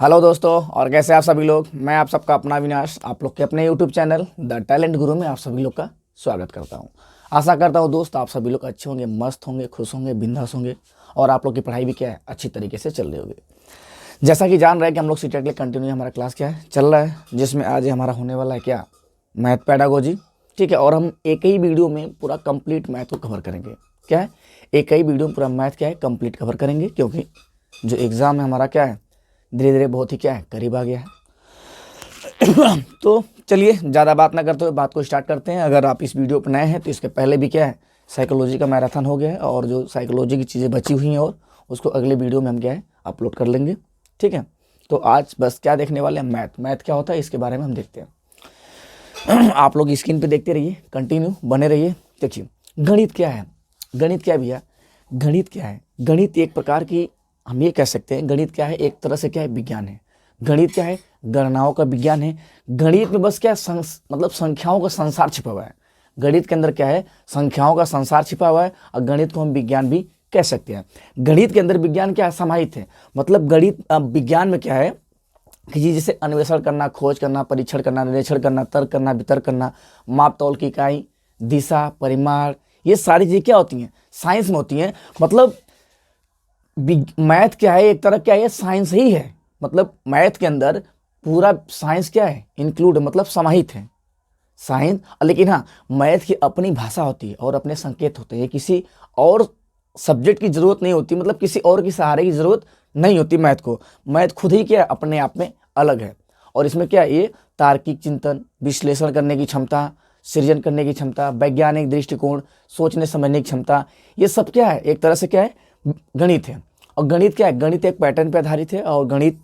Hello दोस्तों, और कैसे आप सभी लोग। मैं आप सबका अपना अविनाश आप लोग के अपने यूट्यूब चैनल द टैलेंट गुरु में आप सभी लोग का स्वागत करता हूं। आशा करता हूं दोस्त आप सभी लोग अच्छे होंगे, मस्त होंगे, खुश होंगे, बिंदास होंगे और आप लोग की पढ़ाई भी क्या है अच्छी तरीके से चल रही होगी। जैसा कि जान रहे हैं कि हम लोग सीटेट के लिए कंटिन्यू हमारा क्लास क्या है चल रहा है, जिसमें आज हमारा होने वाला है क्या, मैथ पेडागोजी। ठीक है, और हम एक ही वीडियो में पूरा कंप्लीट मैथ को कवर करेंगे। क्या है, एक ही वीडियो में पूरा मैथ क्या है कंप्लीट कवर करेंगे, क्योंकि जो एग्ज़ाम है हमारा क्या है धीरे धीरे बहुत ही क्या है करीब आ गया है। तो चलिए ज़्यादा बात ना करते हुए बात को स्टार्ट करते हैं। अगर आप इस वीडियो पर नए हैं तो इसके पहले भी क्या है साइकोलॉजी का मैराथन हो गया है, और जो साइकोलॉजी की चीज़ें बची हुई हैं और उसको अगले वीडियो में हम क्या है अपलोड कर लेंगे। ठीक है, तो आज बस क्या देखने वाले हैं, मैथ। मैथ क्या होता है इसके बारे में हम देखते हैं। आप लोग स्क्रीन पे देखते रहिए, कंटिन्यू बने रहिए। देखिए गणित क्या है, गणित क्या है भैया, गणित क्या है। गणित एक प्रकार की हम ये कह सकते हैं, गणित क्या है एक तरह से क्या है विज्ञान है। गणित क्या है, गणनाओं का विज्ञान है। गणित में बस क्या मतलब संख्याओं का संसार छिपा हुआ है। गणित के अंदर क्या है संख्याओं का संसार छिपा हुआ है, और गणित को हम विज्ञान भी कह सकते हैं। गणित के अंदर विज्ञान क्या है समाहित है। मतलब गणित विज्ञान में क्या है कि जैसे अन्वेषण करना, खोज करना, परीक्षण करना, निरीक्षण करना, तर्क करना, वितर्क करना, माप तौल की इकाई, दिशा, परिमाण, ये सारी चीज़ें क्या होती हैं साइंस में होती हैं। मतलब मैथ क्या है एक तरह क्या है साइंस ही है। मतलब मैथ के अंदर पूरा साइंस क्या है इंक्लूड, मतलब समाहित है साइंस। लेकिन हाँ, मैथ की अपनी भाषा होती है और अपने संकेत होते हैं। किसी और सब्जेक्ट की जरूरत नहीं होती, मतलब किसी और की सहारे की जरूरत नहीं होती मैथ को। मैथ खुद ही क्या है अपने आप में अलग है। और इसमें क्या है ये तार्किक चिंतन, विश्लेषण करने की क्षमता, सृजन करने की क्षमता, वैज्ञानिक दृष्टिकोण, सोचने समझने की क्षमता, ये सब क्या है एक तरह से क्या है गणित है। और गणित क्या है, गणित एक पैटर्न पे आधारित है। और गणित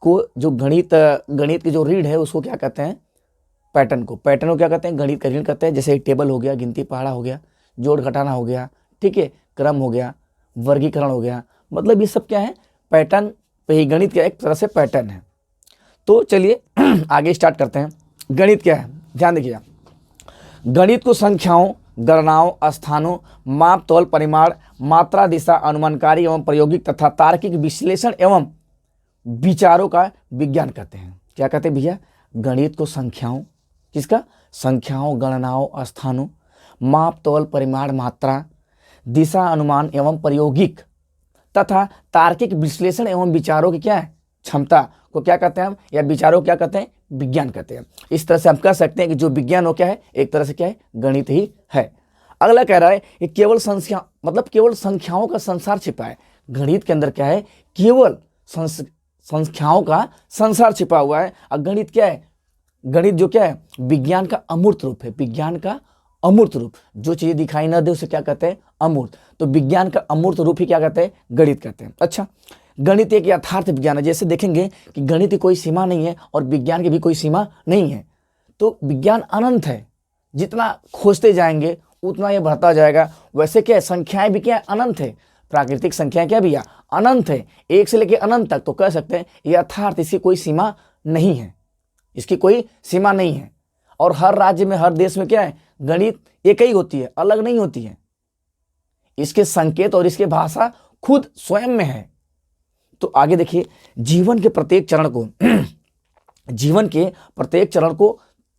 को जो गणित की जो रीड है उसको क्या कहते हैं पैटर्न को क्या कहते हैं गणित का रीड कहते हैं। जैसे एक टेबल हो गया, गिनती पहाड़ा हो गया, जोड़ घटाना हो गया, ठीक है, क्रम हो गया, वर्गीकरण हो गया, मतलब ये सब क्या है पैटर्न पे ही गणित का एक तरह से पैटर्न है। तो चलिए आगे स्टार्ट करते हैं। गणित क्या है ध्यान देखिएगा। गणित को संख्याओं, गणनाओं, स्थानों, माप तौल, परिमाण, मात्रा, दिशा, अनुमानकारी एवं प्रायोगिक तथा तार्किक विश्लेषण एवं विचारों का विज्ञान कहते हैं। क्या कहते हैं भैया, गणित को संख्याओं, किसका, संख्याओं, गणनाओं, स्थानों, माप तौल, परिमाण, मात्रा, दिशा, अनुमान एवं प्रायोगिक तथा तार्किक विश्लेषण एवं विचारों की क्या है क्षमता को क्या कहते हैं हम, या विचारों को क्या कहते हैं विज्ञान कहते हैं। इस तरह से हम कह सकते हैं कि जो विज्ञान हो क्या है एक तरह से क्या है गणित ही है। अगला कह रहा है कि केवल संख्या, मतलब केवल संख्याओं का संसार छिपा है। गणित के अंदर क्या है केवल संख्याओं का संसार छिपा हुआ है। और गणित क्या है, गणित जो क्या है विज्ञान का अमूर्त रूप है। विज्ञान का अमूर्त रूप, जो चीजें दिखाई न दे उसे क्या कहते हैं अमूर्त। तो विज्ञान का अमूर्त रूप ही क्या कहते हैं गणित कहते हैं। अच्छा, गणित एक यथार्थ विज्ञान है। जैसे देखेंगे कि गणित की कोई सीमा नहीं है और विज्ञान की भी कोई सीमा नहीं है। तो विज्ञान अनंत है, जितना खोजते जाएंगे उतना ये बढ़ता जाएगा। वैसे क्या है संख्याएं भी क्या अनंत है, प्राकृतिक संख्याएं क्या भैया अनंत है, एक से लेकर अनंत तक। तो कह सकते हैं यथार्थ, इसकी कोई सीमा नहीं है, इसकी कोई सीमा नहीं है। और हर राज्य में हर देश में क्या है गणित एक ही होती है, अलग नहीं होती है। इसके संकेत और इसके भाषा खुद स्वयं में है। तो आगे देखिए, जीवन के प्रत्येक चरण को जीवन के प्रत्येक चरण को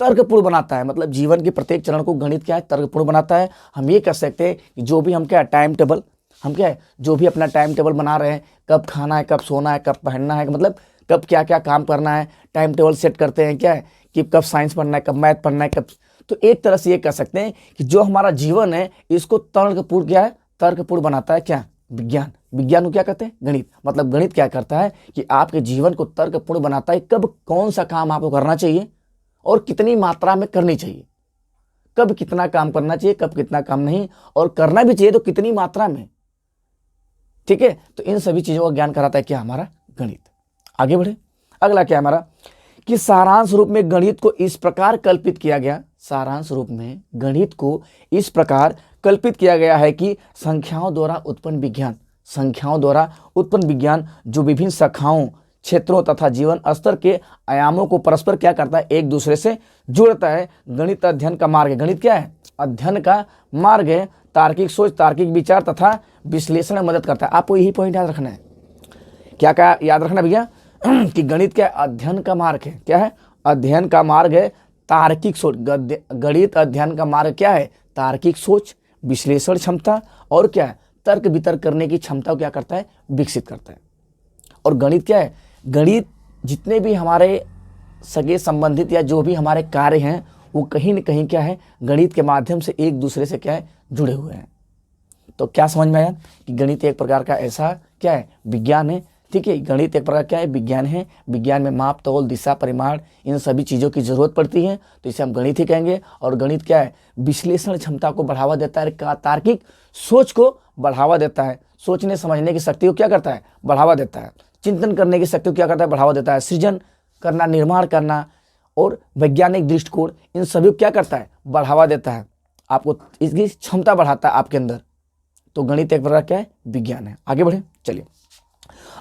तर्कपूर्ण बनाता है। मतलब जीवन के प्रत्येक चरण को गणित क्या है तर्कपूर्ण बनाता है। हम ये कह सकते हैं कि जो भी हम क्या है टाइम टेबल, हम क्या है जो भी अपना टाइम टेबल बना रहे हैं, कब खाना है, कब सोना है, कब पहनना है, मतलब कब क्या क्या काम करना है, टाइम टेबल सेट करते हैं क्या है कि कब साइंस पढ़ना है, कब मैथ पढ़ना है, कब। तो एक तरह से ये कह सकते हैं कि जो हमारा जीवन है इसको तर्कपूर्ण क्या है तर्कपूर्ण बनाता है क्या विज्ञान। विज्ञान को क्या कहते हैं गणित। मतलब गणित क्या करता है कि आपके जीवन को तर्कपूर्ण बनाता है। कब कौन सा काम आपको करना चाहिए और कितनी मात्रा में करनी चाहिए, कब कितना काम करना चाहिए, कब कितना काम नहीं, और करना भी चाहिए तो कितनी मात्रा में। ठीक है, तो इन सभी चीजों का ज्ञान कराता है क्या हमारा गणित। आगे बढ़े, अगला क्या हमारा कि सारांश रूप में गणित को इस प्रकार कल्पित किया गया। सारांश रूप में गणित को इस प्रकार कल्पित किया गया है कि संख्याओं द्वारा उत्पन्न विज्ञान, संख्याओं द्वारा उत्पन्न विज्ञान जो विभिन्न शाखाओं, क्षेत्रों तथा जीवन स्तर के आयामों को परस्पर क्या करता है एक दूसरे से जोड़ता है। गणित अध्ययन का मार्ग है। गणित क्या है अध्ययन का मार्ग है। तार्किक सोच, तार्किक विचार तथा विश्लेषण में मदद करता है। आपको यही पॉइंट याद रखना है। क्या क्या याद रखना भैया, कि गणित क्या है, अध्ययन का मार्ग है। क्या है, अध्ययन का मार्ग है, तार्किक सोच। गणित अध्ययन का मार्ग क्या है, तार्किक सोच, विश्लेषण क्षमता और क्या है, तर्क वितर्क करने की क्षमता को क्या करता है, विकसित करता है। और गणित क्या है, गणित जितने भी हमारे सगे संबंधित या जो भी हमारे कार्य हैं वो कहीं न कहीं क्या है, गणित के माध्यम से एक दूसरे से क्या है, जुड़े हुए हैं। तो क्या समझ में आया कि गणित एक प्रकार का ऐसा क्या है, विज्ञान है। ठीक है, गणित एक प्रकार क्या है, विज्ञान है। विज्ञान में माप तौल दिशा परिमाण इन सभी चीज़ों की जरूरत पड़ती है, तो इसे हम गणित ही कहेंगे। और गणित क्या है, विश्लेषण क्षमता को बढ़ावा देता है, तार्किक सोच को बढ़ावा देता है, सोचने समझने की शक्ति को क्या करता है, बढ़ावा देता है, चिंतन करने की शक्ति को क्या करता है, बढ़ावा देता है, सृजन करना, निर्माण करना और वैज्ञानिक दृष्टिकोण इन सभी को क्या करता है, बढ़ावा देता है, आपको इसकी क्षमता बढ़ाता है आपके अंदर। तो गणित एक प्रकार क्या है, विज्ञान है। आगे बढ़े, चलिए।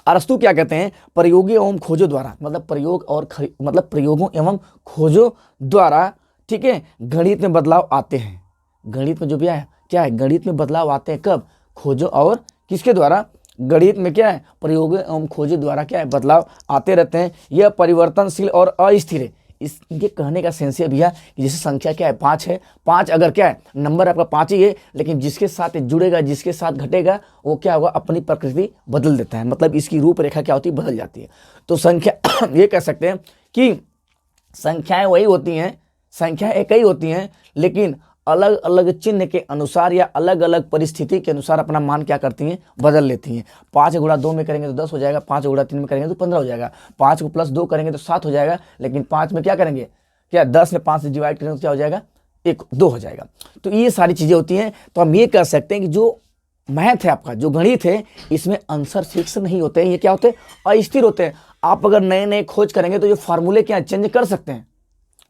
अरस्तु क्या कहते हैं, प्रयोगों एवं खोजों द्वारा, मतलब प्रयोग और मतलब प्रयोगों एवं खोजों द्वारा, ठीक है, गणित में बदलाव आते हैं। गणित में जो भी है क्या है, गणित में बदलाव आते हैं कब, खोजों और किसके द्वारा, गणित में क्या है, प्रयोगों एवं खोजों द्वारा क्या है, बदलाव आते रहते हैं। यह परिवर्तनशील और अस्थिर है। इसके कहने का सेंस ये भैया कि जैसे संख्या क्या है, 5 है, 5 अगर क्या है, नंबर आपका 5 ही है, लेकिन जिसके साथ जुड़ेगा, जिसके साथ घटेगा, वो क्या होगा, अपनी प्रकृति बदल देता है, मतलब इसकी रूपरेखा क्या होती है, बदल जाती है। तो संख्या ये कह सकते हैं कि संख्याएं वही होती हैं, संख्या एक ही होती हैं, लेकिन अलग अलग चिन्ह के अनुसार या अलग अलग परिस्थिति के अनुसार अपना मान क्या करती हैं, बदल लेती हैं। 5 गुणा 2 में करेंगे तो 10 हो जाएगा, 5 गुणा 3 में करेंगे तो 15 हो जाएगा, 5 को प्लस 2 करेंगे तो 7 हो जाएगा, लेकिन 5 में क्या करेंगे, क्या 10 में 5 से डिवाइड करेंगे तो क्या हो जाएगा, 2 हो जाएगा। तो ये सारी चीज़ें होती हैं। तो हम ये कह सकते हैं कि जो मैथ है आपका, जो गणित है, इसमें आंसर फिक्स नहीं होते हैं, ये क्या होते हैं, अस्थिर होते हैं। आप अगर नए नए खोज करेंगे तो ये फार्मूले क्या चेंज कर सकते हैं।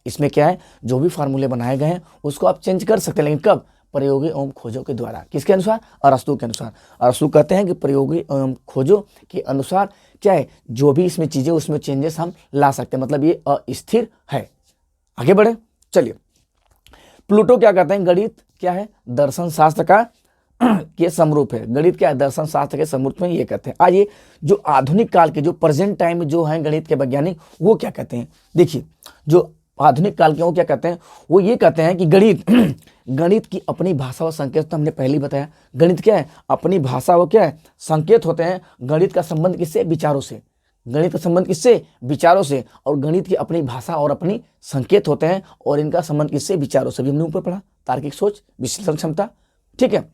इसमें क्या है, जो भी फार्मूले बनाए गए हैं उसको आप चेंज कर सकते हैं, लेकिन कब, प्रयोगों एवं खोजों के द्वारा। किसके अनुसार, अरस्तु के अनुसार। अरस्तु कहते हैं कि प्रयोगों एवं खोजों के अनुसार क्या है, जो भी इसमें चीजें उसमें चेंजेस हम ला सकते हैं, मतलब ये अस्थिर है। आगे बढ़े, चलिए। प्लूटो क्या कहते हैं, गणित क्या है, दर्शन शास्त्र का के समरूप है। गणित क्या है, दर्शन शास्त्र के समरूप में, ये कहते हैं। आइए, जो आधुनिक काल के, जो प्रेजेंट टाइम में जो है गणित के वैज्ञानिक, वो क्या कहते हैं। देखिए, जो आधुनिक काल के वो क्या कहते हैं, वो ये कहते हैं कि गणित गणित की अपनी भाषा और संकेत, तो हमने पहले ही बताया, गणित क्या है, अपनी भाषा वो क्या है, संकेत होते हैं। गणित का संबंध किससे, विचारों से। गणित का संबंध किससे, विचारों से। और गणित की अपनी भाषा और अपनी संकेत होते हैं, और इनका संबंध किससे, विचारों से। भी हमने ऊपर पढ़ा, तार्किक सोच, विश्लेषण क्षमता। ठीक है,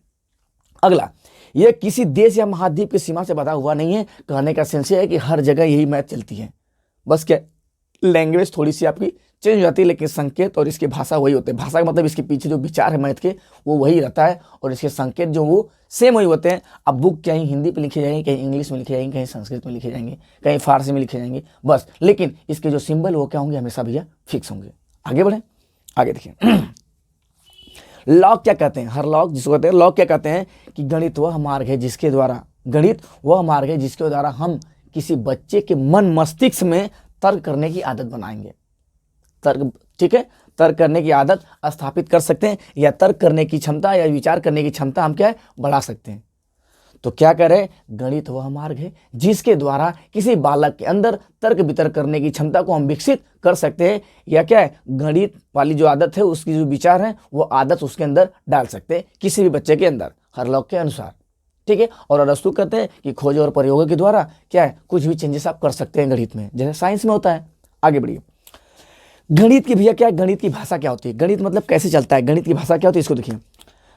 अगला, यह किसी देश या महाद्वीप की सीमा से बंधा हुआ नहीं है। कहने का सेंस है कि हर जगह यही मैथ चलती है, बस क्या लैंग्वेज थोड़ी सी आपकी चेंज हो जाती है, लेकिन संकेत और इसकी भाषा वही होते हैं। भाषा का मतलब इसके पीछे जो विचार है मैथ के, वो वही रहता है, और इसके संकेत जो वो सेम वही होते हैं। अब बुक कहीं हिंदी पे लिखे जाएंगे, कहीं इंग्लिश में लिखे जाएंगे, कहीं संस्कृत में लिखे जाएंगे, कहीं फारसी में लिखे जाएंगे, बस, लेकिन इसके जो सिंबल वो क्या होंगे, हमेशा भैया फिक्स होंगे। आगे बढ़े, आगे देखिए। लॉग क्या कहते हैं, हर लॉग जिसको कहते हैं, लॉग क्या कहते हैं कि गणित वह मार्ग है जिसके द्वारा, गणित वह मार्ग है जिसके द्वारा हम किसी बच्चे के मन मस्तिष्क में तर्क करने की आदत बनाएंगे। तर्क, ठीक है, तर्क करने की आदत स्थापित कर सकते हैं, या तर्क करने की क्षमता या विचार करने की क्षमता हम क्या है, बढ़ा सकते हैं। तो क्या करें, गणित वह मार्ग है जिसके द्वारा किसी बालक के अंदर तर्क वितर्क करने की क्षमता को हम विकसित कर सकते हैं, या क्या है, गणित वाली जो आदत है, उसकी जो विचार है, वो आदत उसके अंदर डाल सकते हैं, किसी भी बच्चे के अंदर, हर लॉग के अनुसार। ठीक है, और अरस्तु कहते हैं कि खोज और प्रयोगों के द्वारा क्या है, कुछ भी चेंजेस आप कर सकते हैं गणित में, जैसे साइंस में होता है। आगे बढ़िए। गणित की भैया क्या है, गणित की भाषा क्या होती है, गणित मतलब कैसे चलता है, गणित की भाषा क्या होती है, इसको देखिए।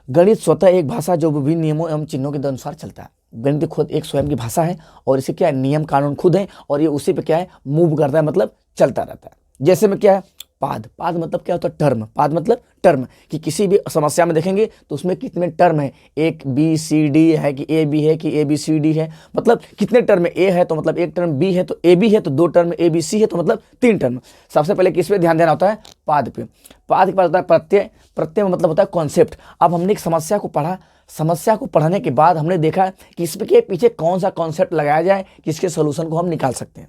गणित स्वतः एक भाषा जो विभिन्न नियमों एवं चिन्हों के अनुसार चलता है। गणित खुद एक स्वयं की भाषा है, और इसे क्या है, नियम कानून खुद है, और ये उसी पे क्या है, मूव करता है, मतलब चलता रहता है। जैसे में क्या है, पाद, पाद मतलब क्या होता है, टर्म। पाद मतलब टर्म, कि किसी भी समस्या में देखेंगे तो उसमें कितने टर्म है, एक बी सी डी है कि ए बी है कि ए बी सी डी है, मतलब कितने टर्म है, ए है तो मतलब एक टर्म, बी है तो ए बी है तो 2 टर्म, ए बी सी है तो मतलब 3 टर्म। सबसे पहले किस पे ध्यान देना होता है, पाद पे। पाद के बाद होता है प्रत्यय। प्रत्यय में मतलब होता है कॉन्सेप्ट। अब हमने एक समस्या को पढ़ा, समस्या को पढ़ने के बाद हमने देखा कि इसके पीछे कौन सा कॉन्सेप्ट लगाया जाए कि इसके सोल्यूशन को हम निकाल सकते हैं।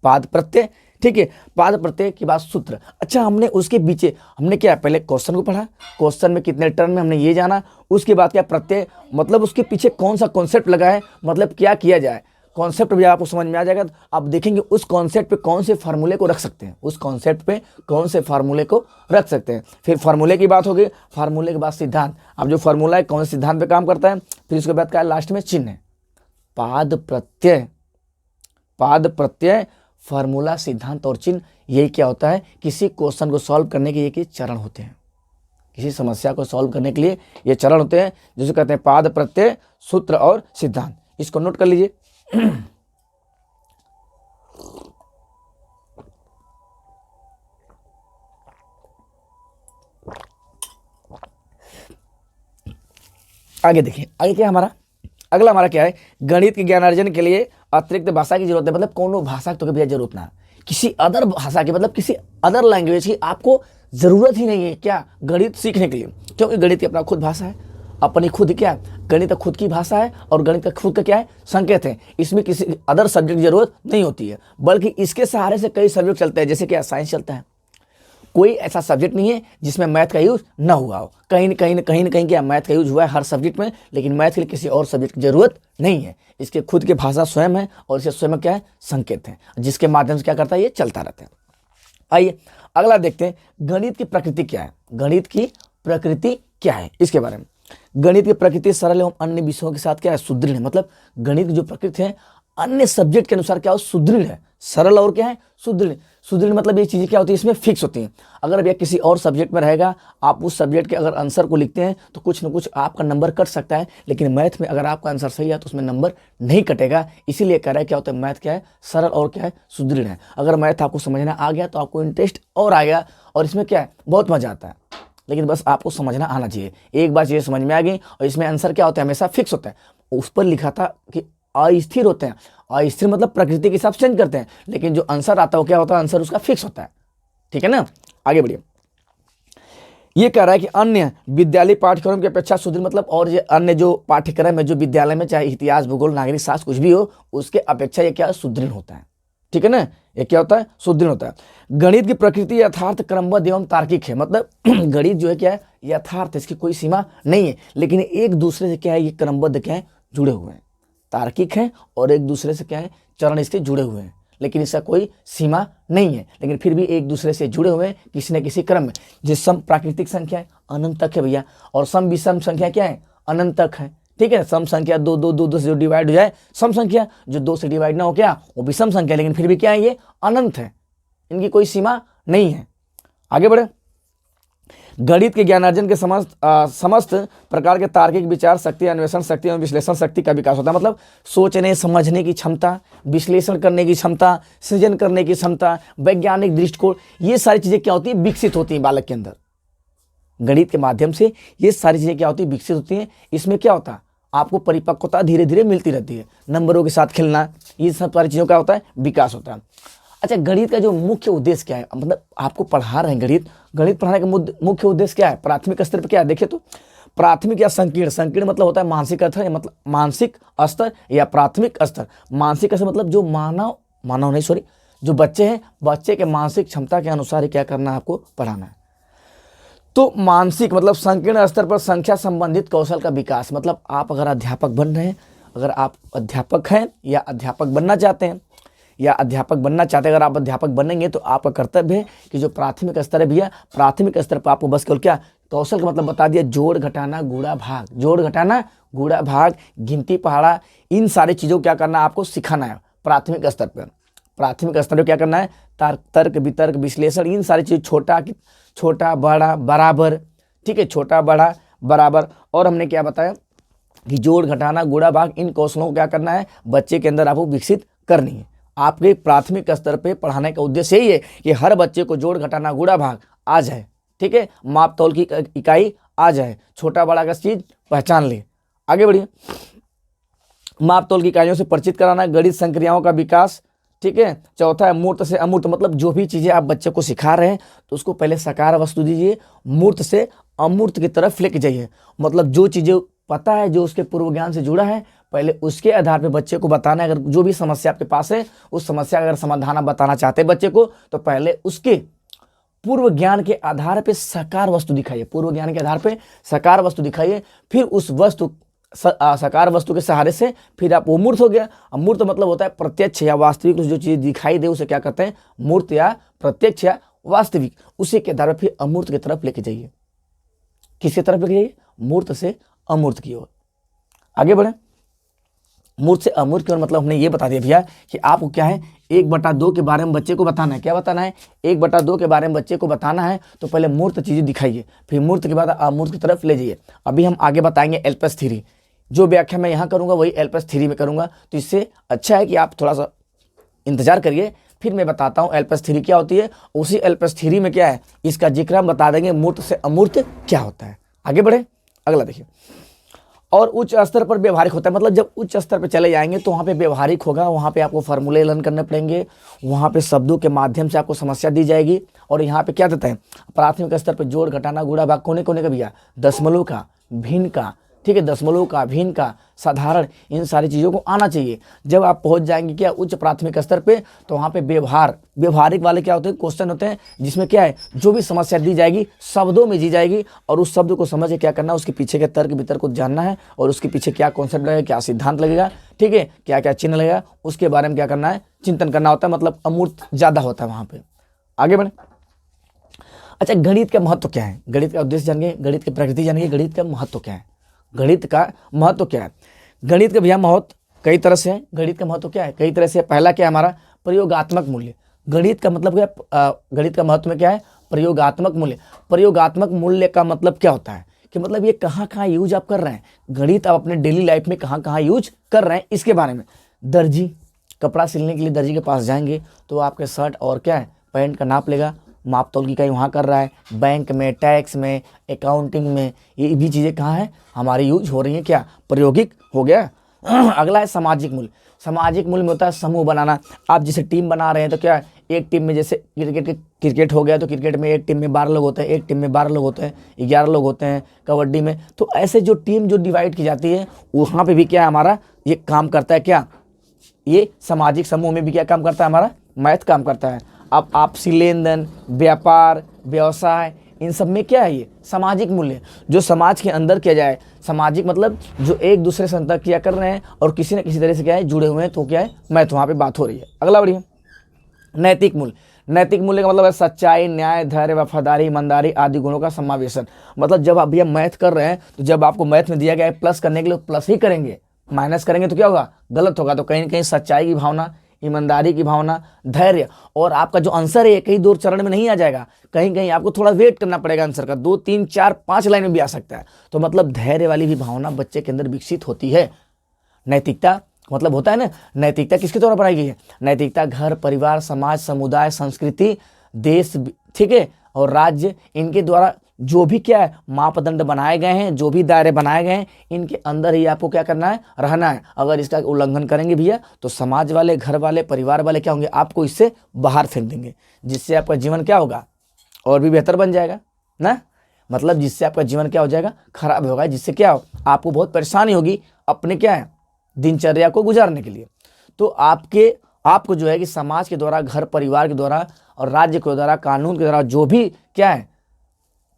पाद प्रत्यय, ठीक है, पाद प्रत्यय के बाद सूत्र। अच्छा, हमने उसके पीछे हमने क्या, पहले क्वेश्चन को पढ़ा, क्वेश्चन में कितने टर्म में हमने ये जाना, उसके बाद क्या प्रत्यय, मतलब उसके पीछे कौन सा कॉन्सेप्ट लगा है, मतलब क्या किया जाए, कॉन्सेप्ट भी आपको समझ में आ जाएगा, तो आप देखेंगे उस कॉन्सेप्ट पे कौन से फार्मूले को रख सकते हैं, उस कॉन्सेप्ट पे कौन से फार्मूले को रख सकते हैं। फिर फार्मूले की बात होगी, फार्मूले के बाद सिद्धांत। अब जो फार्मूला है कौन से सिद्धांत पे काम करता है, फिर उसके बाद क्या है लास्ट में चिन्ह है, पाद प्रत्यय, पाद प्रत्यय, फार्मूला, सिद्धांत और चिन्ह। यही क्या होता है, किसी क्वेश्चन को सॉल्व करने के ये चरण होते हैं, किसी समस्या को सॉल्व करने के लिए ये चरण होते हैं, जिसे कहते हैं पाद प्रत्यय, सूत्र और सिद्धांत। इसको नोट कर लीजिए। आगे देखिए, आगे क्या हमारा अगला हमारा क्या है, गणित के ज्ञानार्जन के लिए अतिरिक्त भाषा की जरूरत है। मतलब कोनो भाषा तो कभी जरूरत ना, किसी अदर भाषा की, मतलब किसी अदर लैंग्वेज की आपको जरूरत ही नहीं है क्या, गणित सीखने के लिए। क्योंकि गणित की अपना खुद भाषा है, अपनी खुद क्या है, गणित का खुद की भाषा है और गणित का खुद का क्या है, संकेत है। इसमें किसी अदर सब्जेक्ट की जरूरत नहीं होती है, बल्कि इसके सहारे से कई सब्जेक्ट चलते हैं। जैसे क्या साइंस चलता है, कोई ऐसा सब्जेक्ट नहीं है जिसमें मैथ का यूज ना हुआ हो। कहीं न कहीं क्या मैथ का यूज हुआ है हर सब्जेक्ट में, लेकिन मैथ के लिए किसी और सब्जेक्ट की जरूरत नहीं है। इसके खुद की भाषा स्वयं है और इसके स्वयं क्या है, संकेत है, जिसके माध्यम से क्या करता है, ये चलता रहता है। आइए अगला देखते हैं, गणित की प्रकृति क्या है। गणित की प्रकृति क्या है, इसके बारे में। गणित की प्रकृति सरल एवं अन्य विषयों के साथ क्या है, सुदृढ़ है। मतलब गणित की जो प्रकृति है अन्य सब्जेक्ट के अनुसार क्या हो, सुदृढ़ है, सरल और क्या है, सुदृढ़। सुदृढ़ मतलब ये चीजें क्या होती है, इसमें फिक्स होती हैं। अगर भैया किसी और सब्जेक्ट में रहेगा, आप उस सब्जेक्ट के अगर आंसर को लिखते हैं तो कुछ ना कुछ आपका नंबर कट सकता है, लेकिन मैथ में अगर आपका आंसर सही है तो उसमें नंबर नहीं कटेगा। इसीलिए कह रहा है क्या होता है, मैथ क्या है, सरल और क्या है, सुदृढ़ है। अगर मैथ आपको समझना आ गया तो आपको इंटरेस्ट और आएगा और इसमें क्या है, बहुत मजा आता है। लेकिन बस आपको समझना आना चाहिए। एक बार चीजें समझ में आ गई और इसमें आंसर क्या होता है, हमेशा फिक्स होता है। उस पर लिखा था कि अस्थिर होते हैं, अस्थिर मतलब प्रकृति के हिसाब से चेंज करते हैं, लेकिन जो आंसर आता है वो क्या होता है, आंसर उसका फिक्स होता है। ठीक है ना, आगे बढ़िए। ये कह रहा है कि अन्य विद्यालय पाठ्यक्रम की अपेक्षा सुदृढ़, मतलब और ये अन्य जो पाठ्यक्रम है जो विद्यालय में, चाहे इतिहास, भूगोल, नागरिक शास्त्र कुछ भी हो, उसके अपेक्षा ये क्या सुदृढ़ होता है। ठीक है ना, ये क्या होता है, सुदृढ़ होता है। गणित की प्रकृति यथार्थ, क्रमबद्ध एवं तार्किक है। मतलब गणित जो है क्या है, यथार्थ, इसकी कोई सीमा नहीं है, लेकिन एक दूसरे से क्या है, ये क्रमबद्ध क्या है, जुड़े हुए हैं, तार्किक है और एक दूसरे से क्या है, चरण इसके जुड़े हुए हैं, लेकिन इसका कोई सीमा नहीं है, लेकिन फिर भी एक दूसरे से जुड़े हुए हैं किसी न किसी क्रम में। जिस सम प्राकृतिक संख्या है अनंत तक है भैया, और सम विषम संख्या क्या है, अनंत तक है। ठीक है, सम संख्या दो दो दो दो से जो डिवाइड हो जाए सम संख्या, जो दो से डिवाइड ना हो क्या, वो विषम संख्या, लेकिन फिर भी क्या है, ये अनंत है, इनकी कोई सीमा नहीं है। आगे बढ़े। गणित के ज्ञानार्जन के समस्त प्रकार के तार्किक विचार शक्ति, अन्वेषण शक्ति एवं विश्लेषण शक्ति का विकास होता है। मतलब सोचने समझने की क्षमता, विश्लेषण करने की क्षमता, सृजन करने की क्षमता, वैज्ञानिक दृष्टिकोण, ये सारी चीजें क्या होती है, विकसित होती हैं बालक के अंदर। गणित के माध्यम से ये सारी चीजें क्या होती है, विकसित होती हैं। इसमें क्या होता है, आपको परिपक्वता धीरे धीरे मिलती रहती है, नंबरों के साथ खेलना, ये सब सारी चीजों का होता है, विकास होता है। अच्छा, गणित का जो मुख्य उद्देश्य क्या है, मतलब आपको पढ़ा रहे हैं गणित, गणित पढ़ाने का मुख्य उद्देश्य क्या है, प्राथमिक स्तर पर क्या है, देखिए तो प्राथमिक या संकीर्ण, संकीर्ण मतलब होता है मानसिक स्तर, मतलब मानसिक स्तर या प्राथमिक स्तर। मानसिक स्तर मतलब जो जो बच्चे हैं, बच्चे के मानसिक क्षमता के अनुसार ही क्या करना है, आपको पढ़ाना है। तो मानसिक मतलब संकीर्ण स्तर पर संख्या संबंधित कौशल का विकास। मतलब आप अगर अध्यापक बन रहे हैं, अगर आप अध्यापक हैं या अध्यापक बनना चाहते हैं अगर आप अध्यापक बनेंगे तो आपका कर्तव्य है कि जो प्राथमिक स्तर है भैया, प्राथमिक स्तर पर आपको बस केवल क्या, कौशल का मतलब बता दिया, जोड़ घटाना गुणा भाग, जोड़ घटाना गुणा भाग, गिनती पहाड़ा, इन सारी चीज़ों को क्या करना है, आपको सिखाना है प्राथमिक स्तर पर। प्राथमिक स्तर पर क्या करना है, तर्क वितर्क विश्लेषण, इन सारी चीज़, छोटा बड़ा बराबर, ठीक है, छोटा बड़ा बराबर। और हमने क्या बताया कि जोड़ घटाना गुणा भाग, इन कौशलों को क्या करना है, बच्चे के अंदर आपको विकसित करनी है। आपके प्राथमिक स्तर पे पढ़ाने का उद्देश्य यही है कि हर बच्चे को जोड़ घटाना गुणा भाग आ जाए, ठीक है, माप तौल की इकाई आ जाए, छोटा बड़ा का चीज पहचान ले। आगे बढ़िए। माप तौल की इकाइयों से परिचित कराना, गणित संक्रियाओं का विकास, ठीक है। चौथा है मूर्त से अमूर्त, मतलब जो भी चीजें आप बच्चे को सिखा रहे हैं तो उसको पहले साकार वस्तु दीजिए, मूर्त से अमूर्त की तरफ लेके जाइए। मतलब जो चीजें पता है, जो उसके पूर्व ज्ञान से जुड़ा है, पहले उसके आधार पे बच्चे को बताना है। अगर जो भी समस्या आपके पास है, उस समस्या का अगर समाधान आप बताना चाहते हैं बच्चे को, तो पहले उसके पूर्व ज्ञान के आधार पे साकार वस्तु दिखाइए, पूर्व ज्ञान के आधार पे साकार वस्तु दिखाइए। फिर उस वस्तु साकार वस्तु के सहारे से, फिर आप वो मूर्त हो गया। अब मूर्त मतलब होता है प्रत्यक्ष या वास्तविक, जो चीज दिखाई दे उसे क्या कहते हैं, मूर्त या प्रत्यक्ष या वास्तविक। उसी के आधार पर फिर अमूर्त की तरफ लेके जाइए। किसकी तरफ लेके जाइए, मूर्त से अमूर्त की ओर। आगे बढ़े, मूर्त से अमूर्त की ओर मतलब हमने ये बता दिया भैया कि आपको क्या है 1/2 के बारे में बच्चे को बताना है। क्या बताना है, 1/2 के बारे में बच्चे को बताना है। तो पहले मूर्त चीजें दिखाइए, फिर मूर्त के बाद अमूर्त की तरफ ले जाइए। अभी हम आगे बताएंगे L+3। जो व्याख्या मैं यहाँ करूँगा वही L+3 में करूँगा। तो इससे अच्छा है कि आप थोड़ा सा इंतजार करिए, फिर मैं बताता हूँ L+3 क्या होती है। उसी L+3 में क्या है इसका जिक्र हम बता देंगे, मूर्त से अमूर्त क्या होता है। आगे बढ़े, अगला देखिए। और उच्च स्तर पर व्यवहारिक होता है, मतलब जब उच्च स्तर पर चले जाएंगे तो वहाँ पे व्यवहारिक होगा, वहाँ पे आपको फार्मूले लर्न करने पड़ेंगे, वहाँ पे शब्दों के माध्यम से आपको समस्या दी जाएगी। और यहाँ पे क्या देता है, प्राथमिक स्तर पर जोड़, घटाना, गुणा, भाग, कोने कोने का भैया, दशमलव का, भिन्न का, ठीक है, दशमलव का, भिन्न का, साधारण, इन सारी चीज़ों को आना चाहिए। जब आप पहुंच जाएंगे क्या उच्च प्राथमिक स्तर पे, तो वहाँ पे व्यवहारिक वाले क्या होते हैं, क्वेश्चन होते हैं, जिसमें क्या है जो भी समस्या दी जाएगी शब्दों में दी जाएगी, और उस शब्द को समझ के क्या करना है, उसके पीछे के तर्क वितर्क को जानना है, और उसके पीछे क्या कॉन्सेप्ट लगेगा, क्या सिद्धांत लगेगा, ठीक है, क्या क्या चिन्ह लगेगा, उसके बारे में क्या करना है, चिंतन करना होता है। मतलब अमूर्त ज़्यादा होता है वहाँ पर। आगे बढ़े। अच्छा, गणित का महत्व क्या है, गणित का उद्देश्य जानिए, गणित की प्रकृति जानिए, गणित का महत्व क्या है। गणित का महत्व क्या है, गणित का भैया महत्व कई तरह से है। गणित का महत्व क्या है, कई तरह से। पहला क्या है हमारा, प्रयोगात्मक मूल्य। गणित का मतलब क्या, गणित का महत्व में क्या है, प्रयोगात्मक मूल्य। प्रयोगात्मक मूल्य का मतलब क्या होता है कि मतलब ये कहाँ कहाँ यूज आप कर रहे हैं, गणित आप अपने डेली लाइफ में कहाँ कहाँ यूज कर रहे हैं, इसके बारे में। दर्जी, कपड़ा सिलने के लिए दर्जी के पास जाएंगे तो आपके शर्ट और क्या है पैंट का नाप लेगा, माप तौल की कहीं वहाँ कर रहा है, बैंक में, टैक्स में, अकाउंटिंग में, ये भी चीज़ें कहाँ है हमारी यूज हो रही हैं, क्या प्रायोगिक हो गया। अगला है सामाजिक मूल्य। सामाजिक मूल्य में होता है समूह बनाना। आप जैसे टीम बना रहे हैं तो क्या है, एक टीम में जैसे क्रिकेट हो गया तो क्रिकेट में एक टीम में 12 लोग होते हैं, एक टीम में 12 लोग होते हैं, 11 लोग होते हैं कबड्डी में। तो ऐसे जो टीम जो डिवाइड की जाती है वहाँ पे भी क्या है हमारा ये काम करता है, क्या ये सामाजिक समूह में भी क्या काम करता है हमारा, मैथ काम करता है। अब आपसी लेन देन, व्यापार, व्यवसाय, इन सब में क्या है ये सामाजिक मूल्य, जो समाज के अंदर किया जाए। सामाजिक मतलब जो एक दूसरे से अंतर किया कर रहे हैं और किसी न किसी तरह से क्या है जुड़े हुए हैं, तो क्या है मैथ वहाँ पे बात हो रही है। अगला बढ़िए, नैतिक मूल्य। नैतिक मूल्य का मतलब है सच्चाई, न्याय, धैर्य, वफादारी, ईमानदारी आदि गुणों का समावेशन। मतलब जब आप भैया मैथ कर रहे हैं तो जब आपको मैथ में दिया गया है प्लस करने के लिए प्लस ही करेंगे, माइनस करेंगे तो क्या होगा, गलत होगा। तो कहीं ना कहीं सच्चाई की भावना, ईमानदारी की भावना, धैर्य, और आपका जो आंसर है कहीं 2 चरण में नहीं आ जाएगा, कहीं कहीं आपको थोड़ा वेट करना पड़ेगा आंसर का, 2, 3, 4, 5 लाइन में भी आ सकता है। तो मतलब धैर्य वाली भी भावना बच्चे के अंदर विकसित होती है। नैतिकता मतलब होता है ना, नैतिकता किसके द्वारा बनाई गई है, नैतिकता घर, परिवार, समाज, समुदाय, संस्कृति, देश, ठीक है, और राज्य, इनके द्वारा जो भी क्या है मापदंड बनाए गए हैं, जो भी दायरे बनाए गए हैं, इनके अंदर ही आपको क्या करना है, रहना है। अगर इसका उल्लंघन करेंगे भैया तो समाज वाले, घर वाले, परिवार वाले क्या होंगे, आपको इससे बाहर फेंक देंगे, जिससे आपका जीवन क्या होगा और भी बेहतर बन जाएगा ना। मतलब जिससे आपका जीवन क्या हो जाएगा, खराब होगा, जिससे क्या हो आपको बहुत परेशानी होगी अपने क्या है दिनचर्या को गुजारने के लिए। तो आपको जो है कि समाज के द्वारा, घर परिवार के द्वारा और राज्य के द्वारा, कानून के द्वारा जो भी क्या है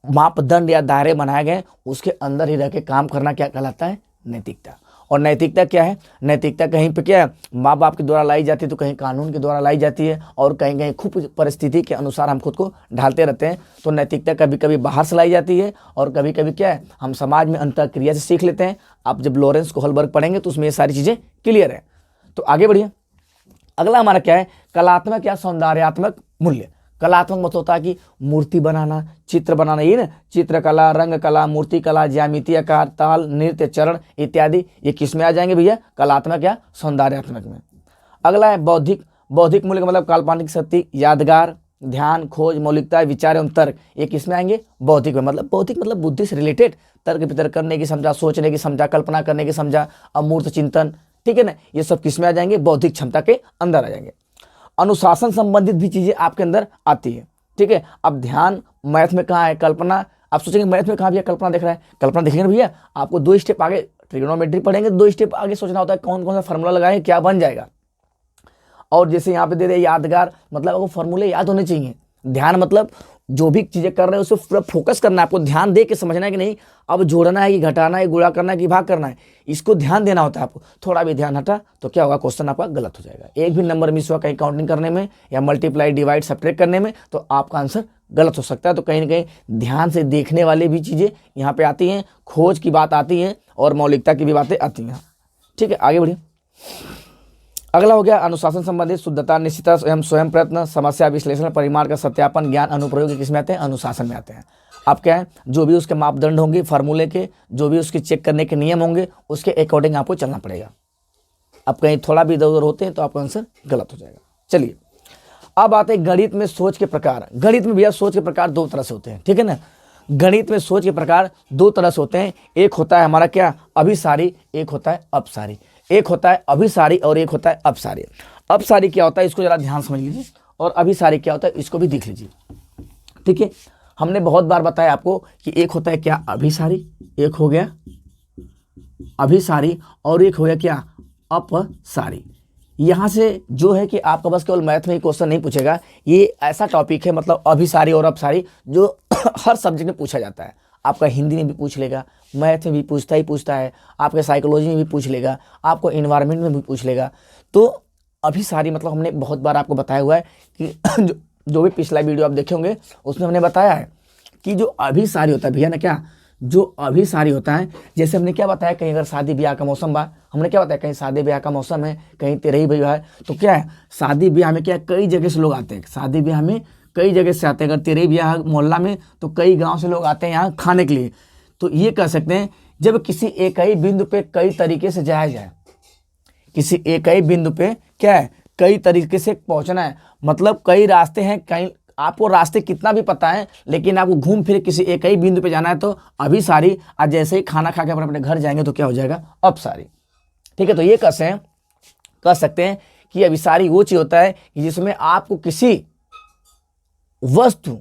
मापदंड या दायरे बनाए गए उसके अंदर ही रह के काम करना क्या कहलाता है, नैतिकता। और नैतिकता क्या है, नैतिकता कहीं पे क्या है माँ बाप के द्वारा लाई जाती है, तो कहीं कानून के द्वारा लाई जाती है, और कहीं कहीं खूब परिस्थिति के अनुसार हम खुद को ढालते रहते हैं। तो नैतिकता कभी कभी बाहर से लाई जाती है और कभी कभी क्या है हम समाज में अंतःक्रिया से सीख लेते हैं। आप जब लॉरेंस कोहलबर्ग पढ़ेंगे तो उसमें ये सारी चीज़ें क्लियर है। तो आगे बढ़िए, अगला हमारा क्या है, कलात्मक या सौंदर्यात्मक मूल्य। कलात्मक मतलब होता है कि मूर्ति बनाना, चित्र बनाना, ये ना चित्रकला, रंग कला, मूर्ति कला, ज्यामिति आकार, ताल, नृत्य, चरण इत्यादि, ये किस में आ जाएंगे भैया, कलात्मक या सौंदर्यात्मक में। अगला है बौद्धिक। बौद्धिक मूल्य का मतलब काल्पनिक शक्ति, यादगार, ध्यान, खोज, मौलिकता, विचार एवं तर्क, ये किस में आएंगे, बौद्धिक में। मतलब बौद्धिक मतलब बुद्धि से रिलेटेड, तर्क वितर्क करने की समझा, सोचने की समझा, कल्पना करने की समझा, अमूर्त चिंतन, ठीक है ना, ये सब किस में आ जाएंगे, बौद्धिक क्षमता के अंदर आ जाएंगे। अनुशासन संबंधित भी चीजें आपके अंदर आती है, ठीक है। अब ध्यान मैथ में कहाँ है, कल्पना, आप सोचेंगे मैथ में कहाँ भैया कल्पना देख रहा है, कल्पना देखेंगे भैया आपको 2 स्टेप आगे, ट्रिग्नोमेट्री पढ़ेंगे 2 स्टेप आगे सोचना होता है, कौन कौन सा फार्मूला लगाएंगे क्या बन जाएगा। और जैसे यहाँ पे दे रहे यादगार, मतलब आपको फॉर्मूले याद होने चाहिए। ध्यान मतलब जो भी चीजें कर रहे हैं उसे पूरा फोकस करना है, आपको ध्यान दे के समझना है कि नहीं अब जोड़ना है कि घटाना है, गुणा करना है कि भाग करना है, इसको ध्यान देना होता है आपको। थोड़ा भी ध्यान हटा तो क्या होगा, क्वेश्चन आपका गलत हो जाएगा। एक भी नंबर मिस हुआ कहीं काउंटिंग करने में या मल्टीप्लाई डिवाइड सब्ट्रैक्ट करने में तो आपका आंसर गलत हो सकता है। तो कहीं ना कहीं ध्यान से देखने वाली भी चीजें यहाँ पे आती हैं, खोज की बात आती है और मौलिकता की भी बातें आती हैं। ठीक है, आगे बढ़िए। अगला हो गया अनुशासन संबंधित शुद्धता, निश्चितता, स्वयं प्रयत्न, समस्या विश्लेषण, परिमाण का सत्यापन, ज्ञान, अनुप्रयोग किस में आते हैं, अनुशासन में आते हैं। अब क्या है, जो भी उसके मापदंड होंगे फार्मूले के, जो भी उसके चेक करने के नियम होंगे उसके अकॉर्डिंग आपको चलना पड़ेगा। अब कहीं थोड़ा भी इधर उधर होते हैं तो आपका आंसर गलत हो जाएगा। चलिए अब आते हैं गणित में सोच के प्रकार। गणित में भैया सोच के प्रकार दो तरह से होते हैं, ठीक है ना। गणित में सोच के प्रकार दो तरह से होते हैं। एक होता है हमारा क्या, अभिसारी, एक होता है अपसारी। एक होता है अभिसारी और एक होता है अपसारी। अपसारी क्या होता है इसको जरा ध्यान समझ लीजिए, और अभिसारी क्या होता है इसको भी देख लीजिए। ठीक है, हमने बहुत बार बताया आपको कि एक होता है क्या, अभिसारी, एक हो गया अभिसारी और एक हो गया क्या, अपसारी। यहाँ से जो है कि आपका बस केवल मैथ में ही क्वेश्चन नहीं पूछेगा, ये ऐसा टॉपिक है मतलब अभिसारी और अपसारी जो हर सब्जेक्ट में पूछा जाता है। आपका हिंदी में भी पूछ लेगा, मैथ में भी पूछता ही पूछता है, आपके साइकोलॉजी में भी पूछ लेगा, आपको इन्वायरमेंट में भी पूछ लेगा। तो अभिसारी मतलब हमने बहुत बार आपको बताया हुआ है कि जो भी पिछला वीडियो आप देखे होंगे उसमें हमने बताया है कि जो अभिसारी होता है भैया ना क्या, जो अभिसारी होता है, जैसे हमने क्या बताया, कहीं अगर शादी ब्याह का मौसम बा, हमने क्या बताया, कहीं शादी ब्याह का मौसम है, कहीं तेरही ब्याह है, तो क्या है शादी ब्याह में क्या कई जगह से लोग आते हैं, शादी ब्याह में कई जगह से आते हैं। अगर तेरही ब्याह मोहल्ला में तो कई गांव से लोग आते हैं यहाँ खाने के लिए। तो ये कह सकते हैं जब किसी एक ही बिंदु पे कई तरीके से जाया जाए, किसी एक ही बिंदु पे क्या है कई तरीके से पहुंचना है, मतलब कई रास्ते हैं, कहीं आपको रास्ते कितना भी पता है लेकिन आपको घूम फिर किसी एक ही बिंदु पे जाना है तो अभिसारी। आज जैसे ही खाना खा के अपने घर जाएंगे तो क्या हो जाएगा, अपसारी। ठीक है, तो ये कह सकते हैं कि अभिसारी वो चीज होता है कि जिसमें आपको किसी वस्तु,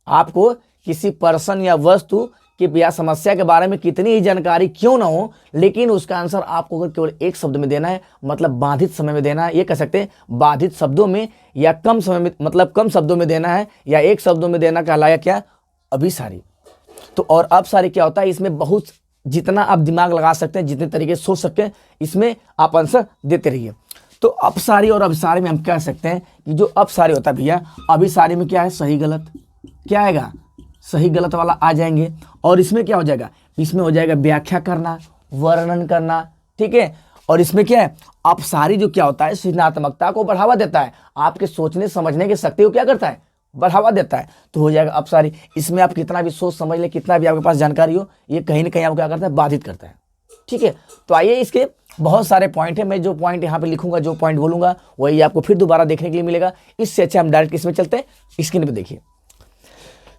आपको किसी पर्सन या वस्तु कि या समस्या के बारे में कितनी ही जानकारी क्यों ना हो, लेकिन उसका आंसर आपको अगर केवल एक शब्द में देना है, मतलब बाधित समय में देना है, ये कह सकते हैं बाधित शब्दों में, या कम समय में मतलब कम शब्दों में देना है, या एक शब्दों में देना कहलाया क्या, अभिसारी। तो और अपसारी क्या होता है, इसमें बहुत जितना आप दिमाग लगा सकते हैं, जितने तरीके से सोच सकते हैं, इसमें आप आंसर देते रहिए। तो अपसारी और अभिसारी में हम कह सकते हैं कि जो अपसारी होता है भैया, अभिसारी में क्या है, सही गलत, क्या आएगा, सही गलत वाला आ जाएंगे। और इसमें क्या हो जाएगा, इसमें हो जाएगा व्याख्या करना, वर्णन करना। ठीक है, और इसमें क्या है, अपसारी जो क्या होता है सृजनात्मकता को बढ़ावा देता है, आपके सोचने समझने की शक्ति को क्या करता है, बढ़ावा देता है, तो हो जाएगा अपसारी। इसमें आप कितना भी सोच समझ ले, कितना भी आपके पास जानकारी हो, ये कहीं ना कहीं आपको क्या करता है, बाधित करता है। ठीक है, तो आइए इसके बहुत सारे पॉइंट है, मैं जो पॉइंट यहाँ पे लिखूंगा, जो पॉइंट बोलूंगा वही आपको फिर दोबारा देखने के लिए मिलेगा। इससे अच्छा हम डायरेक्ट इसमें चलते हैं, स्क्रीन पे देखिए।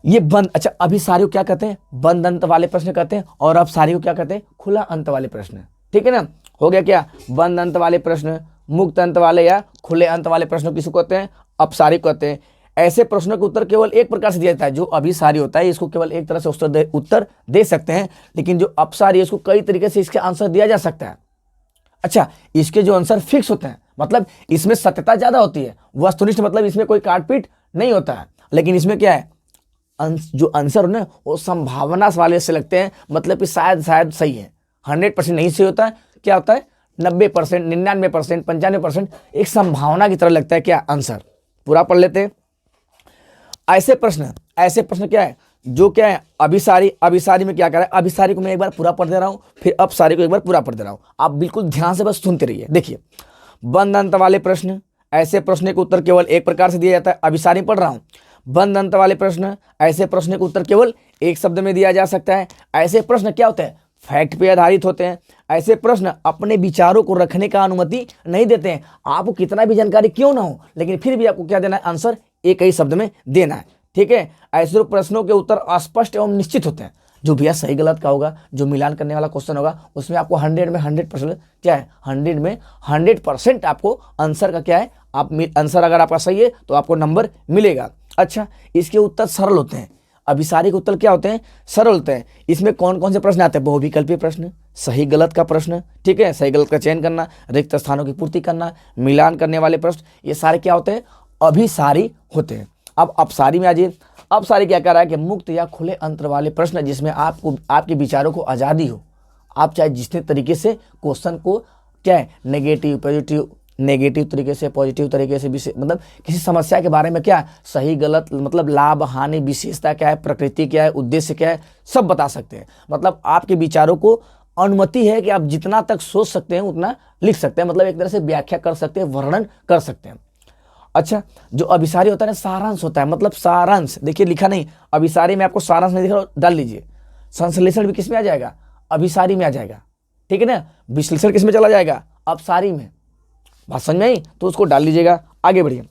ये बंद, अच्छा अभिसारी को क्या कहते हैं, बंद अंत वाले प्रश्न कहते हैं, और अपसारी को क्या कहते हैं, खुला अंत वाले प्रश्न। ठीक है ना, हो गया क्या, बंद अंत वाले प्रश्न, मुक्त अंत वाले या खुले अंत वाले प्रश्न किसको कहते हैं, अपसारी कहते हैं। ऐसे प्रश्नों का उत्तर केवल एक प्रकार से दिया जाता है। जो अभिसारी होता है इसको केवल एक तरह से उत्तर दे सकते हैं, लेकिन जो अपसारी है इसको कई तरीके से इसके आंसर दिया जा सकता है। अच्छा, इसके जो आंसर फिक्स होते हैं, मतलब इसमें सत्यता ज्यादा होती है, वस्तुनिष्ठ, मतलब इसमें कोई काटपीट नहीं होता है। लेकिन इसमें क्या है, जो आंसर है ना वो संभावना वाले से लगते हैं, मतलब कि शायद सही है, 100% नहीं सही होता है, क्या होता है 90%, 99%, 95% एक संभावना की तरह लगता है क्या आंसर। पूरा पढ़ लेते हैं। ऐसे प्रश्न क्या है, जो क्या है अभिसारी में क्या कर रहा है, अभिसारी को मैं एक बार पूरा पढ़ दे रहा हूं, फिर अपसारी को एक बार पूरा पढ़ दे रहा हूं, आप बिल्कुल ध्यान से बस सुनते रहिए। देखिए, बंद अंत वाले प्रश्न, ऐसे प्रश्न का उत्तर केवल एक प्रकार से दिया जाता है, अभिसारी पढ़ रहा हूं। बंद अंत वाले प्रश्न, ऐसे प्रश्न का उत्तर केवल एक शब्द में दिया जा सकता है। ऐसे प्रश्न क्या होते हैं, फैक्ट पे आधारित होते हैं। ऐसे प्रश्न अपने विचारों को रखने का अनुमति नहीं देते हैं, आपको कितना भी जानकारी क्यों ना हो, लेकिन फिर भी आपको क्या देना है, आंसर एक ही शब्द में देना है। ठीक है, ऐसे प्रश्नों के उत्तर अस्पष्ट एवं निश्चित होते हैं। जो भैया सही गलत का होगा, जो मिलान करने वाला क्वेश्चन होगा, उसमें आपको 100 में 100% क्या है, 100 में 100% आपको आंसर का क्या है, आप आंसर अगर आपका सही है तो आपको नंबर मिलेगा। अच्छा, इसके उत्तर सरल होते हैं। अभिसारी के उत्तर क्या होते हैं, सरल होते हैं। इसमें कौन कौन से प्रश्न आते हैं, बहुविकल्पीय प्रश्न, सही गलत का प्रश्न, ठीक है, सही गलत का चयन करना, रिक्त स्थानों की पूर्ति करना, मिलान करने वाले प्रश्न, ये सारे क्या होते हैं, अभिसारी होते हैं। अब अपसारी में आ जाइए। अब सारी क्या कर रहा है कि मुक्त या खुले अंतर वाले प्रश्न जिसमें आपको आपके विचारों को आज़ादी हो, आप चाहे जितने तरीके से क्वेश्चन को क्या है नेगेटिव तरीके से, पॉजिटिव तरीके से, मतलब किसी समस्या के बारे में क्या सही गलत, मतलब लाभ हानि, विशेषता क्या है, प्रकृति क्या है, उद्देश्य क्या है, सब बता सकते हैं। मतलब आपके विचारों को अनुमति है कि आप जितना तक सोच सकते हैं उतना लिख सकते हैं, मतलब एक तरह से व्याख्या कर सकते हैं, वर्णन कर सकते हैं। अच्छा, जो अभिसारी होता है ना, सारांश होता है, मतलब सारांश, देखिए लिखा नहीं अभिसारी में, आपको सारांश नहीं दिख रहा डाल लीजिए। संश्लेषण भी किस में आ जाएगा, अभिसारी में आ जाएगा, ठीक है ना। विश्लेषण किस में चला जाएगा, अपसारी में। बात समझ में आई तो उसको डाल लीजिएगा। आगे बढ़िए।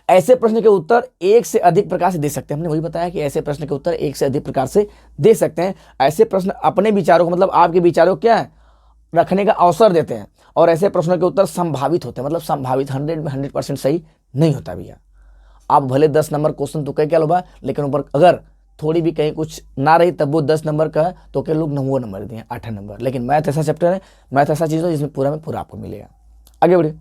ऐसे प्रश्न के उत्तर एक से अधिक प्रकार से दे सकते हैं, हमने वही बताया कि ऐसे प्रश्न के उत्तर एक से अधिक प्रकार से दे सकते हैं। ऐसे प्रश्न अपने विचारों को, मतलब आपके विचारों को क्या है रखने का अवसर देते हैं, और ऐसे प्रश्नों के उत्तर संभावित होते हैं, मतलब संभावित 100% सही नहीं होता भैया। आप भले 10 नंबर क्वेश्चन तो कह क्या लो, लेकिन ऊपर अगर थोड़ी भी कहीं कुछ ना रही तब वो 10 नंबर का तो क्या लोग 9 नंबर दिए, 8 नंबर। लेकिन मैथ ऐसा चैप्टर है, मैथ ऐसा चीज़ है जिसमें पूरा में पूरा आपको मिलेगा। आगे बढ़िए।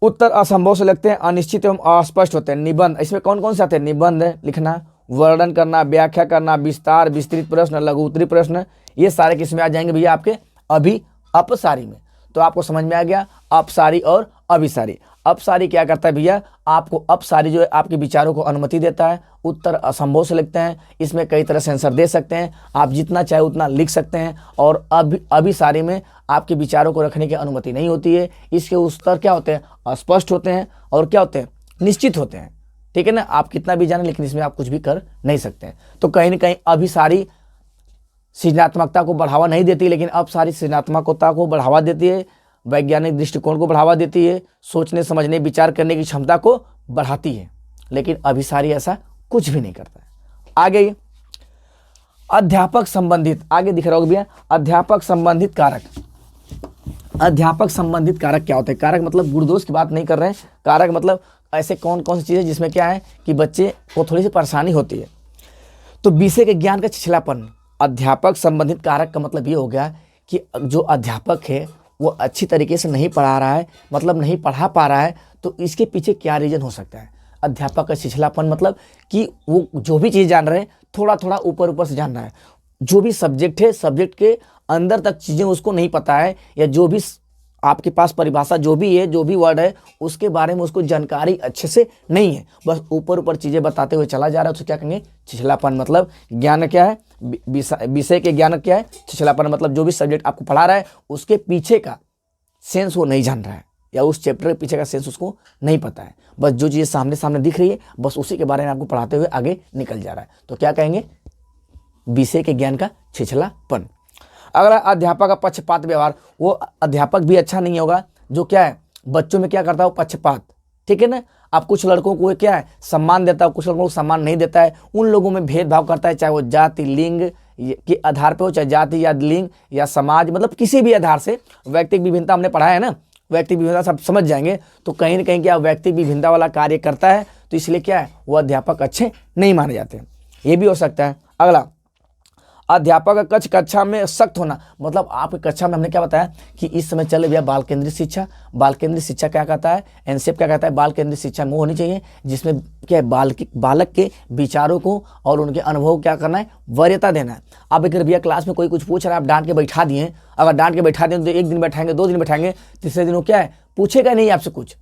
उत्तर असंभव से लगते हैं, अनिश्चित एवं अस्पष्ट होते हैं। निबंध, इसमें कौन कौन से आते हैं, निबंध लिखना, वर्णन करना, व्याख्या करना, विस्तार, विस्तृत प्रश्न, लघु उत्तरी प्रश्न, ये सारे किसमें आ जाएंगे भैया आपके अभी अपसारी में। तो आपको समझ में आ गया अपसारी और अभिसारी। अपसारी क्या करता है भैया, आपको अपसारी जो है आपके विचारों को अनुमति देता है, उत्तर असंभव से लिखते हैं, इसमें कई तरह से आंसर दे सकते हैं, आप जितना चाहे उतना लिख सकते हैं। और अभिसारी में आपके विचारों को रखने की अनुमति नहीं होती है, इसके उत्तर क्या होते हैं, अस्पष्ट होते हैं और क्या होते हैं, निश्चित होते हैं, ठीक है ना। आप कितना भी जाने लेकिन इसमें आप कुछ भी कर नहीं सकते हैं। तो कहीं ना कहीं अभिसारी सृजनात्मकता को बढ़ावा नहीं देती, लेकिन अपसारी सृजनात्मकता को बढ़ावा देती है, वैज्ञानिक दृष्टिकोण को बढ़ावा देती है, सोचने समझने विचार करने की क्षमता को बढ़ाती है। लेकिन अभिसारी ऐसा कुछ भी नहीं करता है। आगे अध्यापक संबंधित, आगे दिख रहा होगा भैया अध्यापक संबंधित कारक। अध्यापक संबंधित कारक क्या होते हैं, कारक मतलब गुण दोष की बात नहीं कर रहे हैं, कारक मतलब ऐसे कौन कौन सी चीज़ें जिसमें क्या है कि बच्चे को थोड़ी सी परेशानी होती है। तो विषय के ज्ञान का छिछलापन, अध्यापक संबंधित कारक का मतलब ये हो गया कि जो अध्यापक है वो अच्छी तरीके से नहीं पढ़ा रहा है, मतलब नहीं पढ़ा पा रहा है, तो इसके पीछे क्या रीज़न हो सकता है। अध्यापक का छिछलापन मतलब कि वो जो भी चीज़ जान रहे हैं थोड़ा थोड़ा ऊपर ऊपर से जान रहा है, जो भी सब्जेक्ट है सब्जेक्ट के अंदर तक चीज़ें उसको नहीं पता है, या जो भी आपके पास परिभाषा जो भी है, जो भी वर्ड है उसके बारे में उसको जानकारी अच्छे से नहीं है, बस ऊपर ऊपर चीज़ें बताते हुए चला जा रहा है, तो क्या कहेंगे छिछलापन। मतलब ज्ञान क्या है, विषय के ज्ञान क्या है, छिछलापन मतलब जो भी सब्जेक्ट आपको पढ़ा रहा है उसके पीछे का सेंस वो नहीं जान रहा है, या उस चैप्टर के पीछे का सेंस उसको नहीं पता है, बस जो चीज़ सामने सामने दिख रही है बस उसी के बारे में आपको पढ़ाते हुए आगे निकल जा रहा है, तो क्या कहेंगे विषय के ज्ञान का छिछलापन। अगला अध्यापक का पक्षपात व्यवहार, वो अध्यापक भी अच्छा नहीं होगा जो क्या है बच्चों में क्या करता है, वो पक्षपात, ठीक है ना। आप कुछ लड़कों को क्या है सम्मान देता है, कुछ लड़कों को सम्मान नहीं देता है, उन लोगों में भेदभाव करता है, चाहे वो जाति लिंग के आधार पे हो, चाहे जाति या लिंग या समाज, मतलब किसी भी आधार से। व्यक्तिगत विभिन्नता हमने पढ़ा है ना, व्यक्तिगत विभिन्नता सब समझ जाएंगे, तो कहीं ना कहीं क्या व्यक्तिगत विभिन्नता वाला कार्य करता है, तो इसलिए क्या है वो अध्यापक अच्छे नहीं माने जाते, ये भी हो सकता है। अगला अध्यापक का कक्षा में सख्त होना, मतलब आपकी कक्षा में हमने क्या बताया कि इस समय चले भैया बाल केंद्रित शिक्षा। बाल केंद्रित शिक्षा क्या कहता है, एनसीएफ क्या कहता है, बाल केंद्रित शिक्षा में होनी चाहिए जिसमें क्या है बालक के विचारों को और उनके अनुभव को क्या करना है, वरीयता देना है। अब अगर भैया क्लास में कोई कुछ पूछ रहा है, आप डांट के बैठा दिए, अगर डांट के बैठा दिए तो एक दिन बैठाएंगे, 2 दिन बैठाएंगे, तीसरे दिन वो क्या है पूछेगा नहीं आपसे कुछ,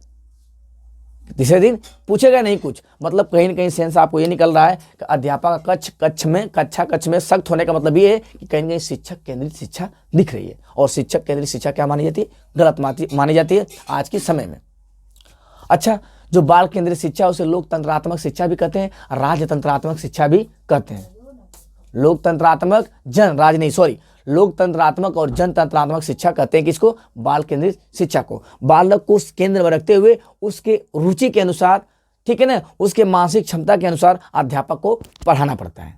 तीसरे दिन पूछेगा नहीं कुछ, मतलब कहीं ना कहीं सेंस आपको ये निकल रहा है कि अध्यापक कक्ष में सख्त होने का मतलब ये है कि कहीं ना कहीं शिक्षक केंद्रित शिक्षा दिख रही है, और शिक्षक केंद्रित शिक्षा क्या मानी जाती है, गलत मानी जाती है आज के समय में। अच्छा, जो बाल केंद्रित शिक्षा उसे लोकतंत्रात्मक शिक्षा भी कहते हैं, राजतंत्रात्मक शिक्षा भी कहते हैं। लोकतंत्रात्मक लोकतंत्रात्मक और जनतंत्रात्मक शिक्षा कहते हैं किसको, बाल केंद्रित शिक्षा को। बालक को केंद्र में रखते हुए उसके रुचि के अनुसार, ठीक है ना, उसके मानसिक क्षमता के अनुसार अध्यापक को पढ़ाना पड़ता है।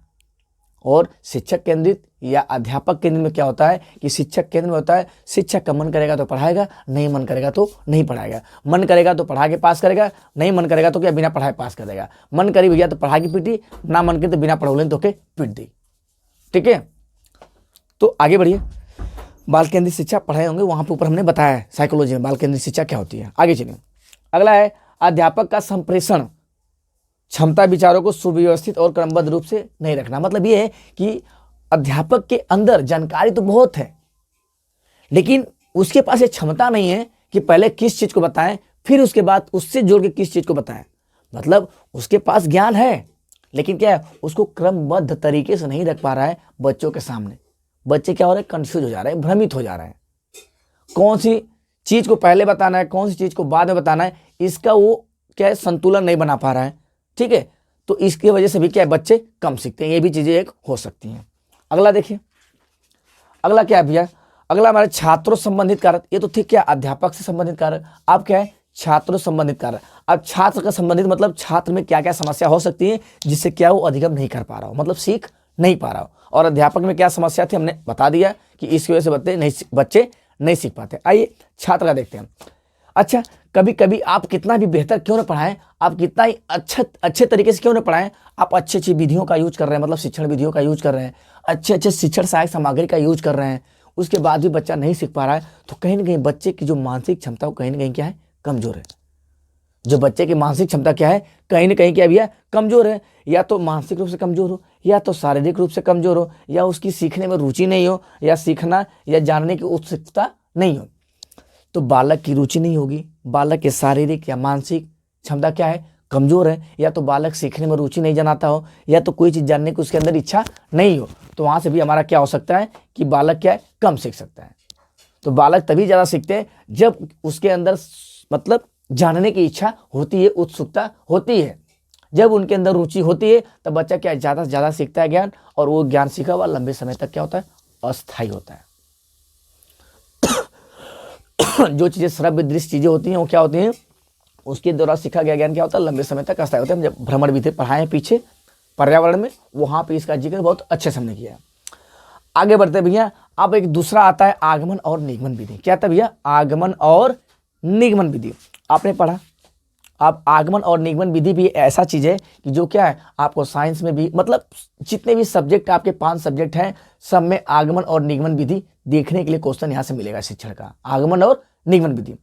और शिक्षक केंद्रित या अध्यापक केंद्र में क्या होता है कि शिक्षक केंद्र में होता है शिक्षक का मन करेगा तो पढ़ाएगा, नहीं मन करेगा तो नहीं पढ़ाएगा, मन करेगा तो पढ़ा के पास करेगा, नहीं मन करेगा तो क्या बिना पढ़ाए पास कर देगा, मन करी भैया तो पढ़ा के पीटी, ना मन करे तो बिना पढ़ौले तो के पीट दी, ठीक है। तो आगे बढ़िए, बाल केंद्रित शिक्षा पढ़ाए होंगे वहां पे ऊपर हमने बताया है साइकोलॉजी में बाल केंद्रित शिक्षा क्या होती है। आगे चलिए, अगला है अध्यापक का संप्रेषण। क्षमता विचारों को सुव्यवस्थित और क्रमबद्ध रूप से नहीं रखना। मतलब ये है कि अध्यापक के अंदर जानकारी तो बहुत है, लेकिन उसके पास ये क्षमता नहीं है कि पहले किस चीज को बताएं, फिर उसके बाद उससे जोड़ के किस चीज को बताएं। मतलब उसके पास ज्ञान है, लेकिन क्या है, उसको क्रमबद्ध तरीके से नहीं रख पा रहा है बच्चों के सामने। बच्चे क्या हो रहे हैं, कंफ्यूज हो जा रहे हैं, भ्रमित हो जा रहे हैं। कौन सी चीज को पहले बताना है, कौन सी चीज को बाद में बताना है, इसका वो क्या है, संतुलन नहीं बना पा रहा है। ठीक है, तो इसकी वजह से भी क्या है, बच्चे कम सीखते हैं। ये भी चीजें एक हो सकती हैं। अगला देखिए, अगला क्या है भैया, अगला हमारे छात्रों संबंधित कारक। ये तो ठीक, क्या अध्यापक से संबंधित कारक, अब क्या है, छात्रों संबंधित कारक। अब छात्र का संबंधित मतलब छात्र में क्या क्या समस्या हो सकती है जिससे क्या वो अधिगम नहीं कर पा रहा हो, मतलब सीख नहीं पा रहा हो। और अध्यापक में क्या समस्या थी, हमने बता दिया कि इसकी वजह से बच्चे नहीं सीख पाते। आइए छात्र का देखते हैं। अच्छा, कभी कभी आप कितना भी बेहतर क्यों ना पढ़ाएं, आप कितना ही अच्छे तरीके से क्यों ना पढ़ाएं, आप अच्छी विधियों का यूज कर रहे हैं, मतलब शिक्षण विधियों का यूज कर रहे हैं, अच्छे शिक्षण सहायक सामग्री का यूज कर रहे हैं, उसके बाद भी बच्चा नहीं सीख पा रहा है, तो कहीं ना कहीं बच्चे की जो मानसिक क्षमता कहीं ना कहीं क्या है, कमजोर है। जो बच्चे की मानसिक क्षमता क्या है, कहीं ना कहीं क्या भी है, कमजोर है। या तो मानसिक रूप से कमजोर हो, या तो शारीरिक रूप से कमजोर हो, या उसकी सीखने में रुचि नहीं हो, या सीखना या जानने की उत्सुकता नहीं हो। तो बालक की रुचि नहीं होगी, बालक के शारीरिक या मानसिक क्षमता क्या है, कमजोर है, या तो बालक सीखने में रुचि नहीं जनाता हो, या तो कोई चीज जानने की उसके अंदर इच्छा नहीं हो। तो वहां से भी हमारा क्या हो सकता है कि बालक क्या है, कम सीख सकता है। तो बालक तभी ज्यादा सीखते हैं जब उसके अंदर मतलब जानने की इच्छा होती है, उत्सुकता होती है। जब उनके अंदर रुचि होती है तब बच्चा क्या ज्यादा से ज्यादा सीखता है ज्ञान, और वो ज्ञान सीखा हुआ लंबे समय तक क्या होता है, अस्थायी होता है। जो चीजें श्रव्य दृश्य चीजें होती हैं वो क्या होती हैं, उसके द्वारा सीखा गया ज्ञान क्या होता है, लंबे समय तक अस्थायी होता है। हम जब भ्रमण विधि पढ़ाए हैं पीछे पर्यावरण में, वहां पे इसका जिक्र बहुत अच्छे से हमने किया है। आगे बढ़ते भैया, अब एक दूसरा आता है आगमन और निगमन विधि। क्या था भैया, आगमन और निगमन विधि आपने पढ़ा। अब आगमन और निगमन विधि भी ऐसा चीज है कि जो क्या है, आपको साइंस में भी, मतलब जितने भी सब्जेक्ट आपके 5 सब्जेक्ट हैं, सब में आगमन और निगमन विधि देखने के लिए क्वेश्चन यहां से मिलेगा शिक्षण का, आगमन और निगमन विधि।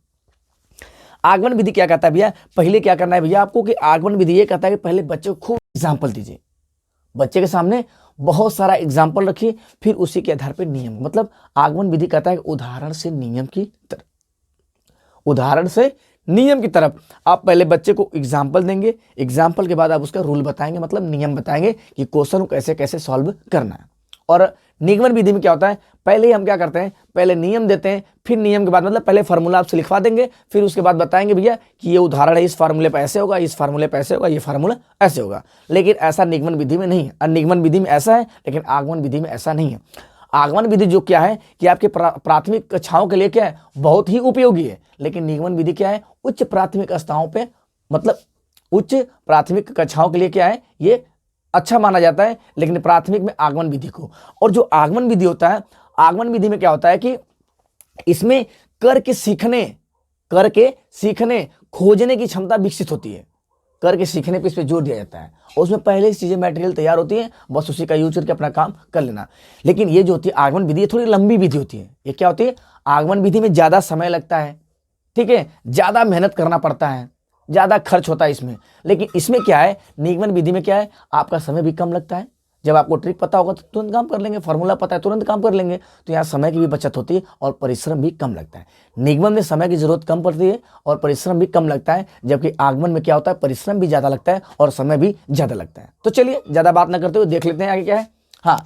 आगमन विधि क्या कहता है भैया, पहले क्या करना है भैया आपको कि आगमन विधि ये कहता है कि पहले बच्चे को खूब एग्जाम्पल दीजिए, बच्चे के सामने बहुत सारा एग्जाम्पल रखिए, फिर उसी के आधार पर नियम। मतलब आगमन विधि कहता है कि उदाहरण से नियम की तरफ, उदाहरण से नियम की तरफ आप पहले बच्चे को एग्जाम्पल देंगे, एग्जाम्पल के बाद आप उसका रूल बताएंगे, मतलब नियम बताएंगे कि क्वेश्चन को कैसे कैसे सॉल्व करना है। और निगमन विधि में क्या होता है, पहले ही हम क्या करते हैं, पहले नियम देते हैं, फिर नियम के बाद मतलब पहले फार्मूला आपसे लिखवा देंगे, फिर उसके बाद बताएंगे भैया कि ये उदाहरण है, इस फार्मूले पर ऐसे होगा, इस फार्मूले पर ऐसे होगा, ये फार्मूला ऐसे होगा। लेकिन ऐसा निगमन विधि में नहीं है। निगमन विधि में ऐसा है, लेकिन आगमन विधि में ऐसा नहीं है। आगमन विधि जो क्या है कि आपके प्राथमिक कक्षाओं के लिए क्या है, बहुत ही उपयोगी है। लेकिन निगमन विधि क्या है, उच्च प्राथमिक कक्षाओं पे, मतलब उच्च प्राथमिक कक्षाओं के लिए क्या है, ये अच्छा माना जाता है, लेकिन प्राथमिक में आगमन विधि को। और जो आगमन विधि होता है, आगमन विधि में क्या होता है कि इसमें करके सीखने खोजने की क्षमता विकसित होती है। करके सीखने पे इस पे जोर दिया जाता है। उसमें पहले से चीजें मटेरियल तैयार होती है, बस उसी का यूज करके अपना काम कर लेना। लेकिन ये जो होती है आगमन विधि, थोड़ी लंबी विधि होती है। ये क्या होती है, आगमन विधि में ज्यादा समय लगता है, ठीक है, ज्यादा मेहनत करना पड़ता है, ज्यादा खर्च होता है इसमें। लेकिन इसमें क्या है, निगमन विधि में क्या है, आपका समय भी कम लगता है। जब आपको ट्रिक पता होगा तो तुरंत काम कर लेंगे, फॉर्मूला पता है तुरंत काम कर लेंगे। तो यहाँ समय की भी बचत होती है और परिश्रम भी कम लगता है। निगमन में समय की जरूरत कम पड़ती है और परिश्रम भी कम लगता है, जबकि आगमन में क्या होता है, परिश्रम भी ज्यादा लगता है और समय भी ज्यादा लगता है। तो चलिए ज्यादा बात न करते हुए देख लेते हैं आगे क्या है। हाँ,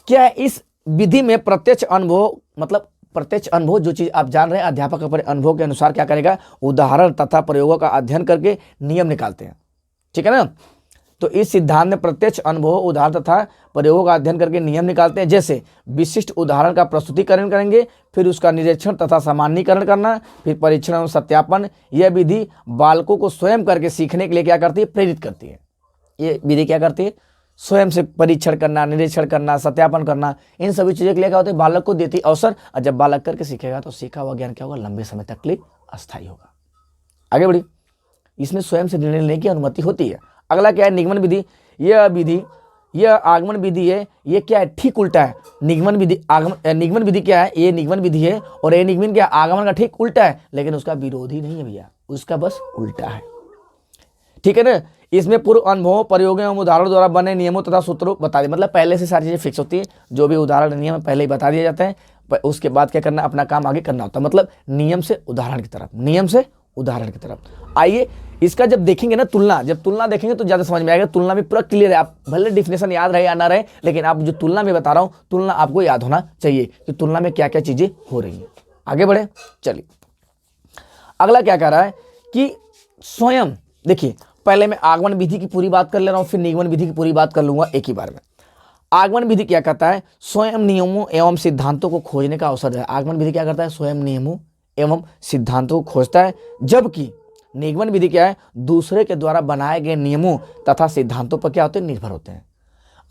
क्या है, इस विधि में प्रत्यक्ष अनुभव, मतलब प्रत्यक्ष अनुभव, जो चीज आप जान रहे हैं, अध्यापक अपने अनुभव के अनुसार क्या करेगा, उदाहरण तथा प्रयोगों का अध्ययन करके नियम निकालते हैं, ठीक है ना। तो इस सिद्धांत में प्रत्यक्ष अनुभव, उदाहरण तथा प्रयोगों का अध्ययन करके नियम निकालते हैं। जैसे विशिष्ट उदाहरण का प्रस्तुतिकरण करेंगे, फिर उसका निरीक्षण तथा सामान्यीकरण करना, फिर परीक्षण और सत्यापन। यह विधि बालकों को स्वयं करके सीखने के लिए क्या करती है, प्रेरित करती है। ये विधि क्या करती है, स्वयं से परीक्षण करना, निरीक्षण करना, सत्यापन करना, इन सभी चीजों के लिए क्या होता है, बालक को देती अवसर। और जब बालक करके सीखेगा तो सीखा हुआ ज्ञान क्या होगा, लंबे समय तक के लिए अस्थायी होगा। आगे बढ़ी, इसमें स्वयं से निर्णय लेने की अनुमति होती है। अगला क्या है, निगमन विधि। यह आगमन विधि है, ये क्या है, ठीक उल्टा है। निगमन विधि क्या है, ये निगमन विधि है और ये निगमन क्या, आगमन का ठीक उल्टा है, लेकिन उसका विरोधी नहीं है भैया, उसका बस उल्टा है, ठीक है ना। इसमें पूर्व अनुभवों, प्रयोगों एवं उदाहरणों द्वारा बने नियमों तथा सूत्रों बता दिए। मतलब पहले से सारी चीजें फिक्स होती है, जो भी उदाहरण नियम है पहले ही बता दिए जाते हैं, उसके बाद क्या करना, अपना काम आगे करना होता है। मतलब नियम से उदाहरण की तरफ, नियम से उदाहरण की तरफ। आइए इसका जब देखेंगे ना तुलना, जब तुलना देखेंगे तो ज्यादा समझ में आएगा। तुलना में पूरा क्लियर है, आप भले डिफिनेशन याद रहे या ना रहे, लेकिन आप जो तुलना में बता रहा हूं, तुलना आपको याद होना चाहिए कि तुलना में क्या क्या चीजें हो रही है। आगे बढ़े, चलिए अगला क्या कह रहा है कि स्वयं, देखिए पहले मैं आगमन विधि की पूरी बात कर ले रहा हूं, फिर निगमन विधि की पूरी बात कर लूंगा एक ही बार में। आगमन विधि क्या कहता है, स्वयं नियमों एवं सिद्धांतों को खोजने का अवसर है। आगमन विधि क्या करता है, स्वयं नियमों एवं सिद्धांतों को खोजता है, जबकि निगमन विधि क्या है, दूसरे के द्वारा बनाए गए नियमों तथा सिद्धांतों पर क्या होते हैं, निर्भर होते हैं।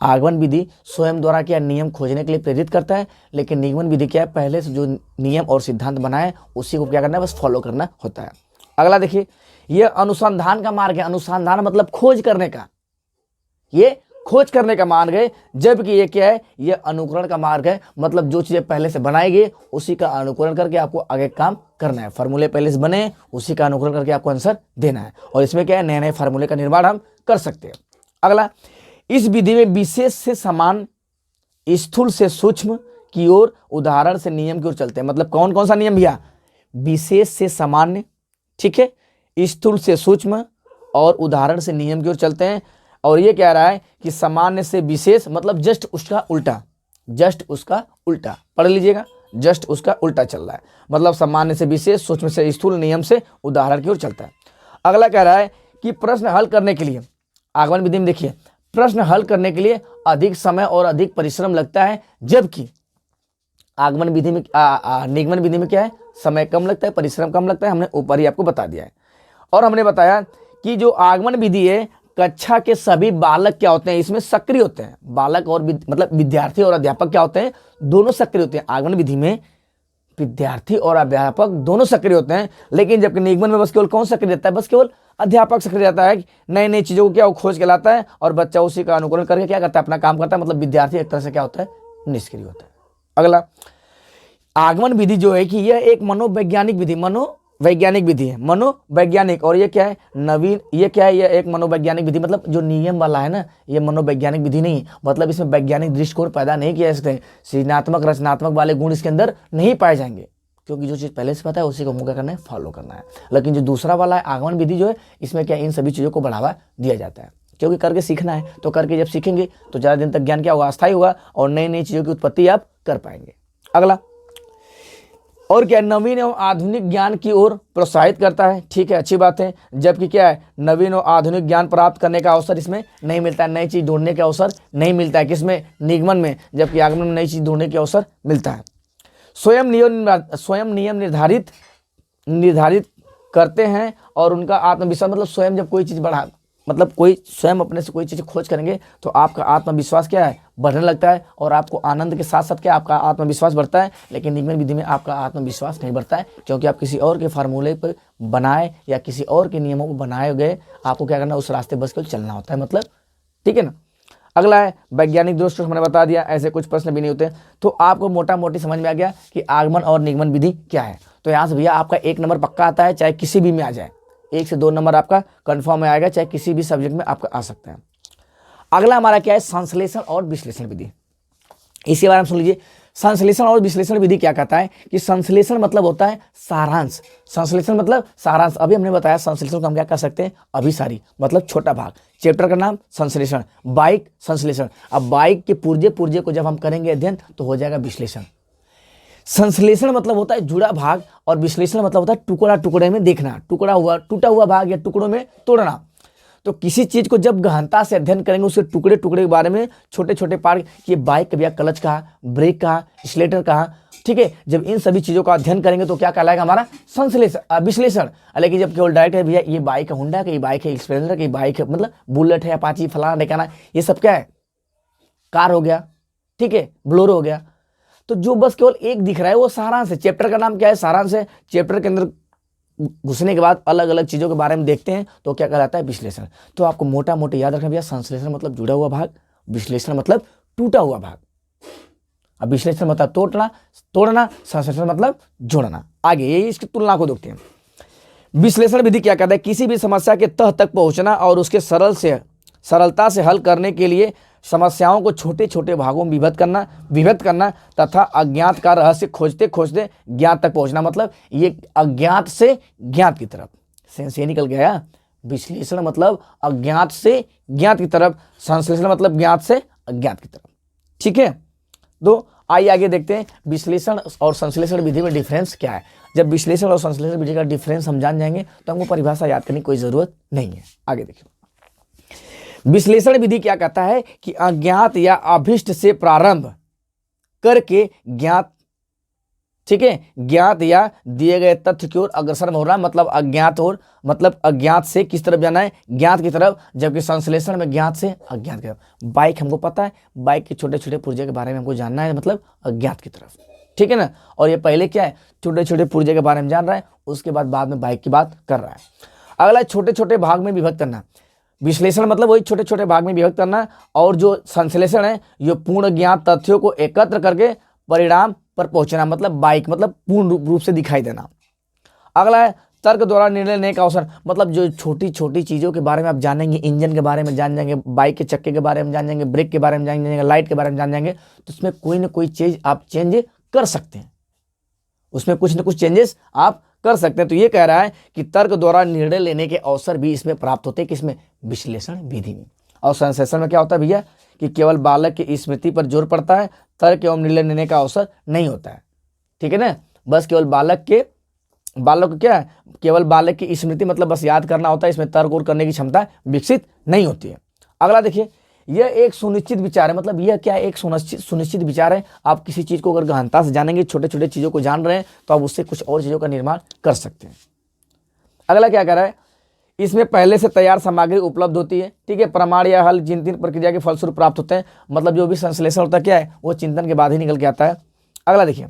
आगमन विधि स्वयं द्वारा क्या नियम खोजने के लिए प्रेरित करता है, लेकिन निगमन विधि क्या है, पहले से जो नियम और सिद्धांत बनाए उसी को क्या करना है, बस फॉलो करना होता है। अगला देखिए, यह अनुसंधान का मार्ग है। अनुसंधान मतलब खोज करने का, ये खोज करने का मार्ग है, जबकि ये क्या है, ये अनुकरण का मार्ग है। मतलब जो चीजें पहले से बनाई गई उसी का अनुकरण करके आपको आगे काम करना है। फार्मूले पहले से बने, उसी का अनुकरण करके आपको आंसर देना है, और इसमें क्या है, नए नए फार्मूले का निर्माण हम कर सकते हैं। अगला, इस विधि में विशेष से समान, स्थूल से सूक्ष्म की ओर, उदाहरण से नियम की ओर चलते हैं। मतलब कौन कौन सा नियम भैया, विशेष से सामान्य, ठीक है, स्थूल से सूक्ष्म और उदाहरण से नियम की ओर चलते हैं। और ये कह रहा है कि सामान्य से विशेष, मतलब जस्ट उसका उल्टा, जस्ट उसका उल्टा पढ़ लीजिएगा, जस्ट उसका उल्टा चल रहा है। मतलब सामान्य से विशेष, सूक्ष्म से स्थूल, नियम से उदाहरण की ओर चलता है। अगला कह रहा है कि प्रश्न हल करने के लिए, आगमन विधि में देखिए, प्रश्न हल करने के लिए अधिक समय और अधिक परिश्रम लगता है, जबकि आगमन विधि में निगमन विधि में क्या है, समय कम लगता है, परिश्रम कम लगता है। हमने ऊपर ही आपको बता दिया है। और हमने बताया कि जो आगमन विधि है, कक्षा के सभी बालक क्या होते हैं, इसमें सक्रिय होते हैं। बालक और मतलब विद्यार्थी और अध्यापक क्या होते हैं, दोनों सक्रिय होते हैं। आगमन विधि में विद्यार्थी और अध्यापक दोनों सक्रिय होते हैं, लेकिन जबकि निगमन में बस केवल कौन सक्रिय रहता है, बस केवल अध्यापक सक्रिय रहता है। नई नई चीजों को क्या वो खोज के लाता है, और बच्चा उसी का अनुकरण करके क्या करता है, अपना काम करता है। मतलब विद्यार्थी एक तरह से क्या होता है, निष्क्रिय होता है। अगला, आगमन विधि जो है कि यह एक मनोवैज्ञानिक विधि, मनोवैज्ञानिक विधि है, मनोवैज्ञानिक। और ये क्या है, नवीन, ये क्या है, ये एक मनोवैज्ञानिक विधि। मतलब जो नियम वाला है ना, ये मनोवैज्ञानिक विधि नहीं, मतलब इसमें वैज्ञानिक दृष्टिकोण पैदा नहीं किया जा सकते, सृजनात्मक रचनात्मक वाले गुण इसके अंदर नहीं पाए जाएंगे, क्योंकि जो चीज़ पहले से पता है उसी को हमको क्या करना है, फॉलो करना है। लेकिन जो दूसरा वाला है आगमन विधि जो है, इसमें क्या इन सभी चीज़ों को बढ़ावा दिया जाता है, क्योंकि करके सीखना है। तो करके जब सीखेंगे तो ज़्यादा दिन तक ज्ञान क्या होगा, अस्थायी होगा, और नई नई चीज़ों की उत्पत्ति आप कर पाएंगे। अगला, और क्या, नवीन एवं आधुनिक ज्ञान की ओर प्रोत्साहित करता है, ठीक है, अच्छी बात है। जबकि क्या है, नवीन और आधुनिक ज्ञान प्राप्त करने का अवसर इसमें नहीं मिलता है, नई चीज ढूंढने का अवसर नहीं मिलता है, किसमें, निगमन में। जबकि आगमन में नई चीज ढूंढने का अवसर मिलता है। स्वयं नियम निर्धारित करते हैं, और उनका आत्मविश्वास, मतलब स्वयं जब कोई चीज बढ़ा, मतलब कोई स्वयं अपने से कोई चीज़ खोज करेंगे तो आपका आत्मविश्वास क्या है, बढ़ने लगता है, और आपको आनंद के साथ साथ क्या आपका आत्मविश्वास बढ़ता है। लेकिन निगमन विधि में आपका आत्मविश्वास नहीं बढ़ता है, क्योंकि आप किसी और के फार्मूले पर बनाए या किसी और के नियमों को बनाए गए, आपको क्या करना, उस रास्ते बस केवल चलना होता है। मतलब ठीक है ना। अगला है वैज्ञानिक दृष्टिकोण, मैंने बता दिया, ऐसे कुछ प्रश्न भी नहीं होते। तो आपको मोटा मोटी समझ में आ गया कि आगमन और निगमन विधि क्या है। तो यहाँ से भैया आपका 1 नंबर पक्का आता है, चाहे किसी भी में आ जाए, 1 से 2 नंबर आपका कंफर्म में आएगा, चाहे किसी भी सब्जेक्ट में आपका आ सकता है। अगला हमारा क्या है, संश्लेषण और विश्लेषण विधि। इसी बारे में सुन लीजिए, संश्लेषण और विश्लेषण विधि क्या कहता है कि संश्लेषण मतलब होता है सारांश। संश्लेषण मतलब सारांश। अभी हमने बताया संश्लेषण को हम क्या कर सकते हैं, अभिसारी, मतलब छोटा भाग। चैप्टर का नाम संश्लेषण, बाइक संश्लेषण। अब बाइक के पुर्जे को जब हम करेंगे अध्ययन तो हो जाएगा विश्लेषण। संश्लेषण मतलब होता है जुड़ा भाग, और विश्लेषण मतलब होता है टुकड़ा टुकड़े में देखना, टूटा हुआ भाग या टुकड़ों में तोड़ना। तो किसी चीज को जब गहनता से अध्ययन करेंगे, उसके टुकड़े टुकड़े के बारे में, छोटे छोटे पार्ट, कि बाइक का भैया क्लच कहाँ, ब्रेक कहाँ, स्लेटर कहाँ, ठीक है। जब इन सभी चीजों का अध्ययन करेंगे तो क्या कहलाएगा हमारा, संश्लेषण, विश्लेषण। लेकिन जब केवल डायरेक्ट है भैया ये बाइक है होंडा की, ये बाइक है स्प्लेंडर की, बाइक है मतलब बुलेट है, अपाची, फलाना ढिकाना, ये सब क्या है, कार हो गया, ठीक है, ब्लोरो हो गया। तो जो बस केवल एक दिख रहा है वो सारांश है। चैप्टर का नाम क्या है, सारांश है। चैप्टर के अंदर घुसने के बाद अलग अलग चीजों के बारे में देखते हैं तो क्या कहलाता है, विश्लेषण। तो आपको मोटा मोटी याद रखना भैया, संश्लेषण मतलब जुड़ा हुआ भाग, विश्लेषण मतलब टूटा हुआ भाग। अब विश्लेषण मतलब तोड़ना, संश्लेषण मतलब जोड़ना। आगे ये इसकी तुलना को देखते हैं। विश्लेषण विधि क्या कहता है? किसी भी समस्या के तह तक पहुंचना और उसके सरलता से हल करने के लिए समस्याओं को छोटे छोटे भागों में विभक्त करना तथा अज्ञात का रहस्य खोजते खोजते ज्ञात तक पहुंचना। मतलब ये अज्ञात से ज्ञात की तरफ, सेंस ये निकल गया। विश्लेषण मतलब अज्ञात से ज्ञात की तरफ, संश्लेषण मतलब ज्ञात से अज्ञात की तरफ। ठीक है, तो आइए आगे देखते हैं विश्लेषण और संश्लेषण विधि में डिफरेंस क्या है। जब विश्लेषण और संश्लेषण विधि का डिफरेंस हम जान जाएंगे तो हमको परिभाषा याद करने की कोई जरूरत नहीं है। आगे देखिए, विश्लेषण विधि क्या कहता है कि अज्ञात या अभिष्ट से प्रारंभ करके ज्ञात, ठीक है, ज्ञात या दिए गए तथ्य की ओर अग्रसर हो रहा है। मतलब अज्ञात से किस तरफ जाना है? ज्ञात की तरफ। जबकि संश्लेषण में ज्ञात से अज्ञात की तरफ। बाइक हमको पता है, बाइक के छोटे छोटे पुर्जे के बारे में हमको जानना है, मतलब अज्ञात की तरफ। ठीक है ना। और ये पहले क्या है? छोटे छोटे पुर्जे के बारे में जान रहा है, उसके बाद में बाइक की बात कर रहा है। अगला छोटे छोटे भाग में विभक्त करना। विश्लेषण मतलब वही छोटे छोटे भाग में विभक्त करना, और जो संश्लेषण है ये पूर्ण ज्ञात तथ्यों को एकत्र करके परिणाम पर पहुंचना। मतलब बाइक मतलब पूर्ण रूप से दिखाई देना। अगला है तर्क द्वारा निर्णय लेने का अवसर। मतलब जो छोटी छोटी चीज़ों के बारे में आप जानेंगे, इंजन के बारे में जान जाएंगे, बाइक के चक्के के बारे में जान जाएंगे, ब्रेक के बारे में जान जाएंगे, लाइट के बारे में जान जाएंगे, तो उसमें कोई ना कोई चीज़ आप चेंज कर सकते हैं, उसमें कुछ ना कुछ चेंजेस आप कर सकते हैं। तो ये कह रहा है कि तर्क द्वारा निर्णय लेने के अवसर भी इसमें प्राप्त होते हैं, किसमें? विश्लेषण विधि में। और संश्लेषण में क्या होता है भैया कि केवल बालक की स्मृति पर जोर पड़ता है, तर्क एवं निर्णय लेने का अवसर नहीं होता है। ठीक है ना। बस केवल बालक क्या है? केवल बालक की स्मृति मतलब बस याद करना होता है, इसमें तर्क और करने की क्षमता विकसित नहीं होती है। अगला देखिए, यह एक सुनिश्चित विचार है। मतलब यह क्या है? एक सुनिश्चित विचार है। आप किसी चीज़ को अगर गहनता से जानेंगे, छोटे छोटे चीज़ों को जान रहे हैं, तो आप उससे कुछ और चीज़ों का निर्माण कर सकते हैं। अगला क्या कर रहा है? इसमें पहले से तैयार सामग्री उपलब्ध होती है। ठीक है, प्रमाण या हल चिंतन प्रक्रिया के फलस्वरूप प्राप्त होते हैं। मतलब जो भी संश्लेषण होता है क्या है? वो चिंतन के बाद ही निकल के आता है। अगला देखिए,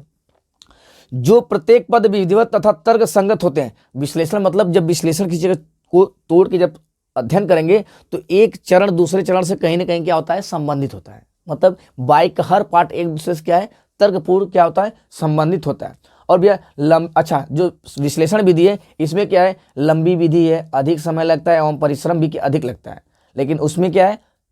जो प्रत्येक पद विधिवत तथा तर्क संगत होते हैं। विश्लेषण मतलब जब विश्लेषण की जगह को तोड़ के जब अध्ययन करेंगे तो एक चरण दूसरे चरण से कहीं ना कहीं क्या होता है? संबंधित होता है। मतलब बाइक का हर पार्ट एक दूसरे से क्या है? तर्कपूर्ण क्या होता है? संबंधित होता है। और भैया जो विश्लेषण विधि है इसमें क्या है? लंबी विधि है, अधिक समय लगता है एवं परिश्रम भी अधिक लगता है। लेकिन उसमें क्या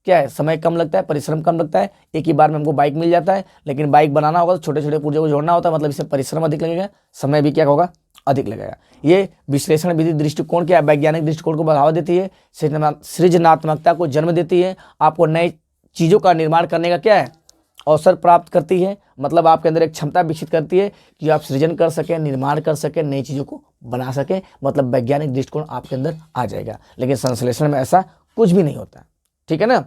है? समय कम लगता है, परिश्रम कम लगता है। एक ही बार में हमको बाइक मिल जाता है, लेकिन बाइक बनाना होगा तो छोटे छोटे पुर्जे को जोड़ना होता है। मतलब इससे परिश्रम अधिक लगेगा, समय भी क्या होगा? अधिक लगेगा। ये विश्लेषण विधि दृष्टिकोण क्या है? वैज्ञानिक दृष्टिकोण को बढ़ावा देती है, सृजनात्मकता को जन्म देती है, आपको नए चीज़ों का निर्माण करने का क्या है? अवसर प्राप्त करती है। मतलब आपके अंदर एक क्षमता विकसित करती है कि आप सृजन कर सकें, निर्माण कर सकें, नई चीज़ों को बना सकें। मतलब वैज्ञानिक दृष्टिकोण आपके अंदर आ जाएगा। लेकिन संश्लेषण में ऐसा कुछ भी नहीं होता है। ठीक है ना।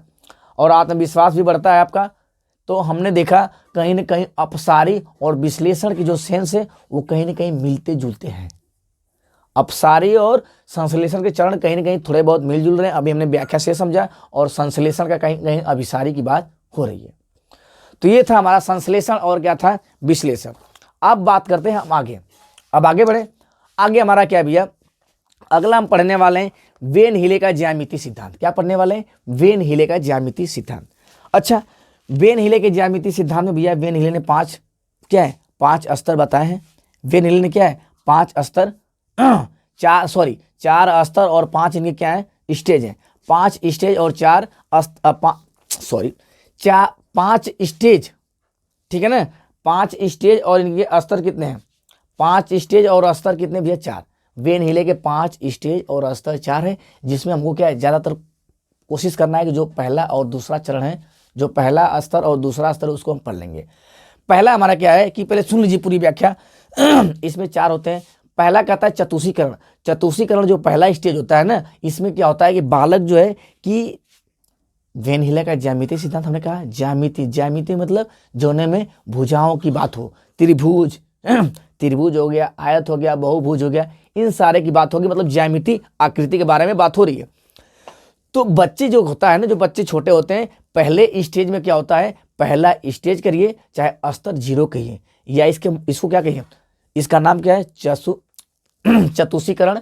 और आत्मविश्वास भी बढ़ता है आपका। तो हमने देखा कहीं ना कहीं अपसारी और विश्लेषण की जो सेंस है वो कहीं ना कहीं मिलते जुलते हैं। अपसारी और संश्लेषण के चरण कहीं ना कहीं थोड़े बहुत मिलजुल रहे हैं। अभी हमने व्याख्या से समझा, और संश्लेषण का कहीं कहीं अभिसारी की बात हो रही है। तो ये था हमारा संश्लेषण और क्या था? विश्लेषण। अब बात करते हैं हम आगे। अब आगे बढ़े। आगे हमारा क्या भैया? अगला हम पढ़ने वाले हैं वेन हीले का ज्यामितीय सिद्धांत। क्या पढ़ने वाले हैं? वेन हीले का ज्यामितीय सिद्धांत। अच्छा, वेन हीले के ज्यामितीय सिद्धांत में भैया वेन हीले ने पांच स्तर बताए हैं। वेन हीले ने क्या है? 5 स्तर, 4 स्तर और 5 इनके क्या है? स्टेज हैं। 5 स्टेज और 5 स्टेज। ठीक है ना। 5 स्टेज और इनके स्तर कितने हैं? 5 स्टेज और स्तर कितने भैया? 4। वेन हीले के 5 स्टेज और स्तर 4 है, जिसमें हमको क्या है? ज़्यादातर कोशिश करना है कि जो पहला और दूसरा चरण है, जो पहला स्तर और दूसरा स्तर उसको हम पढ़ लेंगे। पहला हमारा क्या है कि पहले सुन लीजिए पूरी व्याख्या। इसमें 4 होते हैं। पहला कहता है चतुष्कीकरण। चतुष्कीकरण जो पहला स्टेज होता है ना, इसमें क्या होता है कि बालक जो है कि वेन हीले का ज्यामितीय सिद्धांत हमने कहा ज्यामिति मतलब जोने में भुजाओं की बात हो। त्रिभुज हो गया, आयत हो गया, बहुभुज हो गया, इन सारे की बात होगी। मतलब ज्यामिति आकृति के बारे में बात हो रही है। तो बच्चे जो होता है ना, जो बच्चे छोटे होते हैं, पहले स्टेज में क्या होता है? पहला स्टेज करिए, चाहे स्तर 0 कहिए या इसको क्या कहिए? इसका नाम क्या है? चतुष्कीकरण।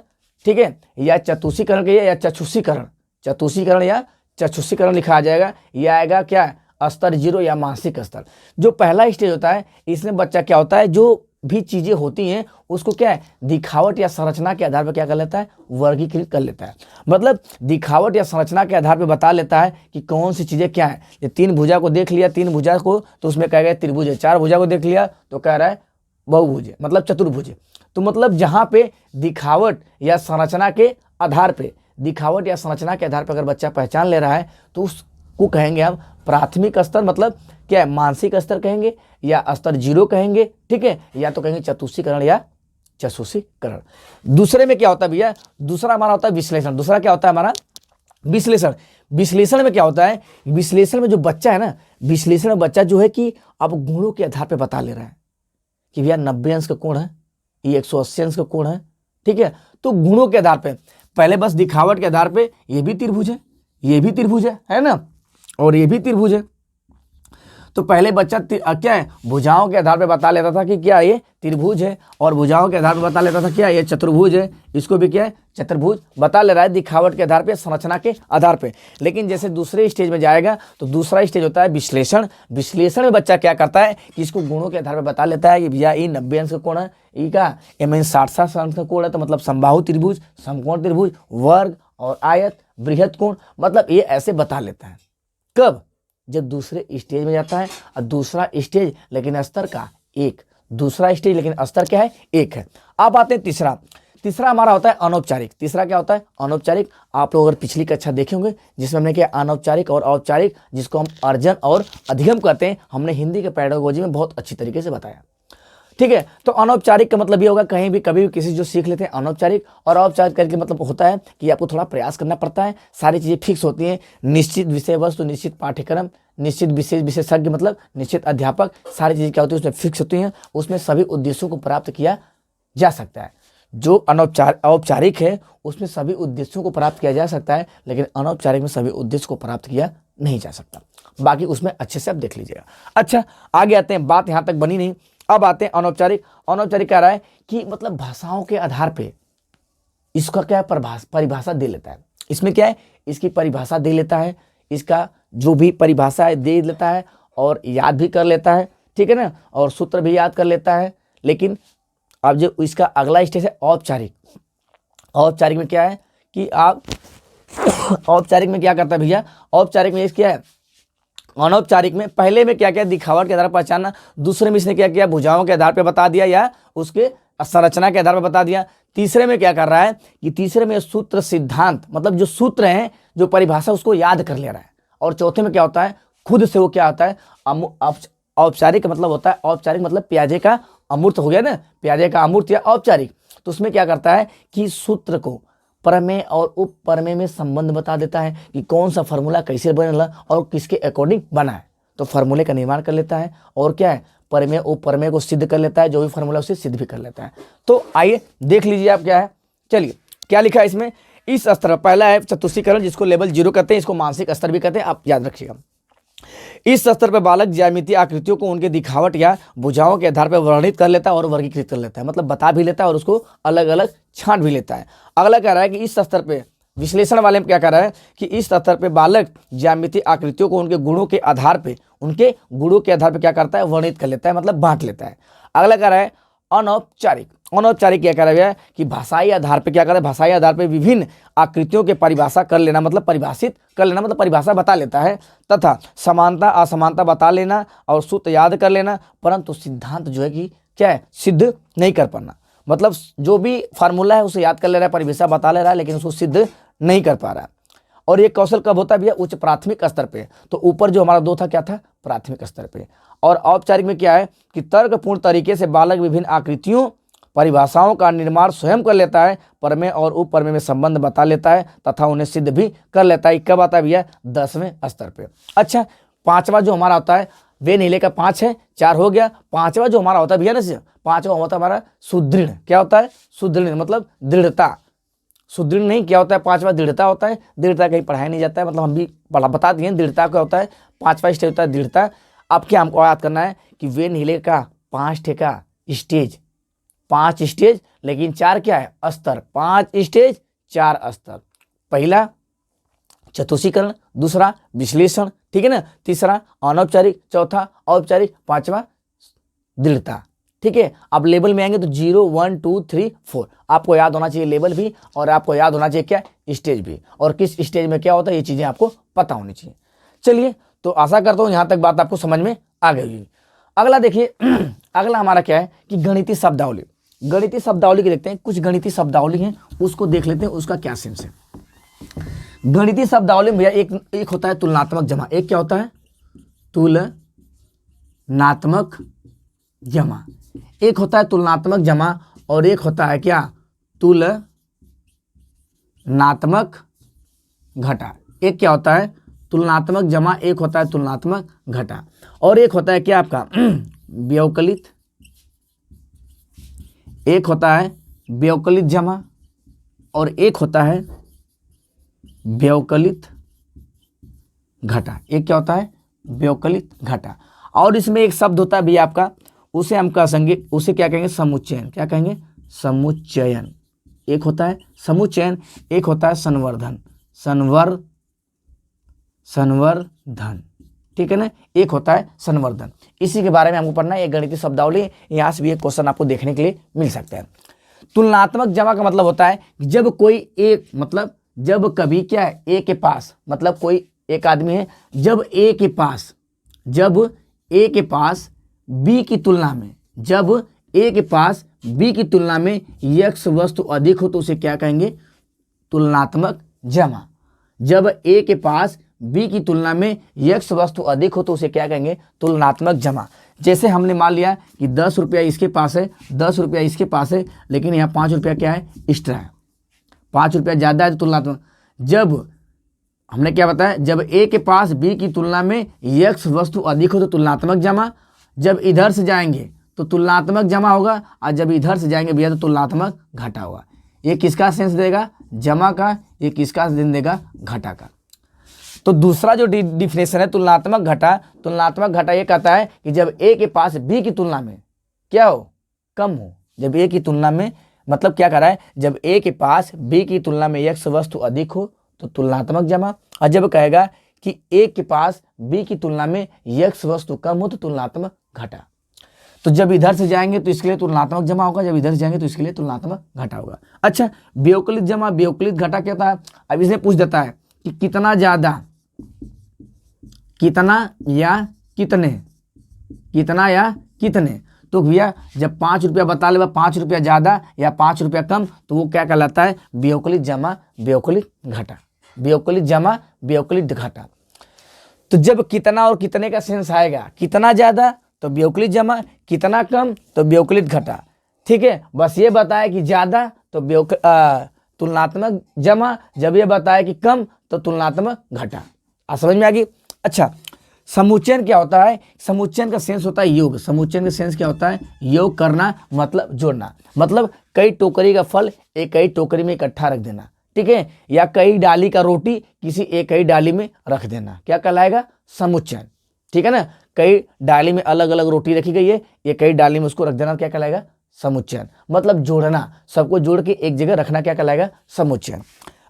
ठीक है, या चतुष्कीकरण कहिए या चतुष्कीकरण या चतुष्कीकरण लिखा आ जाएगा। यह आएगा क्या? स्तर 0 या मानसिक स्तर। जो पहला स्टेज होता है इसमें बच्चा क्या होता है? जो भी चीजें होती हैं उसको क्या है, दिखावट या संरचना के आधार पर क्या कर लेता है, वर्गीकृत कर लेता है। मतलब दिखावट या संरचना के आधार पर बता लेता है कि कौन सी चीजें क्या है। ये तीन भुजा को देख लिया, तीन भुजा को तो उसमें कह गया त्रिभुज है, चार भुजा को देख लिया तो कह रहा है बहुभुज है, मतलब चतुर्भुज है। तो मतलब जहां पे दिखावट या संरचना के आधार पे, दिखावट या संरचना के आधार पर अगर बच्चा पहचान ले रहा है तो उसको कहेंगे हम प्राथमिक स्तर, मतलब क्या है, मानसिक स्तर कहेंगे या स्तर 0 कहेंगे, ठीक है, या तो कहेंगे चतुष्कीकरण या चतुष्कीकरण। दूसरे में क्या होता है भैया, दूसरा हमारा होता है विश्लेषण। दूसरा क्या होता है हमारा, विश्लेषण। विश्लेषण में क्या होता है, विश्लेषण में जो बच्चा है ना, विश्लेषण में बच्चा जो है कि अब गुणों के आधार पर बता ले रहा है कि भैया 90 अंश का कोण है, ये 180 अंश का कोण है, ठीक है। तो गुणों के आधार पे, पहले बस दिखावट के आधार पे ये भी त्रिभुज है, ये भी त्रिभुज है ना, और ये भी त्रिभुज है। तो पहले बच्चा क्या है, भुजाओं के आधार पे बता लेता था कि क्या ये त्रिभुज है, और भुजाओं के आधार पे बता लेता था क्या ये चतुर्भुज है, इसको भी क्या है, चतुर्भुज बता ले रहा है दिखावट के आधार पे, संरचना के आधार पे। लेकिन जैसे दूसरे स्टेज में जाएगा तो दूसरा स्टेज होता है विश्लेषण। विश्लेषण में बच्चा क्या करता है कि इसको गुणों के आधार पर बता लेता है कि भैया ये 90 अंश का कोण है, ये का ये मीन 60 अंश का कोण है, तो मतलब समबाहु त्रिभुज, समकोण त्रिभुज, वर्ग और आयत, बृहत कोण, मतलब ये ऐसे बता लेता है। कब, जब दूसरे स्टेज में जाता है। और दूसरा स्टेज लेकिन स्तर का एक, दूसरा स्टेज लेकिन स्तर क्या है, एक है। अब आते हैं तीसरा। तीसरा हमारा होता है अनौपचारिक। तीसरा क्या होता है, अनौपचारिक। आप लोग अगर पिछली कक्षा देखे होंगे जिसमें हमने किया अनौपचारिक और औपचारिक, जिसको हम अर्जन और अधिगम कहते हैं, हमने हिंदी के पेडागोजी में बहुत अच्छी तरीके से बताया, ठीक है। तो अनौपचारिक का मतलब ये होगा कहीं भी कभी भी किसी जो सीख लेते हैं अनौपचारिक। और औपचारिक करके मतलब होता है कि आपको थोड़ा प्रयास करना पड़ता है, सारी चीज़ें फिक्स होती हैं, निश्चित विषय वस्तु, निश्चित पाठ्यक्रम, निश्चित विशेषज्ञ, मतलब निश्चित अध्यापक, सारी चीज़ें क्या होती है उसमें फिक्स होती हैं, उसमें सभी उद्देश्यों को प्राप्त किया जा सकता है। जो औपचारिक है उसमें सभी उद्देश्यों को प्राप्त किया जा सकता है, लेकिन अनौपचारिक में सभी उद्देश्य को प्राप्त किया नहीं जा सकता। बाकी उसमें अच्छे से आप देख लीजिएगा। अच्छा, आगे आते हैं, बात यहाँ तक बनी नहीं, अब आते हैं अनौपचारिक। अनौपचारिक कह रहा है कि मतलब भाषाओं के आधार पे इसका क्या है, परिभाषा दे लेता है। इसमें क्या है, इसकी परिभाषा दे लेता है, इसका जो भी परिभाषा है दे लेता है और याद भी कर लेता है, ठीक है ना, और सूत्र भी याद कर लेता है। लेकिन अब जो इसका अगला स्टेज है औपचारिक। औपचारिक में क्या है कि आप औपचारिक में क्या करता है भैया, औपचारिक में क्या है, अनौपचारिक में पहले में क्या क्या दिखावट के आधार पर पहचानना, दूसरे में इसने क्या किया, भुजाओं के आधार पर बता दिया या उसके संरचना के आधार पर बता दिया। तीसरे में क्या कर रहा है कि तीसरे में सूत्र सिद्धांत, मतलब जो सूत्र हैं, जो परिभाषा, उसको याद कर ले रहा है। और चौथे में क्या होता है, खुद से वो क्या होता है, औपचारिक मतलब होता है, औपचारिक मतलब प्याजे का अमूर्त हो गया ना, प्याजे का अमूर्त या औपचारिक। तो उसमें क्या करता है कि सूत्र को प्रमेय और उपप्रमेय में संबंध बता देता है कि कौन सा फार्मूला कैसे बना और किसके अकॉर्डिंग बना है। तो फार्मूले का निर्माण कर लेता है और क्या है, प्रमेय उपप्रमेय को सिद्ध कर लेता है, जो भी फार्मूला उसे सिद्ध भी कर लेता है। तो आइए देख लीजिए आप क्या है। चलिए क्या लिखा है इसमें, इस स्तर पहला है चतुष्कीकरण, जिसको लेवल 0 कहते हैं, इसको मानसिक स्तर भी कहते हैं, आप याद रखिएगा। इस स्तर पर बालक ज्यामितीय आकृतियों को उनके दिखावट या भुजाओं के आधार पर वर्णित कर लेता है और वर्गीकृत कर लेता है, मतलब बता भी लेता है और उसको अलग अलग छांट भी लेता है। अगला कह रहा है कि इस स्तर पे विश्लेषण वाले में क्या कह रहा है कि इस स्तर पे बालक ज्यामितीय आकृतियों को उनके गुणों के आधार पे क्या करता है, वर्णित कर लेता है, मतलब बांट लेता है। अगला कह रहा है अनौपचारिक। अनौपचारिक क्या कर रहा है कि भाषाई आधार पे क्या कर रहा है, भाषाई आधार पे विभिन्न आकृतियों के परिभाषा कर लेना, मतलब परिभाषित कर लेना, मतलब परिभाषा बता लेता है, तथा समानता असमानता बता लेना और सूत्र याद कर लेना, परंतु सिद्धांत जो है कि क्या है, सिद्ध नहीं कर पाना। मतलब जो भी फार्मूला है उसे याद कर ले रहा है, परिभाषा बता ले रहा है, लेकिन उसको सिद्ध नहीं कर पा रहा है। और ये कौशल कब होता है भैया, उच्च प्राथमिक स्तर पे। तो ऊपर जो हमारा 2 था क्या था, प्राथमिक स्तर पे। और औपचारिक में क्या है कि तर्कपूर्ण तरीके से बालक विभिन्न आकृतियों परिभाषाओं का निर्माण स्वयं कर लेता है, प्रमेय और उपप्रमेय में संबंध बता लेता है तथा उन्हें सिद्ध भी कर लेता है। कब आता है भैया, 10वें स्तर पे। अच्छा, पांचवा जो हमारा होता है, वे नीले का 5 है, 4 हो गया। पांचवा जो हमारा होता है भैया ना, पांचवा होता है हमारा सुदृढ़। क्या होता है, सुदृढ़ मतलब दृढ़ता। सुदृढ़ नहीं, क्या होता है, पांचवा दृढ़ता होता है। दृढ़ता कहीं पढ़ाया नहीं जाता है, मतलब हम भी बता दिए दृढ़ता क्या होता है। पांचवा स्टेज होता है दृढ़ता। अब क्या हमको याद करना है कि वे नीले का 5 ठेका स्टेज, 5 स्टेज, लेकिन 4 क्या है, स्तर। 5 स्टेज 4 स्तर। पहला चतुष्कीकरण, दूसरा विश्लेषण, ठीक है ना, तीसरा अनौपचारिक, चौथा औपचारिक, पांचवा दृढ़ता, ठीक है। अब लेवल में आएंगे तो 0 1 2 3 4 आपको याद होना चाहिए लेवल भी, और आपको याद होना चाहिए क्या, स्टेज भी, और किस स्टेज में क्या होता है ये चीजें आपको पता होनी चाहिए। चलिए, तो आशा करता हूं यहां तक बात आपको समझ में आ गई होगी। अगला देखिए अगला हमारा क्या है कि गणितीय शब्दावली। गणितीय शब्दावली के देखते हैं, कुछ गणितीय शब्दावली हैं उसको देख लेते हैं, उसका क्या सेंस है। गणितीय शब्दावली में भैया एक होता है तुलनात्मक जमा। एक क्या होता है, तुलनात्मक जमा। एक होता है तुलनात्मक जमा और एक होता है क्या, तुलनात्मक घटा। एक क्या होता है तुलनात्मक जमा, एक होता है तुलनात्मक घटा, और एक होता है क्या आपका व्यवकलित। एक होता है व्यवकलित जमा और एक होता है व्यवकलित घटा। एक क्या होता है व्यवकलित घटा, और इसमें एक शब्द होता है भैया आपका, उसे हम कह सकेंगे, उसे क्या कहेंगे समुच्चयन। क्या कहेंगे समुच्चयन। एक होता है समुच्चयन, एक होता है संवर्धन। संवर्धन, ठीक है ना, एक होता है संवर्धन। इसी के बारे में हमको पढ़ना है। एक गणितीय शब्दावली, यहाँ से भी एक क्वेश्चन आपको देखने के लिए मिल सकता है। तुलनात्मक जमा का मतलब होता है जब कोई एक, मतलब जब कभी क्या है ए के पास, मतलब कोई एक आदमी है, जब ए के पास बी की तुलना में, जब ए के पास बी की तुलना में यक्स वस्तु अधिक हो तो उसे क्या कहेंगे तुलनात्मक जमा। जब ए के पास बी की तुलना में यक्स वस्तु अधिक हो तो उसे क्या कहेंगे तुलनात्मक जमा। जैसे हमने मान लिया कि 10 रुपया इसके पास है, 10 रुपया इसके पास है, लेकिन यहाँ 5 रुपया क्या है एक्स्ट्रा है, 5 रुपया ज़्यादा है तो तुलनात्मक। जब हमने क्या बताया, जब ए के पास बी की तुलना में यक्स वस्तु अधिक हो तो तुलनात्मक जमा। जब इधर से जाएंगे तो तुलनात्मक जमा होगा, और जब इधर से जाएंगे भैया तो तुलनात्मक घटा होगा। ये किसका सेंस देगा, जमा का, ये किसका सेंस देगा, घटा का। तो दूसरा जो डिफिनेशन है तुलनात्मक घटा, तुलनात्मक घटा ये कहता है कि जब ए के पास बी की तुलना में क्या हो, कम हो। जब ए की तुलना में, मतलब क्या कर रहा है, जब ए के पास बी की तुलना में यक्स वस्तु अधिक हो तो तुलनात्मक जमा, और जब कहेगा कि ए के पास बी की तुलना में यक्स वस्तु कम हो तो तुलनात्मक घटा। तो जब इधर से जाएंगे तो इसके लिए तुलनात्मक जमा होगा, जब इधर से जाएंगे तो इसके लिए तुलनात्मक घटा होगा। अच्छा, व्यवकलित जमा व्यवकलित घटा क्या होता है। अब इसने पूछ देता है कि कितना ज्यादा, कितना या कितने, कितना या कितने। तो भैया जब 5 रुपया बता ले 5 रुपया ज्यादा या 5 रुपया कम तो वो क्या कहलाता है व्यवकलित जमा व्यवकलित घटा। व्यवकलित जमा व्यवकलित घटा। तो जब कितना और कितने का सेंस आएगा, कितना ज्यादा तो व्यवकलित जमा, कितना कम तो व्यवकलित घटा। ठीक है, बस ये बताया कि ज्यादा तो तुलनात्मक जमा, जब ये बताया कि कम तो तुलनात्मक घटा। समझ में आ गई। अच्छा, समुच्चयन क्या होता है, समुच्चयन का सेंस होता है योग। समुच्चयन का सेंस क्या होता है, योग करना, मतलब जोड़ना, मतलब कई टोकरी का फल एक कई टोकरी में इकट्ठा रख देना, ठीक है, या कई डाली का रोटी किसी एक कई डाली में रख देना, क्या कहलाएगा समुच्चयन। ठीक है ना, कई डाली में अलग अलग रोटी रखी गई है, ये कई डाली में उसको रख देना, क्या कहलाएगा समुच्चयन, मतलब जोड़ना, सबको जोड़ के एक जगह रखना, क्या कहलाएगा समुच्चयन।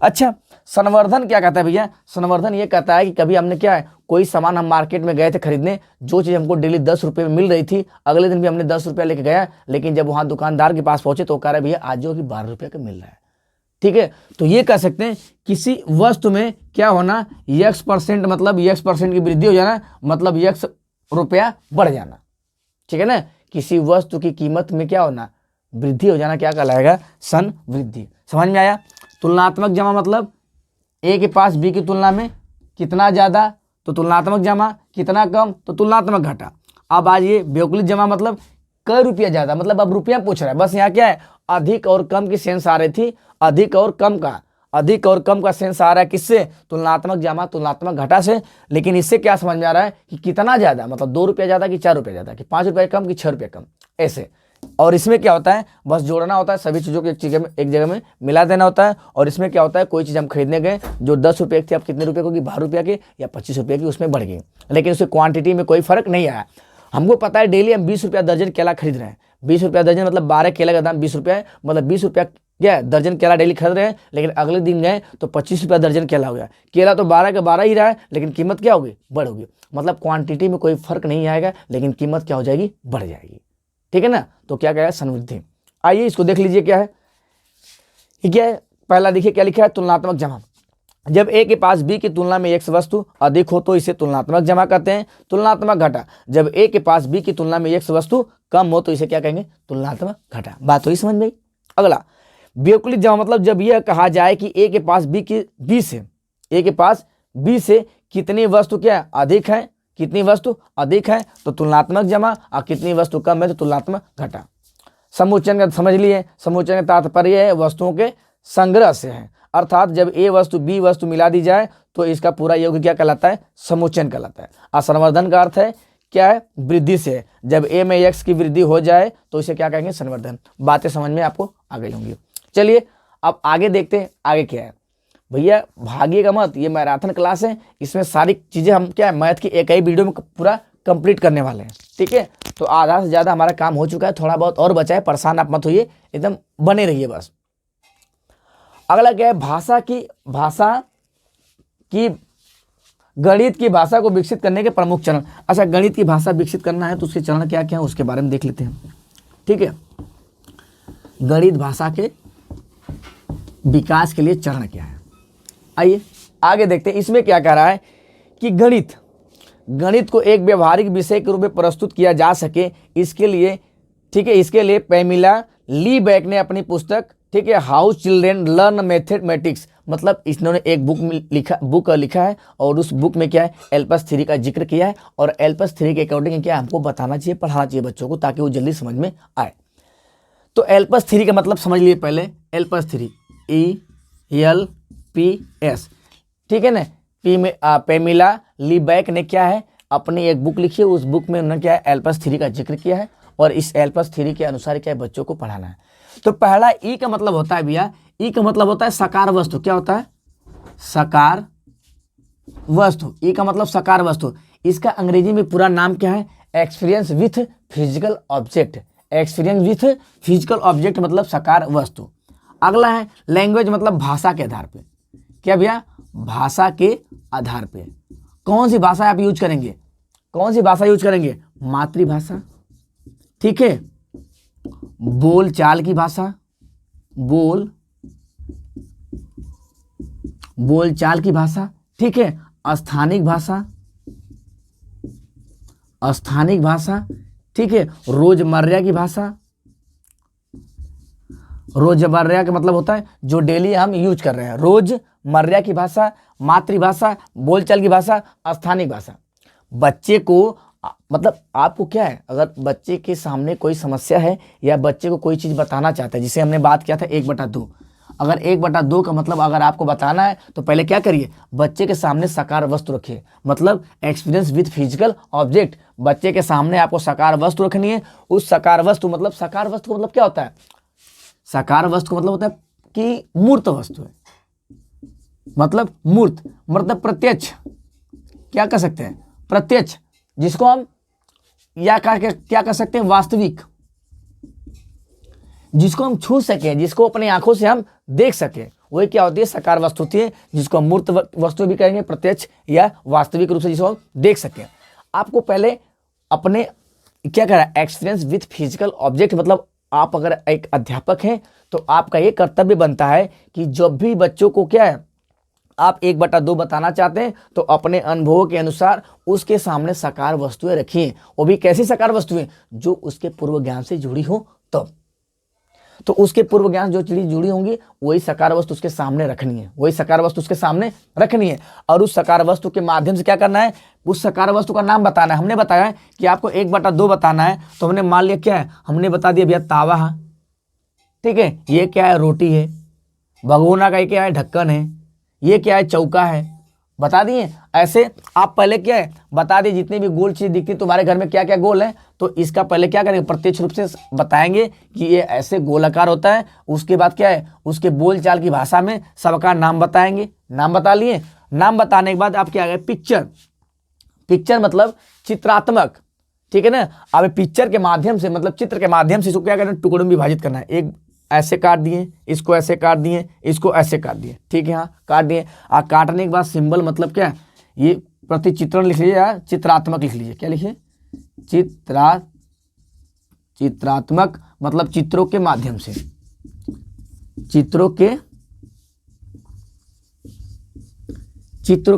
अच्छा, संवर्धन क्या कहता है भैया, संवर्धन ये कहता है कि कभी हमने क्या है, कोई सामान हम मार्केट में गए थे खरीदने, जो चीज़ हमको डेली 10 रुपये में मिल रही थी, अगले दिन भी हमने 10 रुपया लेके गया, लेकिन जब वहाँ दुकानदार के पास पहुंचे तो वो कह रहा है भैया आज जो कि 12 रुपये का मिल रहा है। ठीक है, तो ये कह सकते हैं किसी वस्तु में क्या होना, x%, मतलब x% की वृद्धि हो जाना, मतलब x रुपया बढ़ जाना। ठीक है ना, किसी वस्तु की कीमत में क्या होना, वृद्धि हो जाना, क्या कहलाएगा संवृद्धि। समझ में आया। तुलनात्मक जमा मतलब ए के पास बी की तुलना में कितना ज्यादा तो तुलनात्मक जमा, कितना कम तो तुलनात्मक घटा। अब आज ये व्यवकलित जमा मतलब कई रुपया ज्यादा, मतलब अब रुपया पूछ रहा है, बस यहाँ क्या है अधिक और कम की सेंस आ रही थी, अधिक और कम का, अधिक और कम का सेंस आ रहा है किससे, तुलनात्मक जमा तुलनात्मक घटा से। लेकिन इससे क्या समझ में आ रहा है कि कितना ज्यादा, मतलब 2 रुपया ज्यादा कि 4 रुपया ज्यादा, कि 5 रुपया कम कि 6 रुपया कम, ऐसे। और इसमें क्या होता है, बस जोड़ना होता है, सभी चीज़ों को एक जगह में मिला देना होता है। और इसमें क्या होता है, कोई चीज़ हम खरीदने गए जो 10 रुपये की थी, अब कितने रुपये की होगी, 12 रुपया की या 25 रुपये की, उसमें बढ़ गई, लेकिन उससे क्वांटिटी में कोई फर्क नहीं आया। हमको पता है डेली हम 20 रुपया दर्जन केला खरीद रहे हैं, 20 रुपया दर्जन मतलब 12 केला का दाम 20 रुपया है, मतलब 20 रुपया क्या दर्जन केला डेली खरीद रहे हैं, लेकिन अगले दिन गए तो 25 रुपया दर्जन केला हो गया। केला तो 12 का 12 ही रहा है, लेकिन कीमत क्या होगी, बढ़ होगी। मतलब क्वांटिटी में कोई फर्क नहीं आएगा, लेकिन कीमत क्या हो जाएगी, बढ़ जाएगी। ठीक है ना। तो क्या कहेगा, संवृद्धि। आइए इसको देख लीजिए क्या है, ये क्या है। पहला देखिए क्या लिखा है, तुलनात्मक जमा। जब ए के पास बी की तुलना में एक्स वस्तु अधिक हो तो इसे तुलनात्मक जमा कहते हैं। तुलनात्मक घटा, जब ए के पास बी की तुलना में एक्स वस्तु कम हो तो इसे क्या कहेंगे, तुलनात्मक घटा। बात तो ही समझ में आई। अगला व्यवकलित जमा, मतलब जब यह कहा जाए कि ए के पास बी से कितनी वस्तु क्या अधिक है, कितनी वस्तु अधिक है तो तुलनात्मक जमा, और कितनी वस्तु कम है तो तुलनात्मक घटा। समुच्चयन का समझ लिए, समुच्चयन का तात्पर्य है वस्तुओं के संग्रह से है, अर्थात जब ए वस्तु बी वस्तु मिला दी जाए तो इसका पूरा योग क्या कहलाता है, समुच्चयन कहलाता है। और संवर्धन का अर्थ है क्या है, वृद्धि से। जब ए में एक्स की वृद्धि हो जाए तो इसे क्या कहेंगे, संवर्धन। बातें समझ में आपको आ गई होंगी। चलिए अब आगे देखते हैं, आगे क्या है भैया, भागिएगा मत, ये मैराथन क्लास है, इसमें सारी चीजें हम क्या है मैथ की एक ही वीडियो में पूरा कंप्लीट करने वाले हैं, ठीक है। तो आधा से ज्यादा हमारा काम हो चुका है, थोड़ा बहुत और बचा है, परेशान आप मत होइए, एकदम बने रहिए बस। अगला क्या है, भाषा की गणित की भाषा को विकसित करने के प्रमुख चरण। अच्छा, गणित की भाषा विकसित करना है तो उसके चरण क्या क्या है उसके बारे में देख लेते हैं, ठीक है। गणित भाषा के विकास के लिए चरण क्या है, आइए आगे देखते हैं। इसमें क्या कह रहा है कि गणित को एक व्यवहारिक विषय के रूप में प्रस्तुत किया जा सके, इसके लिए, ठीक है, इसके लिए पैमिला ली बैक ने अपनी पुस्तक, ठीक है, हाउ चिल्ड्रेन लर्न मैथमेटिक्स, मतलब इन्होंने एक बुक लिखा है और उस बुक में क्या है, एल्पस 3 का जिक्र किया है, और एल्पस 3 के अकॉर्डिंग क्या हमको बताना चाहिए, पढ़ाना चाहिए बच्चों को, ताकि वो जल्दी समझ में आए। तो एल्पस 3 का मतलब समझ लिए पहले, एल्पस 3 ELPS, ठीक है ना। पैमिला ली बैक ने क्या है, अपनी एक बुक लिखी है, उस बुक में उन्होंने क्या है, एल्पस 3 का जिक्र किया है, और इस एल्पस 3 के अनुसार क्या है बच्चों को पढ़ाना है। तो पहला ई का मतलब होता है भैया, ई का मतलब होता है साकार वस्तु। क्या होता है, साकार वस्तु। ई का मतलब साकार वस्तु। इसका अंग्रेजी में पूरा नाम क्या है, experience with physical object. Experience with physical object मतलब साकार वस्तु। अगला है लैंग्वेज, मतलब भाषा के आधार पे। क्या भैया, भाषा के आधार पे। कौन सी भाषा आप यूज करेंगे, कौन सी भाषा यूज करेंगे, मातृभाषा, ठीक है, बोल चाल की भाषा, बोल चाल की भाषा, ठीक है, स्थानिक भाषा, ठीक है, रोजमर्रा की भाषा। रोजमर्रा का मतलब होता है जो डेली हम यूज कर रहे हैं, रोजमर्रा की भाषा, मातृभाषा, बोलचाल की भाषा, स्थानिक भाषा। बच्चे को मतलब आपको क्या है, अगर बच्चे के सामने कोई समस्या है या बच्चे को कोई चीज़ बताना चाहता है, जिसे हमने बात किया था 1/2, अगर 1/2 का मतलब अगर आपको बताना है तो पहले क्या करिए, बच्चे के सामने साकार वस्तु रखिए, मतलब एक्सपीरियंस विद फिजिकल ऑब्जेक्ट। बच्चे के सामने आपको साकार वस्तु रखनी है। उस साकार वस्तु मतलब क्या होता है, साकार वस्तु का मतलब होता है कि मूर्त वस्तु है, मतलब मूर्त मतलब प्रत्यक्ष, क्या कह सकते हैं, प्रत्यक्ष, जिसको हम या क्या कह सकते हैं, वास्तविक, जिसको हम छू सके, जिसको अपनी आंखों से हम देख सके, वही क्या होती है, साकार वस्तु होती है, जिसको हम मूर्त वस्तु भी कहेंगे, प्रत्यक्ष या वास्तविक रूप से जिसको हम देख सके। आपको पहले अपने क्या कह रहा है, एक्सपीरियंस विथ फिजिकल ऑब्जेक्ट, मतलब आप अगर एक अध्यापक हैं तो आपका ये कर्तव्य बनता है कि जब भी बच्चों को क्या है, आप 1/2 बताना चाहते हैं तो अपने अनुभवों के अनुसार उसके सामने साकार वस्तुएं रखिए। वो भी कैसी साकार वस्तुएं, जो उसके पूर्व ज्ञान से जुड़ी हो तब। तो उसके पूर्व ज्ञान जो चीज़ जुड़ी होंगी वही साकार वस्तु उसके सामने रखनी है, वही साकार वस्तु उसके सामने रखनी है। और उस साकार वस्तु के माध्यम से क्या करना है, उस साकार वस्तु का नाम बताना है। हमने बताया कि आपको 1/2 बताना है, तो हमने मान लिया क्या है, हमने बता दिया भैया तावा है, ठीक है, ये क्या है, रोटी है, भगोना का ये क्या है, ढक्कन है, ये क्या है, चौका है, बता दिए। ऐसे आप पहले क्या है बता दिए, जितनी भी गोल चीज दिखती तुम्हारे घर में क्या क्या गोल है, तो इसका पहले क्या करेंगे, प्रत्यक्ष रूप से बताएंगे कि ये ऐसे गोलाकार होता है। उसके बाद क्या है, उसके बोलचाल की भाषा में सबका नाम बताएंगे। नाम बता लिए, नाम बताने के बाद आप क्या गए, पिक्चर मतलब चित्रात्मक, ठीक है ना। अब पिक्चर के माध्यम से मतलब चित्र के माध्यम से इसको क्या करना है, टुकड़ों में विभाजित करना है। एक ऐसे काट दिए, इसको ऐसे काट दिए, इसको ऐसे काट दिए, ठीक है, हाँ काट दिए। काटने के बाद सिंबल मतलब क्या, ये प्रतिचित्रण लिख लीजिए या चित्रात्मक लिख लीजिए। क्या लिखिए, चित्रात्मक मतलब चित्रों के माध्यम से, चित्रों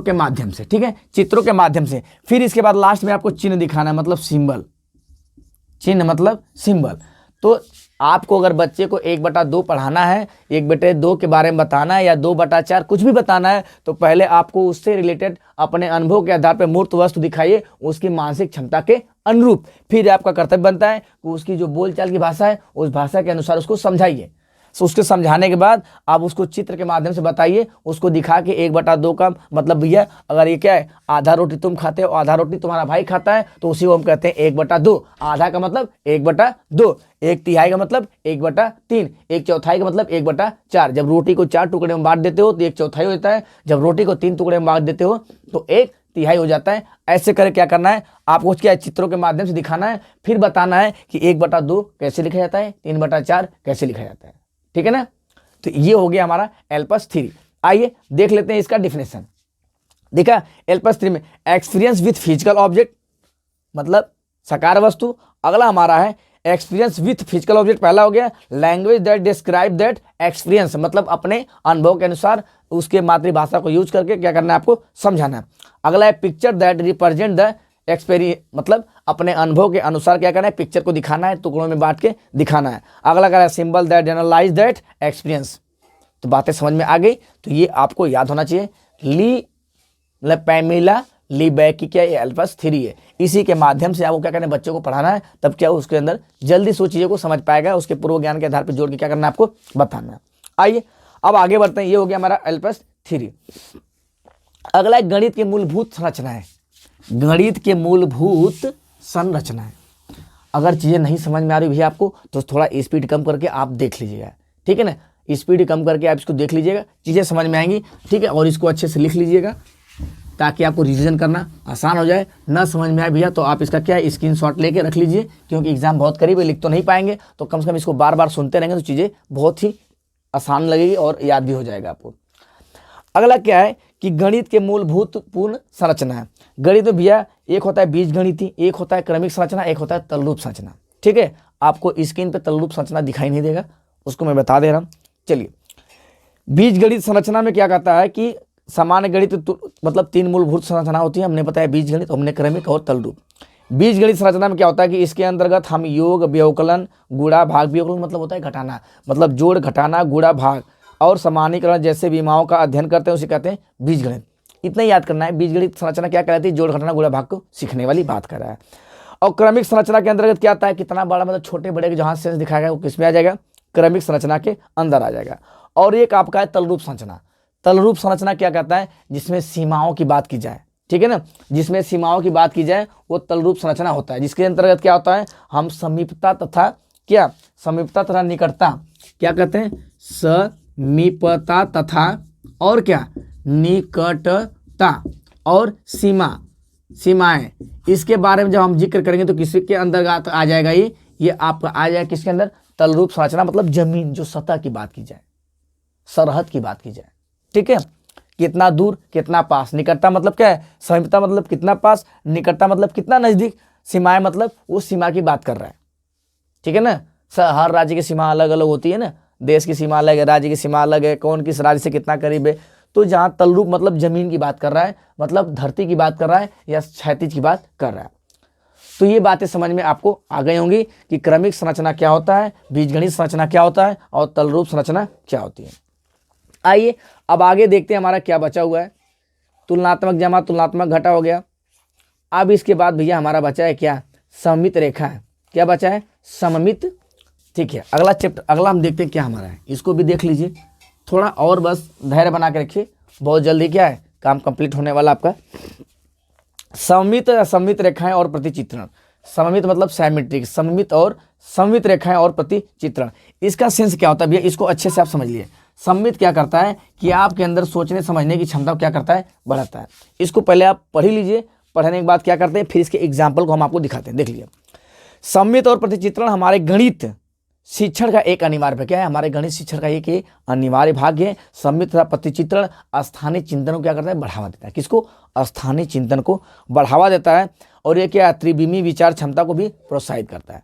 के माध्यम से, ठीक है, चित्रों के माध्यम से। फिर इसके बाद लास्ट में आपको चिन्ह दिखाना है, मतलब सिंबल, चिन्ह मतलब सिंबल। तो आपको अगर बच्चे को 1/2 पढ़ाना है, 1/2 के बारे में बताना है या 2/4 कुछ भी बताना है, तो पहले आपको उससे रिलेटेड अपने अनुभव के आधार पर मूर्त वस्तु दिखाइए उसकी मानसिक क्षमता के अनुरूप। फिर आपका कर्तव्य बनता है कि उसकी जो बोलचाल की भाषा है उस भाषा के अनुसार उसको समझाइए। उसके समझाने के बाद आप उसको चित्र के माध्यम से बताइए, उसको दिखा के 1/2 का मतलब भैया अगर ये क्या है, आधा रोटी तुम खाते हो, आधा रोटी तुम्हारा भाई खाता है, तो उसी को हम कहते हैं 1/2। आधा का मतलब 1/2, 1/3 का मतलब 1/3, 1/4 का मतलब 1/4। जब रोटी को 4 टुकड़े में बांट देते हो तो 1/4 होता है, जब रोटी को 3 टुकड़े में बांट देते हो तो 1/3 हो जाता है। ऐसे करके क्या करना है आपको, क्या चित्रों के माध्यम से दिखाना है, फिर बताना है कि 1/2 कैसे लिखा जाता है, 3/4 कैसे लिखा जाता है, ठीक है ना। तो ये हो गया हमारा L+3। आइए देख लेते हैं इसका डिफिनेशन। देखा L+3 में एक्सपीरियंस विथ फिजिकल ऑब्जेक्ट मतलब साकार वस्तु। अगला हमारा है एक्सपीरियंस विथ फिजिकल ऑब्जेक्ट, पहला हो गया language that describe that experience मतलब अपने अनुभव के अनुसार उसके मातृभाषा को यूज करके क्या करना है आपको समझाना है। अगला है picture that represent the experience मतलब अपने अनुभव के अनुसार क्या करना है, पिक्चर को दिखाना है, टुकड़ों में बांट के दिखाना है। अगला क्या है symbol that generalise that experience. तो बातें समझ में आ गई, तो ये आपको याद होना चाहिए। ली मतलब पैमिला लीबैक की क्या ये L+3 है, इसी के माध्यम से आपको क्या करना है बच्चों को पढ़ाना है, तब क्या उसके अंदर जल्दी सो चीज़ों को समझ पाएगा, उसके पूर्व ज्ञान के आधार पर जोड़ के क्या करना है आपको बताना है। आइए अब आगे बढ़ते हैं, ये हो गया हमारा L+3। अगला है गणित के मूलभूत संरचना है, गणित के मूलभूत संरचना है। अगर चीज़ें नहीं समझ में आ रही भैया आपको तो थोड़ा स्पीड कम करके आप देख लीजिएगा, ठीक है ना, स्पीड कम करके आप इसको देख लीजिएगा, चीज़ें समझ में आएंगी, ठीक है। और इसको अच्छे से लिख लीजिएगा ताकि आपको रिवीजन करना आसान हो जाए। ना समझ में आए भैया तो आप इसका क्या है स्क्रीनशॉट लेके रख लीजिए, क्योंकि एग्जाम बहुत करीब है, लिख तो नहीं पाएंगे, तो कम से कम इसको बार बार सुनते रहेंगे तो चीज़ें बहुत ही आसान लगेगी और याद भी हो जाएगा आपको। अगला क्या है कि गणित के मूलभूत पूर्ण संरचना है। गणित में भैया एक होता है बीज गणिती, एक होता है क्रमिक संरचना, एक होता है तलरूप संरचना, ठीक है। आपको स्क्रीन पे तलरूप संरचना दिखाई नहीं देगा, उसको मैं बता दे रहा हूँ। चलिए, बीज गणित संरचना में क्या कहता है कि सामान्य गणित मतलब 3 मूलभूत संरचना होती है, हमने बताया बीज गणित, हमने क्रमिक और तलरूप। बीज गणित संरचना में क्या होता है कि इसके अंतर्गत हम योग व्यवकलन गुणा भाग, व्यवकलन मतलब होता है घटाना, मतलब जोड़ घटाना गुणा भाग और समानीकरण जैसे विमाओं का अध्ययन करते हैं, उसे कहते हैं बीज गणित। इतना याद करना है, बीज गणित संरचना क्या कहलाती है, जोड़ घटाना गुणा भाग को सीखने वाली बात कर रहा है। और क्रमिक संरचना के अंतर्गत क्या आता है, कितना बड़ा मतलब छोटे बड़े के जहाँ सेंस दिखाएगा वो किसमें आ जाएगा, क्रमिक संरचना के अंदर आ जाएगा। और एक आपका है तलरूप संरचना। तलरूप संरचना क्या कहता है, जिसमें सीमाओं की बात की जाए, ठीक है ना, जिसमें सीमाओं की बात की जाए वो तलरूप संरचना होता है, जिसके अंतर्गत क्या होता है हम समीपता तथा क्या समीपता तथा निकटता क्या कहते हैं, समीपता तथा और क्या निकटता और सीमाएं, इसके बारे में जब हम जिक्र करेंगे तो किसी के अंतर्गत आ जाएगा ये आपका आ जाएगा किसके अंदर, तलरूप संरचना मतलब जमीन जो सतह की बात की जाए, सरहद की बात की जाए, ठीक है। कितना दूर कितना पास, निकटता मतलब क्या है, समीपता मतलब कितना पास, निकटता मतलब कितना नजदीक, सीमाएं मतलब उस सीमा की बात कर रहा है, ठीक है ना। हर राज्य की सीमा अलग अलग होती है ना, देश की सीमा अलग है, राज्य की सीमा अलग है, कौन किस राज्य से कितना करीब है। तो जहाँ तलरूप मतलब जमीन की बात कर रहा है, मतलब धरती की बात कर रहा है या क्षैतिज की बात कर रहा है। तो ये बातें समझ में आपको आ गई होंगी कि क्रमिक संरचना क्या होता है, बीजगणित संरचना क्या होता है और तलरूप संरचना क्या होती है। आइए अब आगे देखते हैं हमारा क्या बचा हुआ है। तुलनात्मक जमा तुलनात्मक घटा हो गया। अब इसके बाद भैया हमारा बचा है क्या, सममित रेखा है। क्या बचा है, सममित, ठीक है। अगला चैप्टर अगला हम देखते हैं क्या हमारा है, इसको भी देख लीजिए, थोड़ा और बस धैर्य बना के रखिए, बहुत जल्दी क्या है काम कंप्लीट होने वाला आपका। सममित रेखाएं और प्रतिचित्रण। सममित मतलब सैमेट्रिक, सममित और सममित रेखाएं और प्रतिचित्रण, इसका सेंस क्या होता है भैया, इसको अच्छे से आप समझ लिए। सममित क्या करता है कि आपके अंदर सोचने समझने की क्षमता को क्या करता है, बढ़ाता है। इसको पहले आप पढ़ ही लीजिए, पढ़ने के बाद क्या करते हैं फिर इसके एग्जाम्पल को हम आपको दिखाते हैं, देख लीजिए। सममित और प्रतिचित्रण हमारे गणित शिक्षण का एक अनिवार्य क्या है, हमारे गणित शिक्षण का एक अनिवार्य भाग है। सममित तथा प्रतिचित्रण स्थानीय चिंतन को क्या करता है, बढ़ावा देता है। किसको, स्थानीय चिंतन को बढ़ावा देता है। और ये क्या त्रिविमी विचार क्षमता को भी प्रोत्साहित करता है।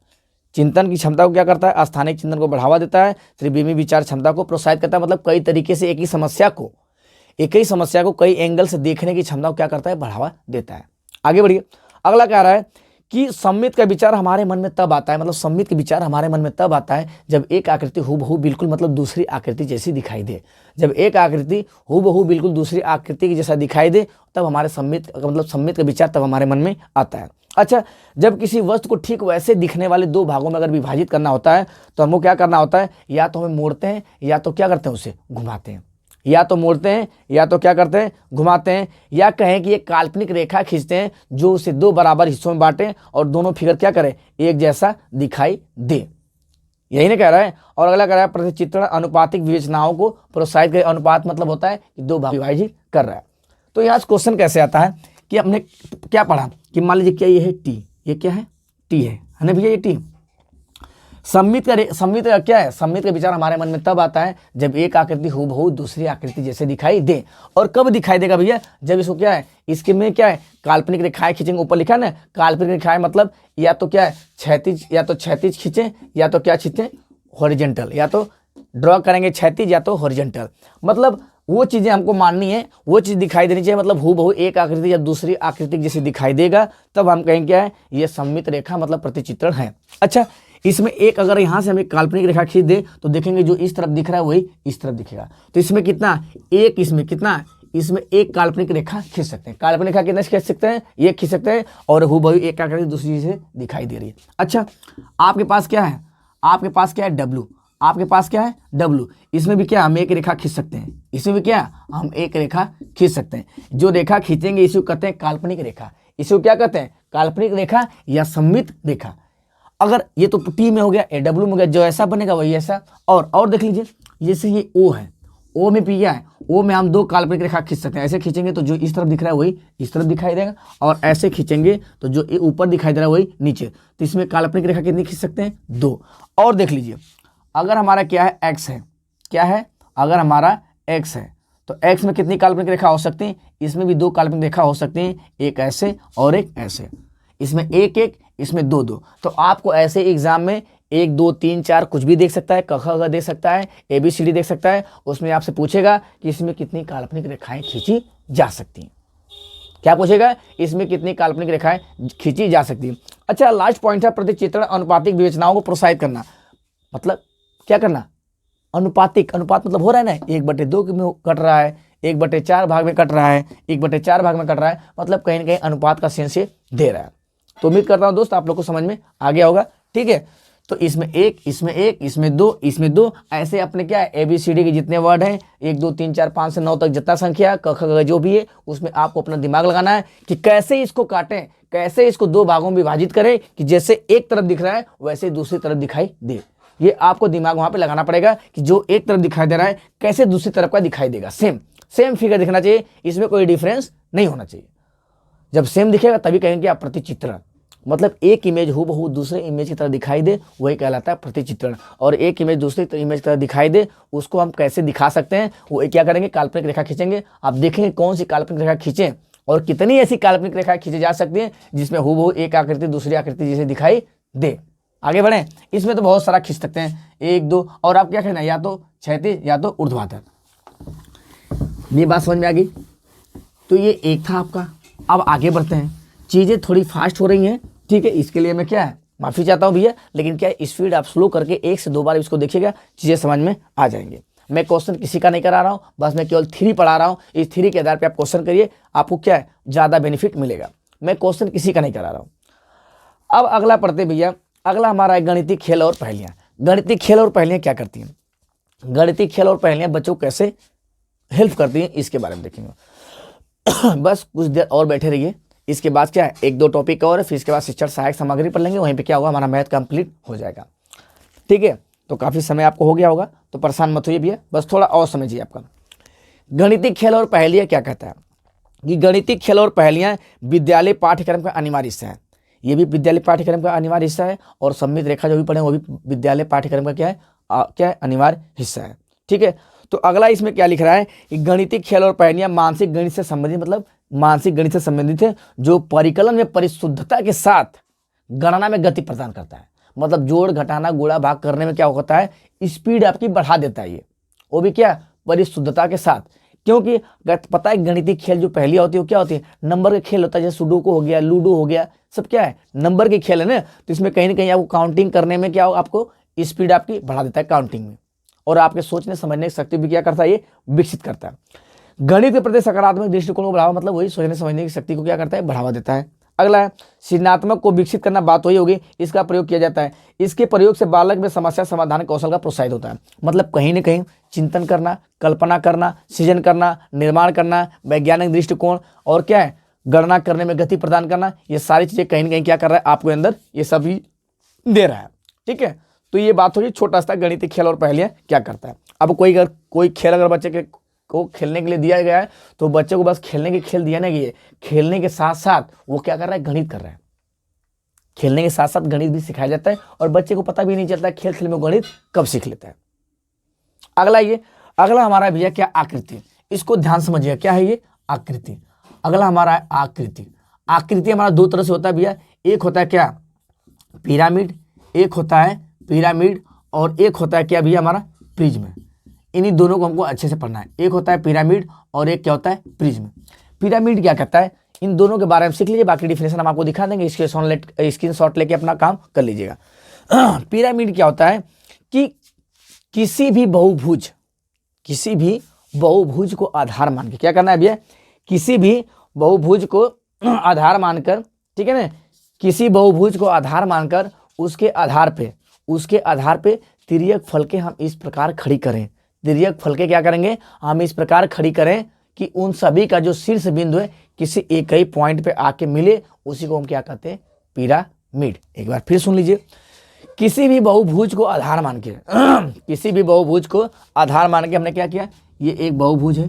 चिंतन की क्षमता को क्या करता है, स्थानिक चिंतन को बढ़ावा देता है, त्रिविमी विचार क्षमता को प्रोत्साहित करता है, मतलब कई तरीके से एक ही समस्या को कई एंगल से देखने की क्षमता को क्या करता है, बढ़ावा देता है। आगे बढ़िए, अगला कह रहा है कि सम्मित का विचार हमारे मन में तब आता है, मतलब सम्मित का विचार हमारे मन में तब आता है जब एक आकृति हूबहू बिल्कुल मतलब दूसरी आकृति जैसी दिखाई दे। जब एक आकृति हूबहू बिल्कुल दूसरी आकृति की जैसा दिखाई दे तब हमारे सम्मित का विचार तब हमारे मन में आता है। अच्छा, जब किसी वस्तु को ठीक वैसे दिखने वाले दो भागों में अगर विभाजित करना होता है तो हमको क्या करना होता है, या तो हमें मोड़ते हैं या तो क्या करते हैं, उसे घुमाते हैं, या तो मोड़ते हैं या तो क्या करते हैं, घुमाते हैं, या कहें कि एक काल्पनिक रेखा खींचते हैं जो उसे दो बराबर हिस्सों में बांटें और दोनों फिगर क्या करें, एक जैसा दिखाई दे। यही नहीं कह रहा है। और अगला कह रहा है प्रतिचित्रण अनुपातिक विवेचनाओं को प्रोत्साहित करे। अनुपात मतलब होता है कि दो भाग विभाजित कर रहा है। तो यहाँ क्वेश्चन कैसे आता है कि हमने क्या पढ़ा कि मान लीजिए क्या ये है टी, ये क्या है, टी है ना भैया, ये टी। सम्मित का क्या है, सम्मित का विचार हमारे मन में तब आता है जब एक आकृति हूबहू दूसरी आकृति जैसे दिखाई दे। और कब दिखाई देगा भैया, जब इसको क्या है, इसके में क्या है, काल्पनिक रेखाएं खींचेंगे। ऊपर लिखा है ना, काल्पनिक रेखाएं मतलब या तो क्या है क्षैतिज खींचें या तो क्या खींचें, हॉरिजेंटल, या तो ड्रॉ करेंगे क्षैतिज या तो हॉरिजेंटल। मतलब वो चीजें हमको माननी है, वो चीज दिखाई देनी चाहिए। मतलब हूबहू एक आकृति जब दूसरी आकृति जैसे दिखाई देगा तब हम कहेंगे क्या है, ये सम्मित रेखा मतलब प्रतिचित्रण है। अच्छा, इसमें एक अगर यहाँ से हमें काल्पनिक रेखा खींच दे तो देखेंगे जो इस तरफ दिख रहा है वही इस तरफ दिखेगा। तो इसमें कितना, इसमें एक काल्पनिक रेखा खींच सकते हैं। काल्पनिक रेखा कितना खींच सकते हैं, ये खींच सकते हैं, और हूबहू एक आकृति दूसरी से दिखाई दे रही है। अच्छा, आपके पास क्या है, डब्लू, आपके पास क्या है, डब्लू। इसमें भी क्या हम एक रेखा खींच सकते हैं, इसमें भी क्या हम एक रेखा खींच सकते हैं। जो रेखा खींचेंगे इसे कहते हैं काल्पनिक रेखा। इसको क्या कहते हैं, काल्पनिक रेखा या सम्मित रेखा। अगर ये तो टी में हो गया, ए डब्ल्यू में हो गया, जो ऐसा बनेगा वही ऐसा। और देख लीजिए, जैसे ये ओ है, ओ में भी क्या है, ओ में हम दो काल्पनिक रेखा खींच सकते हैं। ऐसे खींचेंगे तो जो इस तरफ दिख रहा है वही इस तरफ दिखाई देगा, और ऐसे खींचेंगे तो जो ऊपर दिखाई दे रहा है वही नीचे। तो इसमें काल्पनिक रेखा कितनी खींच सकते हैं, दो। और देख लीजिए, अगर हमारा क्या है, एक्स है, क्या है, अगर हमारा एक्स है तो एक्स में कितनी काल्पनिक रेखा हो सकती है, इसमें भी दो काल्पनिक रेखा हो सकती है, एक ऐसे और एक ऐसे। इसमें एक एक, इसमें दो दो। तो आपको ऐसे एग्जाम में 1 2 3 4 कुछ भी देख सकता है, क ख ग देख सकता है, ABCD देख सकता है। उसमें आपसे पूछेगा कि इसमें कितनी काल्पनिक रेखाएं खींची जा सकती हैं। क्या पूछेगा, इसमें कितनी काल्पनिक रेखाएं खींची जा सकती हैं। अच्छा, लास्ट पॉइंट है प्रतिचित्रण अनुपातिक विवेचनाओं को प्रोत्साहित करना। मतलब क्या करना, अनुपात मतलब हो रहा है ना, 1/2 में कट रहा है, 1/4 भाग में कट रहा है, 1/4 भाग में कट रहा है, मतलब कहीं ना कहीं अनुपात का सेंस दे रहा है। तो उम्मीद करता हूं दोस्त आप लोग को समझ में आ गया होगा। ठीक है, तो इसमें एक, इसमें दो, ऐसे अपने क्या है, ABCD के जितने वर्ड हैं 1 2 3 4 5 से 9 तक जितना संख्या क ख ग जो भी है, उसमें आपको अपना दिमाग लगाना है कि कैसे इसको काटें, कैसे इसको दो भागों में विभाजित करें कि जैसे एक तरफ दिख रहा है वैसे दूसरी तरफ दिखाई दे। ये आपको दिमाग वहां पे लगाना पड़ेगा कि जो एक तरफ दिखाई दे रहा है कैसे दूसरी तरफ का दिखाई देगा। सेम फिगर दिखना चाहिए, इसमें कोई डिफरेंस नहीं होना चाहिए। जब सेम दिखेगा तभी कहेंगे आप प्रतिचित्रण। मतलब एक इमेज हूबहू दूसरे इमेज की तरह दिखाई दे वही कहलाता है प्रतिचित्रण। और एक इमेज दूसरी इमेज की तरह दिखाई दे उसको हम कैसे दिखा सकते हैं, वो क्या करेंगे, काल्पनिक रेखा खींचेंगे। आप देखेंगे कौन सी काल्पनिक रेखा खींचें और कितनी ऐसी काल्पनिक रेखा खींची जा सकती है जिसमें हूबहू एक आकृति दूसरी आकृति जैसे दिखाई दे। आगे बढ़े, इसमें तो बहुत सारा खींच सकते हैं, 1 2, और आप क्या कहना है, या तो क्षैतिज या तो ऊर्ध्वाधर। ये बात समझ में आ गई। तो ये एक था आपका। अब आगे बढ़ते हैं, चीज़ें थोड़ी फास्ट हो रही हैं, ठीक है, इसके लिए मैं क्या है माफ़ी चाहता हूँ भैया, लेकिन क्या है स्पीड आप स्लो करके 1 से 2 बार इसको देखिएगा, चीज़ें समझ में आ जाएंगे। मैं क्वेश्चन किसी का नहीं करा रहा हूँ, बस मैं केवल 3 पढ़ा रहा हूँ। इस 3 के आधार पर आप क्वेश्चन करिए, आपको क्या है ज़्यादा बेनिफिट मिलेगा। मैं क्वेश्चन किसी का नहीं करा रहा हूँ। अब अगला पढ़ते भैया, अगला हमारा है गणितीय खेल और पहेलियाँ। गणितीय खेल और पहेलियाँ क्या करती हैं, गणितीय खेल और पहेलियाँ बच्चों को कैसे हेल्प करती हैं इसके बारे में देखेंगे। बस कुछ देर और बैठे रहिए, इसके बाद क्या है 1 2 टॉपिक और, फिर इसके बाद शिक्षण सहायक सामग्री पढ़ लेंगे। वहीं पे क्या होगा, हमारा मैथ कंप्लीट हो जाएगा। ठीक है, तो काफ़ी समय आपको हो गया होगा, तो परेशान मत होइए भैया, बस थोड़ा और समझिए। आपका गणितीय खेल और पहेलियाँ क्या कहता है कि गणितीय खेल और पहेलियाँ विद्यालय पाठ्यक्रम का अनिवार्य हिस्सा है। ये भी विद्यालय पाठ्यक्रम का अनिवार्य हिस्सा है, और सम्मित रेखा जो भी पढ़े वो भी विद्यालय पाठ्यक्रम का क्या है अनिवार्य हिस्सा है। ठीक है, तो अगला इसमें क्या लिख रहा है कि गणितीय खेल और पहेलियाँ मानसिक गणित से संबंधित, मतलब मानसिक गणित से संबंधित है, जो परिकलन में परिशुद्धता के साथ गणना में गति प्रदान करता है। मतलब जोड़ घटाना गुणा भाग करने में क्या होता है, स्पीड आपकी बढ़ा देता है ये, वो भी क्या, परिशुद्धता के साथ। क्योंकि पता है गणितीय खेल जो पहली होती है वो क्या होती है, नंबर के खेल होता है, जैसे सुडोकू हो गया, लूडो हो गया, सब क्या है, नंबर के खेल है ना। तो इसमें कहीं ना कहीं आपको काउंटिंग करने में क्या हो, आपको स्पीड आपकी बढ़ा देता है काउंटिंग में, और आपके सोचने समझने की शक्ति भी क्या करता है, ये विकसित करता है। गणित के प्रति सकारात्मक दृष्टिकोण को बढ़ावा, मतलब वही सोचने समझने की शक्ति को क्या करता है, बढ़ावा देता है। अगला है सृजनात्मक को विकसित करना, बात वही होगी, इसका प्रयोग किया जाता है। इसके प्रयोग से बालक में समस्या समाधान कौशल का प्रोत्साहित होता है। मतलब कहीं ना कहीं चिंतन करना, कल्पना करना, सृजन करना, निर्माण करना, वैज्ञानिक दृष्टिकोण और क्या है, गणना करने में गति प्रदान करना, ये सारी चीजें कहीं ना कहीं क्या कर रहा है आपको अंदर, ये सभी दे रहा है। ठीक है, तो ये बात होगी छोटा सा गणितीय खेल और पहेलियां क्या करता है। अब कोई खेल अगर बच्चे को खेलने के लिए दिया गया है तो बच्चे को बस खेलने के खेल दिया नहीं, खेलने के साथ साथ वो क्या कर रहा है, गणित कर रहा है। खेलने के साथ साथ गणित भी सिखाया जाता है और बच्चे को पता भी नहीं चलता खेल खेल में गणित कब सीख लेता है। अगला हमारा भैया क्या, आकृति। इसको ध्यान समझिए, क्या है ये, आकृति। अगला हमारा है आकृति। आकृति हमारा दो तरह से होता है भैया, एक होता है क्या, पिरामिड, एक होता है पिरामिड और एक होता है क्या भैया हमारा, प्रिज्म। इन्हीं दोनों को हमको अच्छे से पढ़ना है, एक होता है पिरामिड और एक क्या होता है, प्रिज्म। पिरामिड क्या कहता है, इन दोनों के बारे में सीख लीजिए, बाकी डिफिनेशन हम आपको दिखा देंगे, स्क्रीनशॉट लेके अपना काम कर लीजिएगा। पिरामिड क्या होता है कि किसी भी बहुभुज को आधार मान के क्या करना है भैया, किसी भी बहुभुज को आधार मानकर, ठीक है ना, किसी बहुभुज को आधार मानकर उसके आधार पे तिर्यक फलके हम इस प्रकार खड़ी करें। तिर्यक फलके क्या करेंगे, हम इस प्रकार खड़ी करें कि उन सभी का जो शीर्ष बिंदु है किसी एक ही पॉइंट पे आके मिले, उसी को हम क्या कहते हैं, पिरामिड। एक बार फिर सुन लीजिए, किसी भी बहुभुज को आधार मान के किसी भी बहुभुज को आधार मान के हमने क्या किया, ये एक बहुभुज है,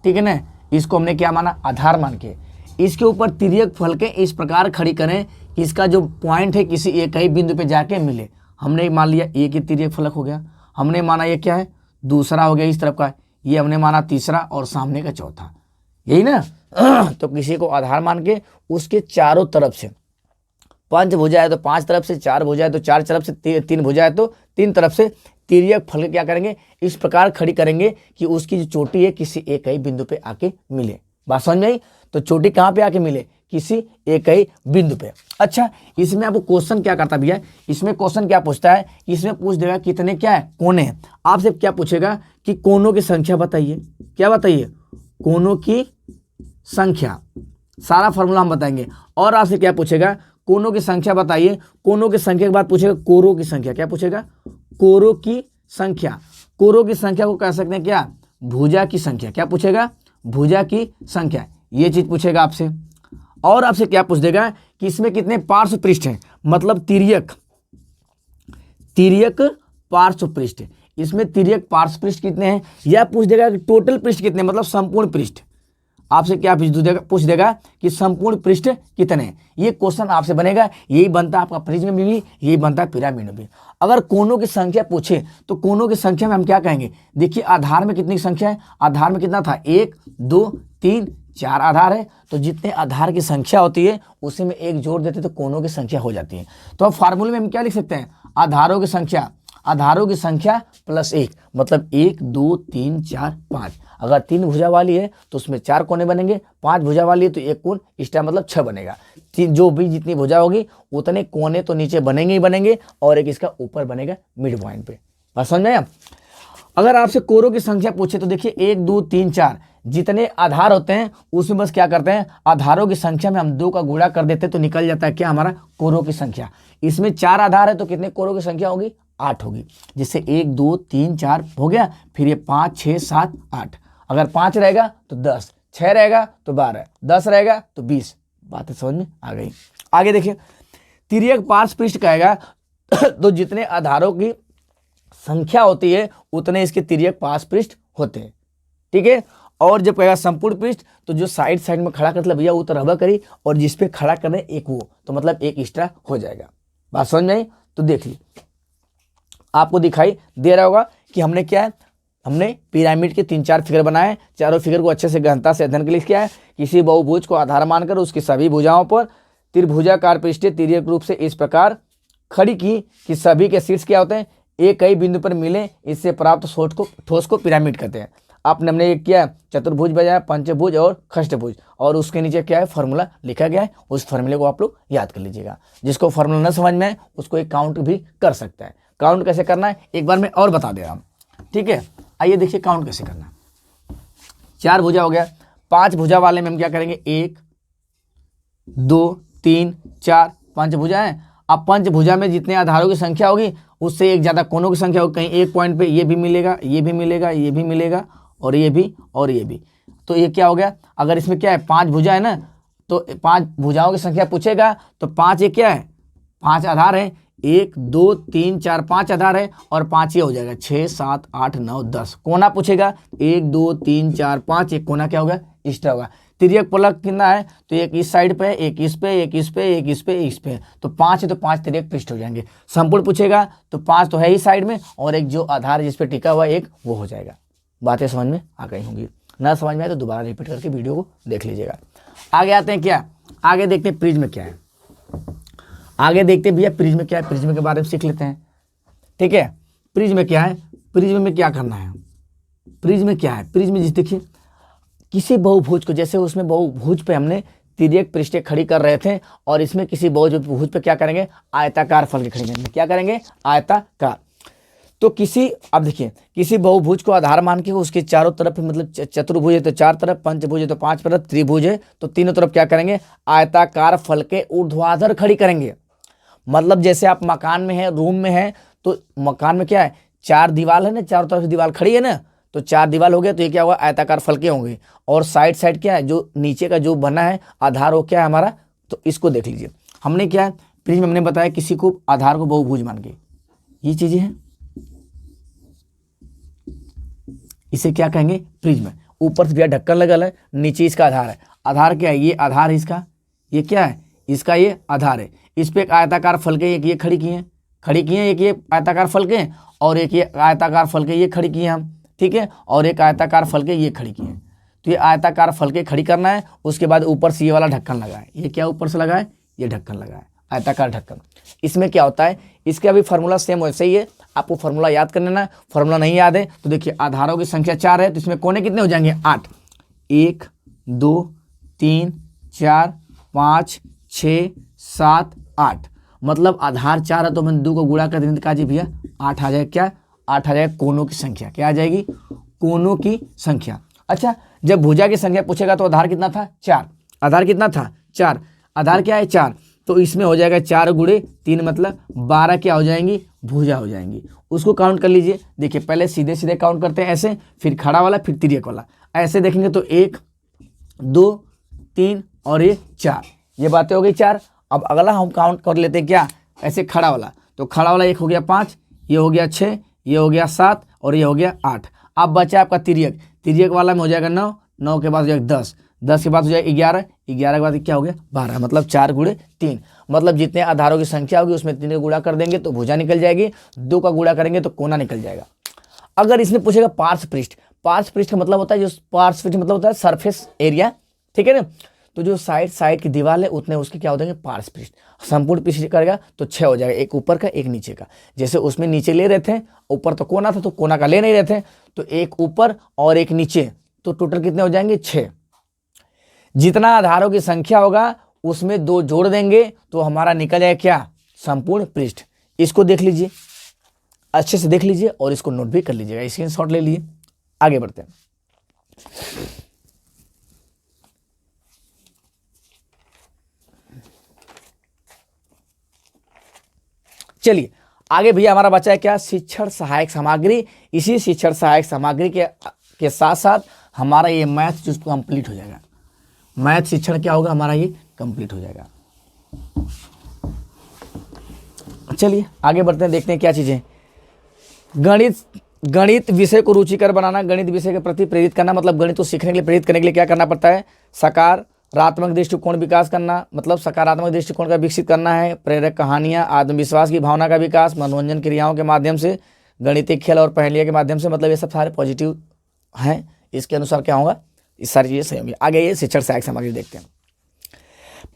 ठीक है ना, इसको हमने क्या माना, आधार मान के, इसके ऊपर तिर्यक फलके इस प्रकार खड़ी करें कि इसका जो पॉइंट है किसी एक ही बिंदु पे जाके मिले। हमने मान लिया एक ही तिर्यक फलक हो गया, हमने माना ये क्या है, दूसरा हो गया इस तरफ का, ये हमने माना तीसरा और सामने का चौथा, यही ना। तो किसी को आधार मान के उसके चारों तरफ से, पंच भुजा है तो पांच तरफ से, चार भुजा है तो चार तरफ से, तीन भुजा है तो तीन तरफ से तिर्यक फलक क्या करेंगे, इस प्रकार खड़ी करेंगे कि उसकी जो चोटी है किसी एक ही बिंदु पे आके मिले। बात समझ में आई, तो चोटी कहाँ पे आके मिले, किसी एक ही बिंदु पे। अच्छा, इसमें आपको क्वेश्चन क्या करता भैया, इसमें क्वेश्चन क्या पूछता है, इसमें पूछ देगा कितने क्या है, कोने हैं। आपसे क्या पूछेगा कि कोनों की संख्या बताइए, क्या बताइए, कोनों की संख्या, सारा फॉर्मूला हम बताएंगे। और आपसे क्या पूछेगा, कोनों की संख्या बताइए, कोनों की संख्या के बाद पूछेगा कोरों की संख्या, क्या पूछेगा, कोरों की संख्या। कोरों की संख्या को कह सकते हैं क्या, भुजा की संख्या, क्या पूछेगा, भुजा की संख्या, ये चीज पूछेगा आपसे। और आपसे क्या पूछ देगा कि इसमें कितने पार्श्व पृष्ठ हैं, मतलब तिर्यक पार्श्व पृष्ठ, इसमें तिर्यक पार्श्व पृष्ठ कितने हैं, या पूछ देगा कि टोटल पृष्ठ कितने, मतलब संपूर्ण पृष्ठ। आपसे क्या पूछ देगा कि संपूर्ण पृष्ठ कितने हैं। ये क्वेश्चन आपसे बनेगा, यही बनता है आपका प्रिज्म में भी, यही बनता है पिरामिड में भी। अगर कोनों की संख्या पूछे तो कोनों की संख्या में हम क्या कहेंगे, देखिए आधार में कितनी संख्या है, आधार में कितना था, 1 2 3 4 आधार है, तो जितने आधार की संख्या होती है उसी में एक जोड़ देते तो कोनों की संख्या हो जाती है। तो अब फार्मूले में हम क्या लिख सकते हैं, आधारों की संख्या प्लस 1, मतलब 1 2 3 4 5। अगर 3 भुजा वाली है तो उसमें 4 कोने बनेंगे, 5 भुजा वाली है तो एक कोण, इसका मतलब 6 बनेगा। जो भी जितनी भुजा होगी उतने कोने तो नीचे बनेंगे ही बनेंगे, और एक इसका ऊपर बनेगा मिड पॉइंट पे। बस समझ में। अगर आपसे कोरों की संख्या पूछे तो देखिए 1 2 3 4 जितने आधार होते हैं उसमें बस क्या करते हैं, आधारों की संख्या में हम 2 का गुणा कर देते हैं तो निकल जाता है क्या, हमारा कोरों की संख्या। इसमें 4 आधार है तो कितने कोरों की संख्या होगी, 8 होगी। जिससे 1 2 3 4 हो गया, फिर ये 5 6 7 8, अगर 5 रहेगा तो 10, 6 रहेगा तो 12, 10 रहेगा तो 20। बातें समझ में आ गई। आगे देखिए, तिर्यक पार्श्व पृष्ठ कहेगा तो जितने आधारों की संख्या होती है उतने इसके तिर्यक पार्श्व पृष्ठ होते हैं, ठीक है। और जब कहेगा संपूर्ण पृष्ठ तो जो साइड में खड़ा कर भैया वो तो रबा करी, और जिस पे खड़ा करने एक वो, तो मतलब एक एक्स्ट्रा हो जाएगा। बात समझ में आई, तो देख ली, आपको दिखाई दे रहा होगा कि हमने क्या है, हमने पिरामिड के 3-4 फिगर बनाए, चारों फिगर को अच्छे से गहनता से अध्ययन के लिए किया है। किसी बहुभुज को आधार मानकर उसकी सभी भुजाओं पर त्रिभुजाकार पृष्ठ तिर्यक रूप से इस प्रकार खड़ी की कि सभी के शीर्ष क्या होते हैं, एक कई बिंदु पर मिले, इससे प्राप्त ठोस को पिरामिड कहते हैं। आपने हमने एक किया चतुर्भुज बजाया, पंचभुज और खष्टभुज, और उसके नीचे क्या है फार्मूला लिखा गया है, उस फार्मूले को आप लोग याद कर लीजिएगा। जिसको फार्मूला न समझ में आए उसको एक काउंट भी कर सकता है। काउंट कैसे करना है एक बार मैं और बता दे रहा हूँ, ठीक है। आइए देखिए काउंट कैसे करना है। 4 भुजा हो गया, 5 भुजा वाले में हम क्या करेंगे, 1 2 3 4 5 भुजा है। अब पंचभुजा में जितने आधारों की संख्या होगी उससे एक ज़्यादा कोनों की संख्या होगी। कहीं एक पॉइंट पे ये भी मिलेगा, ये भी मिलेगा, ये भी मिलेगा, और ये भी और ये भी। तो ये क्या हो गया, अगर इसमें क्या है 5 भुजा है ना, तो 5 भुजाओं की संख्या पूछेगा तो 5 ये क्या है, 5 आधार है, 1 2 3 4 5 आधार है, और 5 ये हो जाएगा 6 7 8 9 10। कोना पूछेगा 1 2 3 4 5, एक कोना क्या होगा, एक्स्ट्रा होगा। तिर्यक फलक कितना है, तो एक इस साइड पे, एक इस पे, एक इस पे, एक इस पे, इस पे, तो 5 है तो 5 तिर्यक पृष्ठ हो जाएंगे। संपूर्ण पूछेगा तो 5 तो है ही साइड में, और एक जो आधार जिस पे टिका हुआ एक वो हो जाएगा। बातें समझ में आ गई होंगी, ना समझ में आए तो दोबारा रिपीट करके वीडियो को देख लीजिएगा। आगे आते हैं क्या, आगे देखते हैं प्रिज्म क्या है। आगे देखते हैं भैया प्रिज्म क्या है, प्रिज्म के बारे में सीख लेते हैं, ठीक है। प्रिज्म क्या है, प्रिज्म में क्या करना है, प्रिज्म क्या है, प्रिज्म जिस देखिए किसी बहुभुज को, जैसे उसमें बहुभुज पे हमने तिर्यक पृष्ठें खड़ी कर रहे थे, और इसमें किसी बहुभुज पे क्या करेंगे, आयताकार फलके खड़ी करेंगे। क्या करेंगे, आयताकार। तो किसी, अब देखिए किसी बहुभुज को आधार मान के उसके चारों तरफ, मतलब चतुर्भुज है तो 4 तरफ, पंचभुज है तो 5 तरफ, त्रिभुज है तो तीनों तरफ क्या करेंगे, आयताकार फलके ऊर्ध्वाधर खड़ी करेंगे। मतलब जैसे आप मकान में है, रूम में है, तो मकान में क्या है, 4 दीवार है ना, चारों तरफ दीवार खड़ी है ना, तो 4 दीवार हो गया, तो ये क्या होगा, आयताकार फलके होंगे। और साइड साइड क्या है, जो नीचे का जो बना है आधार वो क्या है हमारा, तो इसको देख लीजिए। हमने क्या है प्रिज्म हमने बताया किसी को आधार को बहुभुज मान के, ये चीजें हैं, इसे क्या कहेंगे, प्रिज्म। ऊपर से भैया ढक्कन लगल है, नीचे इसका आधार है। आधार क्या है, ये आधार है इसका, ये क्या है इसका, ये आधार है। इस पे एक आयताकार फलके एक ये खड़ी की हैं, एक ये आयताकार फलके, और एक ये आयताकार फलके ये खड़ी की हैं हम, ठीक है, और एक आयताकार फलके ये खड़ी की हैं। तो ये आयताकार फलके खड़ी करना है, उसके बाद ऊपर से ये वाला ढक्कन लगा है। ये क्या ऊपर से लगा है, ये ढक्कन लगा है, आयताकार ढक्कन। इसमें क्या होता है, इसका भी फार्मूला सेम वैसे ही है, आपको फार्मूला याद कर लेना। फार्मूला नहीं याद है तो देखिए आधारों की संख्या 4 है, तो इसमें कोने कितने हो जाएंगे, 8। 1 2 3 4 5 6 7 8, मतलब आधार 4 है तो मैंने 2 को गुणा कर देंगे, कहा जी भैया 8 आ जाएगा। क्या 8 आ जाएगा, कोनों की संख्या क्या आ जाएगी, कोनों की संख्या। अच्छा, जब भुजा की संख्या पूछेगा तो आधार कितना था, 4। आधार कितना था, 4। आधार क्या है, 4, तो इसमें हो जाएगा 4 गुणे 3, मतलब 12 क्या हो जाएंगी, भुजा हो जाएंगी। उसको काउंट कर लीजिए। देखिए पहले सीधे सीधे काउंट करते हैं ऐसे, फिर खड़ा वाला, फिर तिर्यक वाला, ऐसे देखेंगे तो 1 2 3 और ये 4, ये बातें हो गई 4। अब अगला हम काउंट कर लेते हैं क्या, ऐसे खड़ा वाला, तो खड़ा वाला 1 हो गया 5, ये हो गया 6, ये हो गया 7, और ये हो गया 8। अब बचा आपका तिर्यक, तिर्यक वाला में हो जाएगा 9, 9 के बाद हो जाएगा 10, 10 के बाद हो जाएगा 11, 11 के बाद क्या हो गया 12, मतलब 4 गुणे 3। मतलब जितने आधारों की संख्या होगी उसमें 3 का गुणा कर देंगे तो भुजा निकल जाएगी, 2 का गुणा करेंगे तो कोना निकल जाएगा। अगर इसमें पूछेगा पार्श्व पृष्ठ, पार्श्व पृष्ठ का मतलब होता है, जो पार्श्व पृष्ठ मतलब होता है सरफेस एरिया, ठीक है ना, तो जो साइड की दीवार है उतने उसके क्या हो जाएंगे, पार्श्व पृष्ठ। संपूर्ण पृष्ठ करेगा तो 6 हो जाएगा, एक ऊपर का एक नीचे का। जैसे उसमें नीचे ले रहे थे, ऊपर तो कोना था तो कोना का ले नहीं रहे थे, तो एक ऊपर और एक नीचे, तो टोटल कितने हो जाएंगे, 6। जितना आधारों की संख्या होगा उसमें 2 जोड़ देंगे तो हमारा निकल जाएगा क्या, संपूर्ण पृष्ठ। इसको देख लीजिए, अच्छे से देख लीजिए और इसको नोट भी कर लीजिएगा, स्क्रीनशॉट ले लीजिए। आगे बढ़ते हैं। चलिए आगे भैया हमारा बचा है क्या, शिक्षण सहायक सामग्री। इसी शिक्षण सहायक सामग्री के साथ साथ हमारा ये मैथ जो कंप्लीट हो जाएगा, मैथ शिक्षण क्या होगा हमारा, ये कंप्लीट हो जाएगा। चलिए आगे बढ़ते हैं, देखते हैं क्या चीजें। गणित विषय को रुचिकर बनाना, गणित विषय के प्रति प्रेरित करना, मतलब गणित को सीखने के लिए प्रेरित करने के लिए क्या करना पड़ता है, सकारात्मक दृष्टिकोण विकास करना, मतलब सकारात्मक दृष्टिकोण का विकसित करना है, प्रेरक कहानियां, आत्मविश्वास की भावना का विकास, मनोरंजन क्रियाओं के माध्यम से, गणितीय खेल और पहेलियां के माध्यम से, मतलब ये सब सारे पॉजिटिव हैं। इसके अनुसार क्या होगा, इस सारी चीजें सही होंगी। आगे ये शिक्षण सहायक सामग्री देखते हैं।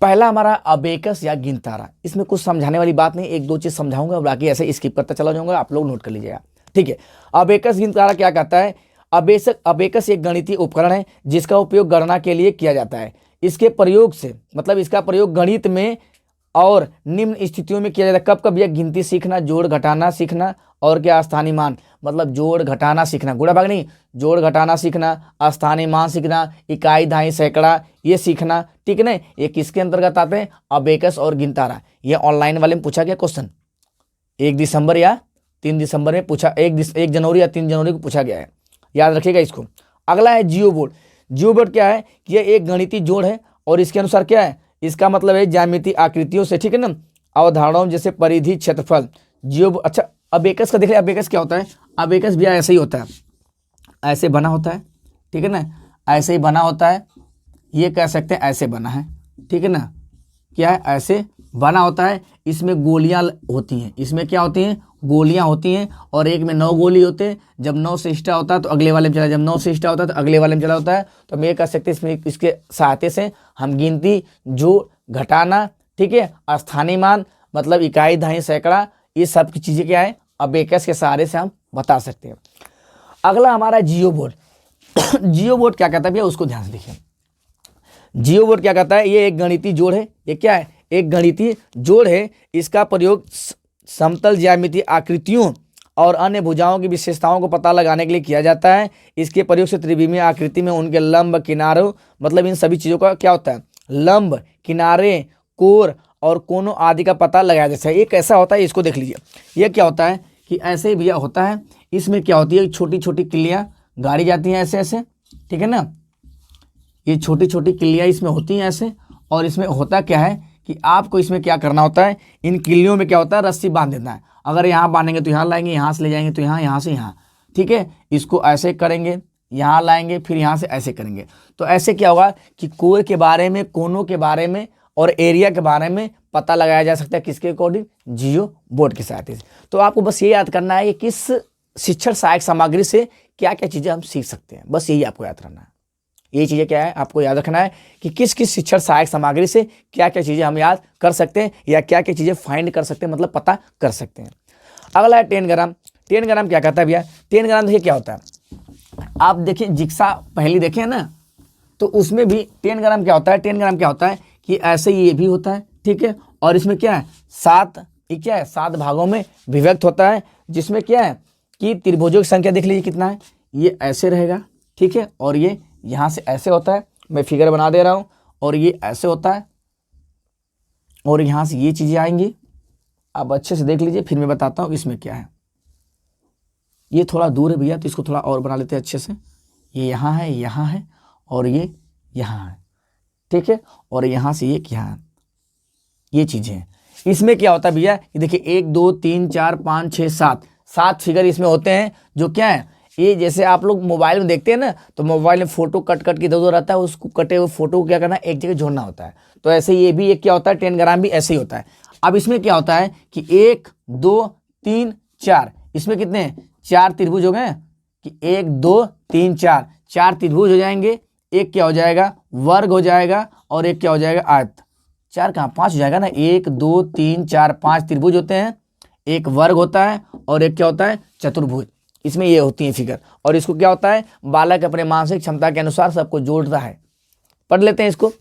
पहला हमारा अबेकस या गिनतारा। इसमें कुछ समझाने वाली बात नहीं, एक दो चीज समझाऊंगा, बाकी ऐसे स्किप करता चला जाऊंगा, आप लोग नोट कर लीजिएगा। ठीक है, अबेकस गिनतारा क्या कहता है? अबेकस एक गणितीय उपकरण है जिसका उपयोग गणना के लिए किया जाता है। इसके प्रयोग से मतलब इसका प्रयोग गणित में और निम्न स्थितियों में किया जाता है। कब कब? यह गिनती सीखना, जोड़ घटाना सीखना, और क्या स्थानीय मान, मतलब जोड़ घटाना सीखना, गुणा भाग नहीं, जोड़ घटाना सीखना, स्थानीय मान सीखना, इकाई दहाई सैकड़ा ये सीखना। ठीक है ना, ये किसके अंतर्गत आते हैं? अबेकस और गिनतारा। ये ऑनलाइन वाले में पूछा गया क्वेश्चन, 1 दिसंबर या 3 दिसंबर में पूछा, 1 जनवरी या 3 जनवरी को पूछा गया है, याद रखिएगा इसको। अगला है जियो बोर्ड। जियो बोर्ड क्या है? कि यह एक गणितीय जोड़ है और इसके अनुसार क्या है? इसका मतलब है ज्यामितीय आकृतियों से, ठीक है ना, अवधारणाओं जैसे परिधि, क्षेत्रफल। जियो, अच्छा अबेकस का देख रहे, अबेकस क्या होता है? अबेकस भी ऐसे ही होता है, ऐसे बना होता है, ठीक है ना, ऐसे ही बना होता है, ये कह सकते हैं ऐसे बना है, ठीक है ना, क्या है? ऐसे बना होता है। इसमें गोलियां होती हैं, इसमें क्या होती हैं? गोलियां होती हैं, और एक में 9 गोली होते हैं। जब 9 से स्टार्ट होता है तो अगले वाले में चला, जब 9 से स्टार्ट होता है तो अगले वाले में चला होता है। तो हम ये कह सकते हैं इसमें, इसके सहायता से हम गिनती, जो घटाना, ठीक है, स्थानीय मान मतलब इकाई दहाई सैकड़ा, ये सब की चीजें क्या है? अबेकस के सहारे से हम बता सकते हैं। अगला हमारा जियो बोर्ड। जियो बोर्ड क्या कहता है भैया, उसको ध्यान से देखिए। जियो बोर्ड क्या कहता है? ये एक गणितीय जोड़ है। ये क्या है? एक गणितीय जोड़ है। इसका प्रयोग समतल ज्यामितीय आकृतियों और अन्य भुजाओं की विशेषताओं को पता लगाने के लिए किया जाता है। इसके प्रयोग से त्रिविमीय आकृति में उनके लंब, किनारों, मतलब इन सभी चीजों का क्या होता है? लंब, किनारे, कोर और कोनों आदि का पता लगाया जाता है। ये कैसा होता है इसको देख लीजिए। ये क्या होता है कि ऐसे भैया होता है, इसमें क्या होती है? छोटी छोटी किल्लियां गाड़ी जाती हैं ऐसे ऐसे, ठीक है ना, ये छोटी छोटी किल्लियां इसमें होती हैं ऐसे। और इसमें होता क्या है कि आपको इसमें क्या करना होता है? इन किल्लियों में क्या होता है? रस्सी बांध देना है। अगर यहाँ बांधेंगे तो यहाँ लाएंगे, यहाँ से ले जाएंगे तो यहाँ, यहाँ से यहाँ, ठीक है। इसको ऐसे करेंगे, यहाँ लाएंगे, फिर यहाँ से ऐसे करेंगे। तो ऐसे क्या होगा कि कोर के बारे में, कोनों के बारे में और एरिया के बारे में पता लगाया जा सकता है। किसके अकॉर्डिंग? जियो बोर्ड की सहायता से। तो आपको बस ये याद करना है कि किस शिक्षण सहायक सामग्री से क्या क्या चीजें हम सीख सकते हैं, बस यही आपको याद करना है। ये चीजें क्या है आपको याद रखना है कि किस किस शिक्षण सहायक सामग्री से क्या क्या चीजें हम याद कर सकते हैं या क्या क्या चीजें फाइंड कर सकते हैं, मतलब पता कर सकते हैं। अगला है 10 ग्राम। 10 ग्राम क्या कहता है भैया? 10 ग्राम देखिए क्या होता है, आप देखिए जिक्सा पहली देखे ना, तो उसमें भी 10 ग्राम क्या होता है? 10 ग्राम क्या होता है कि ऐसे ये भी होता है, ठीक है, और इसमें क्या है? 7 भागों में विभक्त होता है, जिसमें क्या है कि त्रिभुजों की संख्या देख लीजिए कितना है। ये ऐसे रहेगा, ठीक है, और ये यहाँ से ऐसे होता है, मैं फिगर बना दे रहा हूँ, और ये ऐसे होता है, और यहाँ से ये चीजें आएंगी। अब अच्छे से देख लीजिए, फिर मैं बताता हूँ इसमें क्या है। ये थोड़ा दूर है भैया, तो इसको थोड़ा और बना लेते हैं अच्छे से। ये यहाँ है, और ये यहाँ है, ठीक है, और यहाँ से ये यहाँ है, ये चीजें हैं। इसमें क्या होता है भैया कि देखिए 1 2 3 4 5 6 7 फिगर इसमें होते हैं, जो क्या है, ये जैसे आप लोग मोबाइल में देखते हैं ना, तो मोबाइल में फोटो कट के इधर उधर रहता है, उसको कटे हुए फोटो को क्या करना है? एक जगह जोड़ना होता है। तो ऐसे ये भी एक क्या होता है? 10 ग्राम भी ऐसे ही होता है। अब इसमें क्या होता है कि 1 2 3 4, इसमें कितने हैं? 4 त्रिभुज हो गए कि 1 2 3 4, 4 त्रिभुज हो जाएंगे। एक क्या हो जाएगा? वर्ग हो जाएगा, और एक क्या हो जाएगा? आयत। 4 कहाँ? 5 हो जाएगा ना। 1 2 3 4 5 त्रिभुज होते हैं, एक वर्ग होता है, और एक क्या होता है? चतुर्भुज। इसमें ये होती है फिगर। और इसको क्या होता है? बालक अपने मानसिक क्षमता के अनुसार सबको जोड़ता है। पढ़ लेते हैं इसको।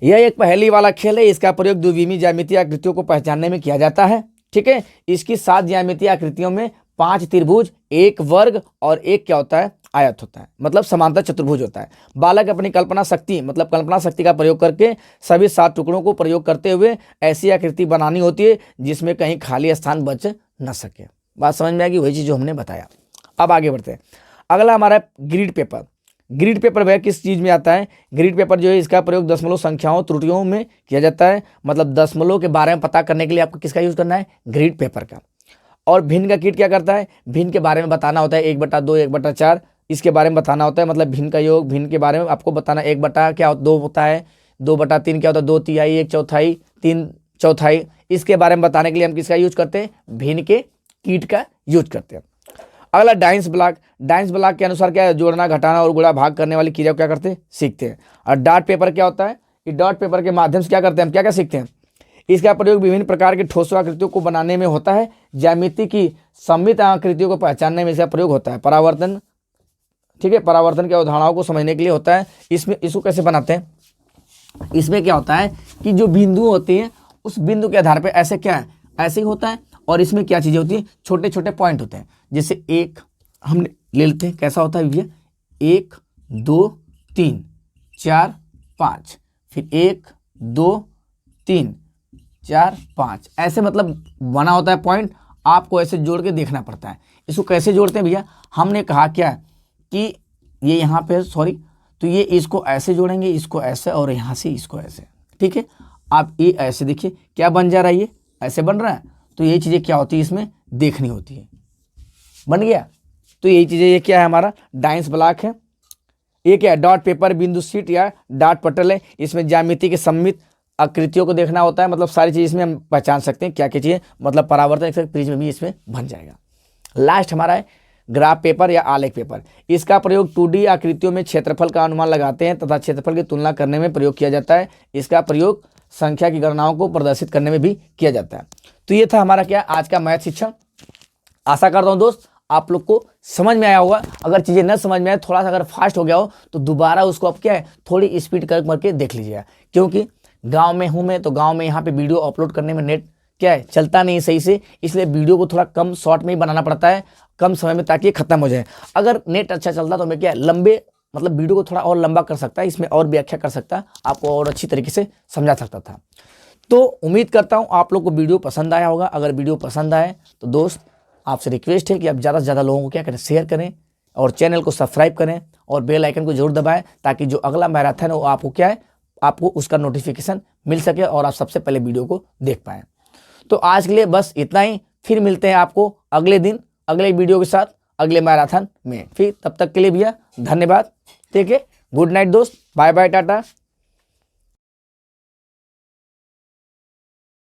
यह एक पहेली वाला खेल है। इसका प्रयोग द्विविमीय ज्यामितीय आकृतियों को पहचानने में किया जाता है, ठीक है। इसकी 7 ज्यामितीय आकृतियों में 5 त्रिभुज, एक वर्ग और एक क्या होता है? आयत होता है, मतलब समांतर चतुर्भुज होता है। बालक अपनी कल्पना शक्ति, मतलब कल्पना शक्ति का प्रयोग करके सभी 7 टुकड़ों को प्रयोग करते हुए ऐसी आकृति बनानी होती है जिसमें कहीं खाली स्थान बच न सके। बात समझ में आएगी? वही चीज जो हमने बताया। अब आगे बढ़ते हैं। अगला हमारा ग्रिड पेपर। ग्रिड पेपर वह किस चीज में आता है? ग्रिड पेपर जो है, इसका प्रयोग दशमलव संख्याओं, त्रुटियों में किया जाता है। मतलब दशमलव के बारे में पता करने के लिए आपको किसका यूज करना है? ग्रिड पेपर का। और भिन्न का कीट क्या करता है? भिन्न के बारे में बताना होता है। 1/2, 1/4 इसके बारे में बताना होता है। मतलब भिन्न का योग, भिन्न के बारे में आपको बताना। 1/2 होता है, 2/3 क्या होता है? 2/3, 1/4, 3/4। इसके बारे में बताने के लिए हम किसका यूज करते हैं? भिन्न के कीट का यूज करते हैं। अगला डाइंस ब्लॉक। डाइंस ब्लॉक के अनुसार क्या है? जोड़ना, घटाना और गुणा भाग करने वाली क्रिया को क्या करते हैं? सीखते हैं। और डार्ट पेपर क्या होता है? इस डॉट पेपर के माध्यम से क्या करते हैं, हम क्या क्या सीखते हैं। इसका प्रयोग विभिन्न प्रकार के ठोस आकृतियों को बनाने में होता है। ज्यामिति की सममित आकृतियों को पहचानने में इसका प्रयोग होता है। परावर्तन, ठीक है, परावर्तन के अवधारणाओं को समझने के लिए होता है। इसमें इसको कैसे बनाते हैं, इसमें क्या होता है कि जो बिंदु होती है उस बिंदु के आधार पर ऐसे क्या है, ऐसे ही होता है। और इसमें क्या चीज़ें होती हैं, छोटे छोटे पॉइंट होते हैं। जैसे एक हम ले लेते हैं, कैसा होता है भैया, 1 2 3 4 5, फिर 1 2 3 4 5, ऐसे मतलब बना होता है पॉइंट। आपको ऐसे जोड़ के देखना पड़ता है। इसको कैसे जोड़ते हैं भैया, हमने कहा क्या कि ये यहाँ पे सॉरी, तो ये इसको ऐसे जोड़ेंगे, इसको ऐसे, और यहाँ से इसको ऐसे, ठीक है। आप ये ऐसे देखिए क्या बन जा रहा है, ये ऐसे बन रहा है। तो ये चीज़ें क्या होती है, इसमें देखनी होती है। बन गया, तो यही चीज़ें, ये क्या है हमारा डाइंस ब्लॉक है। ये क्या है, डॉट पेपर, बिंदु शीट या डॉट पटल है। इसमें ज्यामिति के सममित आकृतियों को देखना होता है। मतलब सारी चीज़ इसमें हम पहचान सकते हैं क्या क्या चीज़ें, मतलब परावर्तन इफेक्ट प्रिज्म भी इसमें बन जाएगा। लास्ट हमारा है ग्राफ पेपर या आलेख पेपर। इसका प्रयोग 2D आकृतियों में क्षेत्रफल का अनुमान लगाते हैं तथा क्षेत्रफल की तुलना करने में प्रयोग किया जाता है। इसका प्रयोग संख्या की गणनाओं को प्रदर्शित करने में भी किया जाता है। तो ये था हमारा क्या, आज का मैथ शिक्षण। आशा करता हूँ दोस्त आप लोग को समझ में आया होगा। अगर चीज़ें न समझ में आए, थोड़ा सा अगर फास्ट हो गया हो, तो दोबारा उसको आप क्या है, थोड़ी स्पीड करके देख लीजिएगा। क्योंकि गांव में हूँ मैं, तो गांव में यहाँ पे वीडियो अपलोड करने में नेट क्या है, चलता नहीं सही से, इसलिए वीडियो को थोड़ा कम शॉर्ट में ही बनाना पड़ता है, कम समय में, ताकि ये खत्म हो जाए। अगर नेट अच्छा चलता तो मैं क्या है, लंबे मतलब वीडियो को थोड़ा और लंबा कर सकता है, इसमें और व्याख्या कर सकता, आपको और अच्छी तरीके से समझा सकता था। तो उम्मीद करता हूँ आप लोग को वीडियो पसंद आया होगा। अगर वीडियो पसंद आए तो दोस्त आपसे रिक्वेस्ट है कि आप ज़्यादा से ज़्यादा लोगों को क्या करें, शेयर करें, और चैनल को सब्सक्राइब करें, और बेल आइकन को जरूर दबाएं, ताकि जो अगला मैराथन है वो आपको क्या है, आपको उसका नोटिफिकेशन मिल सके और आप सबसे पहले वीडियो को देख पाएँ। तो आज के लिए बस इतना ही। फिर मिलते हैं आपको अगले दिन अगले वीडियो के साथ, अगले मैराथन में। फिर तब तक के लिए भैया धन्यवाद, ठीक है। गुड नाइट दोस्त, बाय बाय, टाटा।